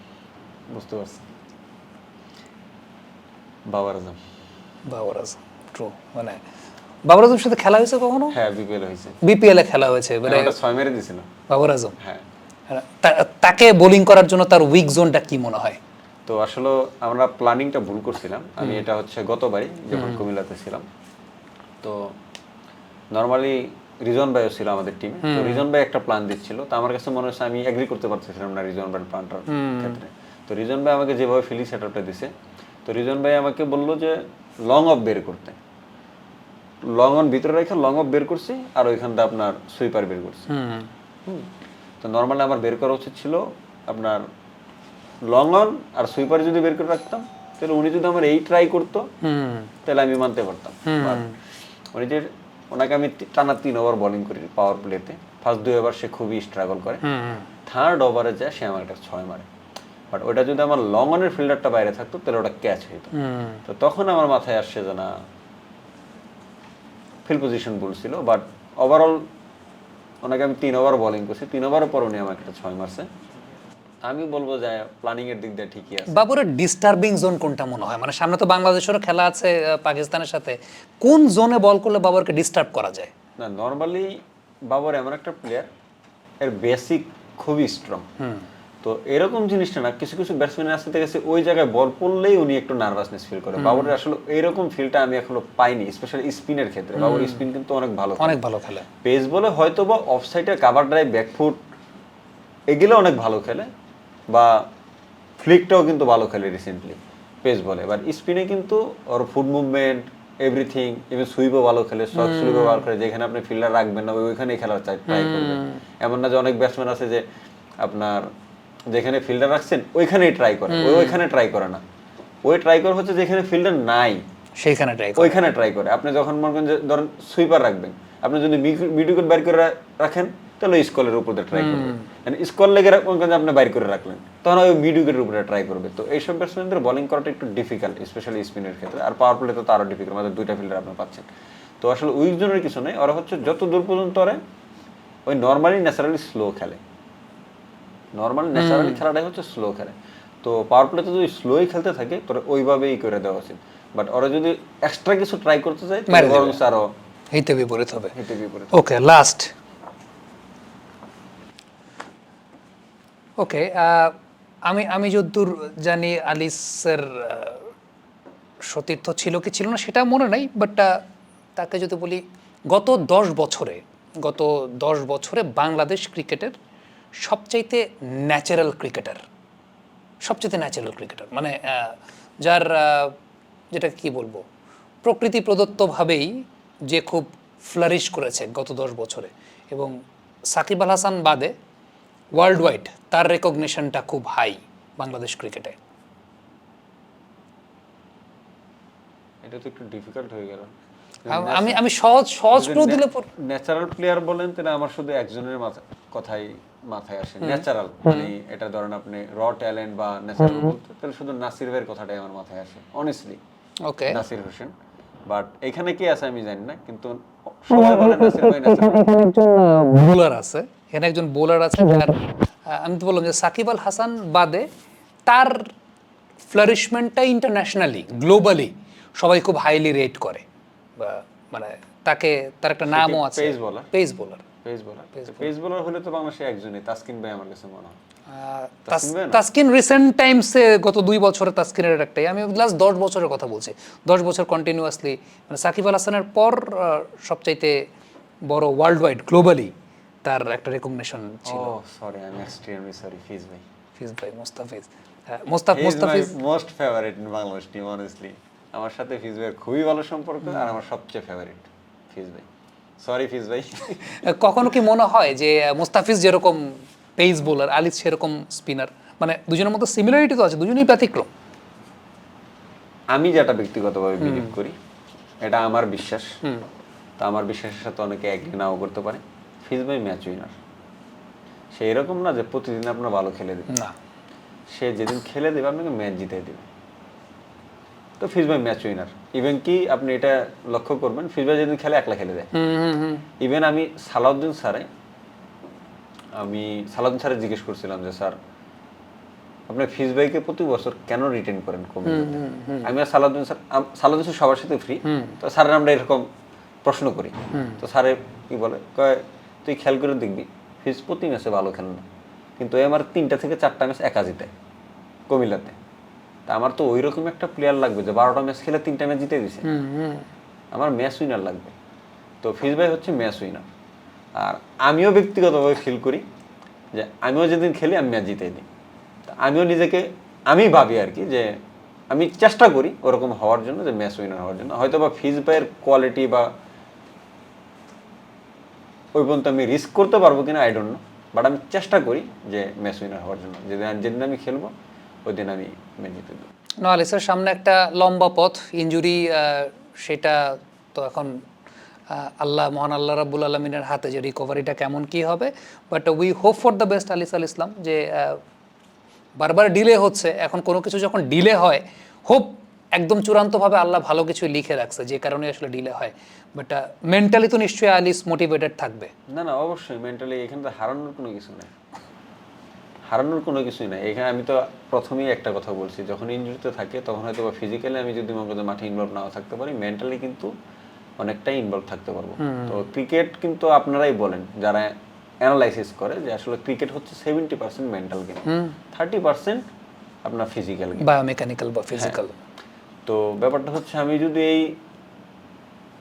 বুঝতে পারছি। বাবার আজম। বাবর আজম, ট্রু। মানে বাবর আজমের সাথে খেলা হয়েছে কখনো? হ্যাঁ, বিপিএল হয়েছে। বিপিএল এ খেলা হয়েছে, মানে ওটা 6 মেরে দিছিল। বাবর আজম। হ্যাঁ, তাকে বোলিং করার জন্য তার উইক জোনটা কি মনে হয়? তো আসলে আমরা প্ল্যানিংটা ভুল করছিলাম। আমি এটা হচ্ছে গতবারই যখন কুমিল্লাতে ছিলাম, তো নরমালি রিজন ভাইও ছিল আমাদের টিমে। তো রিজন ভাই একটা প্ল্যান দিচ্ছিল, তো আমার কাছে মনে হচ্ছে আমি এগ্রি করতে পারতেছিলাম না রিজন ভাইয়ের প্ল্যানটার ক্ষেত্রে। তো রিজন ভাই আমাকে যেভাবে ফিল্ডিং সেটআপটা দিছে, তো রিজন ভাই আমাকে বললো যে লং অফ বের করতে, লং অন ভিতরে রেখে লং অফ বের করছি, আর ওইখান থেকে আপনার সুইপার বের করছি। তো নর্মালি আমার বের করা উচিত ছিল আপনার লং অন আর সুইপার যদি বের করে রাখতাম, তাহলে উনি যদি আমার এই ট্রাই করতো তাহলে আমি মানতে পারতাম। উনি যে ওনাকে আমি টানা 3 ওভার বোলিং করি পাওয়ার প্লেতে, ফার্স্ট 2 ওভার সে খুবই স্ট্রাগল করে, থার্ড ওভারে যায় সে আমার একটা 6 মারে। বাট ওটা যদি আমার লং অনের ফিল্ডারটা বাইরে থাকতো তাহলে ওটা ক্যাচ হইত। তো তখন আমার মাথায় আসছে যে না, ফিল্ড পজিশন ভুল ছিল। বাট ওভারঅল ওনাকে আমি 3 ওভার বোলিং করছি, 3 ওভারের পর উনি আমাকে একটা 6 মারছে। আমি বলবো যে প্ল্যানিং এর দিক দিয়ে ঠিকই আছে। বাবরের ডিস্টার্বিং জোন কোনটা মনে হয়? মানে সামনে তো বাংলাদেশেরও খেলা আছে পাকিস্তানের সাথে, কোন জোনে বল করলে বাবরকে ডিস্টার্ব করা যায়? না, নর্মালি বাবর এমন একটা প্লেয়ার, এর বেসিক খুবই স্ট্রং। তো এরকম জিনিসটা না, কিছু কিছু ব্যাটসম্যানের আসতে গেছে ওই জায়গায় বল পড়লেই উনি একটু নার্ভাসনেস ফিল করে। বাবরের আসলে এরকম ফিলটা আমি এখনো পাইনি, স্পেশালি স্পিনের ক্ষেত্রে। বাবর স্পিন কিন্তু অনেক ভালো, অনেক ভালো খেলে। পেস বলে হয়তো বা অফ সাইডে কাভার ড্রাইভ, ব্যাকফুট এগুলো অনেক ভালো খেলে, বা ফ্লিকটাও কিন্তু ভালো খেলে রিসেন্টলি পেস বলে। এবার স্পিনে কিন্তু ওর ফুট মুভমেন্ট এভরিথিং, ইভেন সুইপও ভালো খেলে, শর্ট সুইপও ভালো খেলে। যেখানে আপনি ফিল্ডার রাখবেন না ওইখানেই খেলার ট্রাই করবেন। এমন না যে অনেক ব্যাটসম্যান আছে যে আপনার যেখানে ফিল্ডার রাখছেন ওইখানেই ট্রাই করে, ওইখানে ট্রাই করে না। ওই ট্রাই করে হচ্ছে যেখানে ফিল্ডার নাই সেইখানে ট্রাই করে, ওইখানে ট্রাই করে। আপনি যখন মনে করেন যে ধরেন সুইপার রাখবেন, আপনি যদি মিড উইকেট বাইর করে রাখেন তাহলে স্কলের উপর দিয়ে ট্রাই করবে। স্কল লেগে আপনি বাইর করে রাখলেন, তখন ওই মিড উইকেটের উপরে ট্রাই করবে। তো এইসব ব্যাটসম্যানদের বোলিং করাটা একটু ডিফিকাল্ট, স্পেশালি স্পিনের ক্ষেত্রে। আর পাওয়ার প্লে তো আরও ডিফিকাল্ট, আমাদের 2টা ফিল্ডার আপনি পাচ্ছেন। তো আসলে উইজডেনের কিছু নাই, ওরা হচ্ছে যত দূর পর্যন্ত ওরা ওই নর্মালি ন্যাচারালি স্লো খেলে, নর্মাল ন্যাচারালি খেলাটাই হচ্ছে স্লো খেলে। তো পাওয়ার প্লেতে যদি স্লোই খেলতে থাকে তোরা ওইভাবেই করে দেওয়া উচিত, বাট ওরা যদি এক্সট্রা কিছু ট্রাই করতে চায় মেরে দেবে। বরং আরো হিতে বিপরীত হবে। হিতে বিপরীত। ওকে, লাস্ট। ওকে, আমি যদ্দূর জানি আলিসের সতীর্থ ছিল কি ছিল না সেটা মনে নাই, বাট তাকে যদি বলি গত 10 বছরে বাংলাদেশ ক্রিকেটের সবচাইতে ন্যাচারাল ক্রিকেটার, মানে যার যেটা কি বলবো প্রকৃতি প্রদত্তভাবেই যে খুব ফ্লারিশ করেছে গত 10 বছরে, এবং সাকিব আল হাসান বাদে ওয়ার্ল্ড ওয়াইড তার রেকগনিশনটা খুব হাই বাংলাদেশ ক্রিকেটে। এটা তো একটু ডিফিকাল্ট হয়ে গেল। আমি সহজ ক্লু দিলে ন্যাচারাল প্লেয়ার বলেন তাহলে আমার শুধু একজনের কথাই মাথায় আসে, ন্যাচারাল মানে এটা ধরেন আপনি র ট্যালেন্ট বা ন্যাচারাল বলতে তাহলে শুধু নাসির ভাইয়ের কথাটাই আমার মাথায় আসে honestly. Okay, Nasir Hossain, but এখানে কি আছে আমি জানি না, কিন্তু সবাই বলে নাসির ভাই ন্যাচারাল। এখানে একজন বোলার আছে, যার আমি তো বললাম যে সাকিব আল হাসান বাদে তার ফ্লারিশমেন্টটা ইন্টারন্যাশনালি গ্লোবালি সবাই খুব হাইলি রেট করে, বা মানে তার একটা নামও আছে, পেস বোলার। পেস বোলার হলে তো বাংলাদেশে একজনই, তাসকিন ভাই আমার কাছে মনে হয়। তাসকিন রিসেন্ট টাইমসে গত 2 বছরে তাসকিনের একটাই, আমি লাস্ট 10 বছরের কথা বলছি, 10 বছর কন্টিনিউয়াসলি মানে সাকিব আল হাসানের পর সবচাইতে বড় ওয়ার্ল্ড ওয়াইড গ্লোবালি তার একটা রেকগনিশন ছিল। Sorry, I am extremely sorry. Fizz ভাই Mustafiz most favourite in Bangladesh team honestly. আমার সাথে ফিজ ভাইয়ের খুবই ভালো সম্পর্ক, আর আমার সবচেয়ে ফেভারিট ফিজ ভাই। সরি ফিজ ভাই। কখনো কি মনে হয় যে মোস্তাফিজ যেরকম পেস বোলার, আলিস সেরকম স্পিনার, মানে দুজনের মধ্যে সিমিলারিটি তো আছে, দুজনেই ব্যতিক্রম? আমি যেটা ব্যক্তিগতভাবে বিলিভ করি, এটা আমার বিশ্বাস, তা আমার বিশ্বাসের সাথে অনেকে এগ্রি নাও করতে পারে। ফিজ ভাই ম্যাচ উইনার, সে এরকম না যে প্রতিদিন আপনার ভালো খেলে দেবে, না, সে যেদিন খেলে দেবে আপনাকে ম্যাচ জিতে দেবে। তো ফিজ ভাই ম্যাচ উইনার। ইভেন কি আপনি এটা লক্ষ্য করবেন, ফিজ ভাই যেদিন খেলে একলা খেলে দেয়। ইভেন আমি সালাউদ্দিন স্যারে জিজ্ঞেস করছিলাম যে স্যার আপনি ফিজ ভাইকে প্রতি বছর কেন রিটেন করেন কমিটিতে? আমি আর সালাউদ্দিন স্যার সবার সাথে ফ্রি, তো স্যারের আমরা এরকম প্রশ্ন করি, তো স্যারে কি বলে, কয় তুই খেয়াল করে দেখবি ফিজ প্রতি ম্যাচে ভালো খেলেন না, কিন্তু আমার 3টা থেকে 4টা ম্যাচ একা জিতে কুমিল্লাতে। তা আমার তো ওই রকম একটা প্লেয়ার লাগবে যে 12টা ম্যাচ খেলে 3টা ম্যাচ জিতে দিছে, আমার ম্যাচ উইনার লাগবে। তো ফিজ ভাই হচ্ছে ম্যাচ উইনার। আর আমিও ব্যক্তিগতভাবে ফিল করি যে আমিও যেদিন খেলি আমি ম্যাচ জিতে দিই। আমিও নিজেকে আমি ভাবি আর কি যে আমি চেষ্টা করি ওরকম হওয়ার জন্য, যে ম্যাচ উইনার হওয়ার জন্য। হয়তো বা ফিজ ভাইয়ের কোয়ালিটি বা ওই পর্যন্ত আমি রিস্ক করতে পারবো কিনা আই ডোন্ট নো, বাট আমি চেষ্টা করি যে ম্যাচ উইনার হওয়ার জন্য। যেদিন আমি খেলবো ওই দিন আমি ম্যাচ জিতে দেবো। না, আলিসের সামনে একটা লম্বা পথ, ইনজুরি, সেটা তো এখন মহান আল্লাহ রাব্বুল আলমিনের হাতে যে রিকভারিটা কেমন কি হবে, but we hope for the best Aliss Al Islam. যে বারবার ডিলে হচ্ছে, এখন কোনো কিছু যখন ডিলে হয়, হোপ একদম চূড়ান্তভাবে আল্লাহ ভালো কিছু লিখে রাখছে, যে কারণে আসলে ডিলে হয়। বাট মেন্টালি তো নিশ্চয়ই আলিস মোটিভেটেড থাকবে। না অবশ্যই মেন্টালি, এখানে তো হারানোর কোনো কিছুই নাই। এখানে আমি তো প্রথমেই একটা কথা বলছি, যখন ইনজুরিতে থাকে তখন হয়তো বা ফিজিক্যালি আমি যদি মনে মাঠে ইনভলভ নাও থাকতে পারি, মেন্টালি কিন্তু অনেকটাই ইনভলভ থাকতে পারবো। তো ক্রিকেট কিন্তু আপনারাই বলেন যারা অ্যানালাইসিস করে যে আসলে ক্রিকেট হচ্ছে 70% মেন্টাল গেম, 30% আপনার ফিজিক্যাল গেম, বায়োমেকানিক্যাল বা ফিজিক্যাল। তো ব্যাপারটা হচ্ছে আমি যদি এই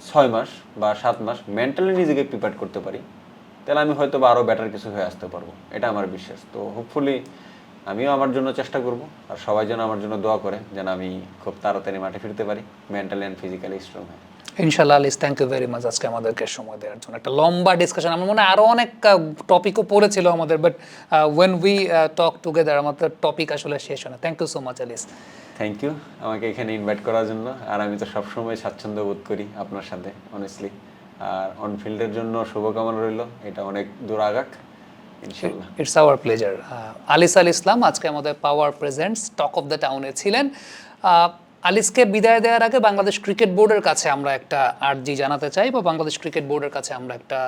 6 মাস বা 7 মাস মেন্টালি নিজেকে প্রিপেয়ার করতে পারি, তাহলে আমি হয়তো বা আরও বেটার কিছু হয়ে আসতে পারবো, এটা আমার বিশ্বাস। তো হোপফুলি আমিও আমার জন্য চেষ্টা করব, আর সবাই যেন আমার জন্য দোয়া করে যেন আমি খুব তাড়াতাড়ি মাঠে ফিরতে পারি, মেন্টালি অ্যান্ড ফিজিক্যালি স্ট্রং হয়। ইনশাআল্লাহ আলিস, থ্যাংক ইউ ভেরি মাচ আজকে আমাদেরকে সময় দেওয়ার জন্য। একটা লম্বা ডিসকাশন, আমার মনে হয় আরও অনেক টপিকও পড়েছিল আমাদের, but when we talk together আমাদের টপিক আসলে শেষ হয় না। Thank you so much Aliss. Thank you আমাকে এখানে ইনভাইট করার জন্য। আর আমি তো সবসময় স্বাচ্ছন্দ্য বোধ করি আপনার সাথে অনেস্টলি। আর অন ফিল্ডের জন্য শুভকামনা রইল, এটা অনেক দূর আগাক ইনশাআল্লাহ। It's our pleasure. Aliss Al Islam আজকে আমাদের power presents talk of the টাউনে ছিলেন। আলিসকে বিদায় দেওয়ার আগে বাংলাদেশ ক্রিকেট বোর্ডের কাছে আমরা একটা আর্জি জানাতে চাই বা বাংলাদেশ ক্রিকেট বোর্ডের কাছে আমরা একটা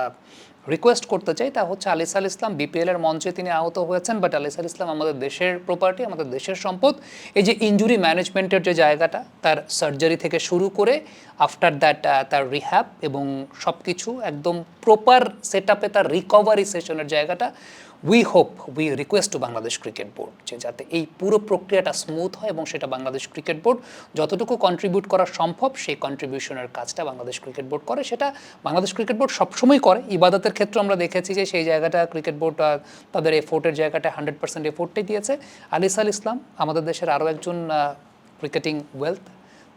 রিকোয়েস্ট করতে চাই, তা হচ্ছে আলিস আল ইসলাম বিপিএল এর মঞ্চে তিনি আহত হয়েছেন, বাট আলিস আল ইসলাম আমাদের দেশের প্রপার্টি, আমাদের দেশের সম্পদ। এই যে ইনজুরি ম্যানেজমেন্টের যে জায়গাটা, তার সার্জারি থেকে শুরু করে আফটার দ্যাট তার রিহ্যাব এবং সব কিছু একদম প্রপার সেট আপে তার রিকভারি সেশনের জায়গাটা, we request to Bangladesh cricket board যে যাতে এই পুরো প্রক্রিয়াটা স্মুথ হয় এবং সেটা বাংলাদেশ ক্রিকেট বোর্ড যতটুকু কন্ট্রিবিউট করা সম্ভব সেই কন্ট্রিবিউশনের কাজটা বাংলাদেশ ক্রিকেট বোর্ড করে। সেটা বাংলাদেশ ক্রিকেট বোর্ড সবসময় করে। ইবাদতের ক্ষেত্রে আমরা দেখেছি যে সেই জায়গাটা ক্রিকেট বোর্ড তাদের এফোর্টের জায়গাটা 100% এফোর্টটাই দিয়েছে। আলিস আল ইসলাম আমাদের দেশের আরও একজন ক্রিকেটিং ওয়েলথ,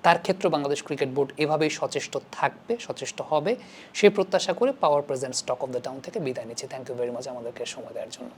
তার ক্ষেত্রে বাংলাদেশ ক্রিকেট বোর্ড এভাবেই সচেষ্ট থাকবে, সচেষ্ট হবে সেই প্রত্যাশা করে power presents talk of the town থেকে বিদায় নিচ্ছি। থ্যাংক ইউ ভেরি মাচ আমাদেরকে সময় দেওয়ার জন্য।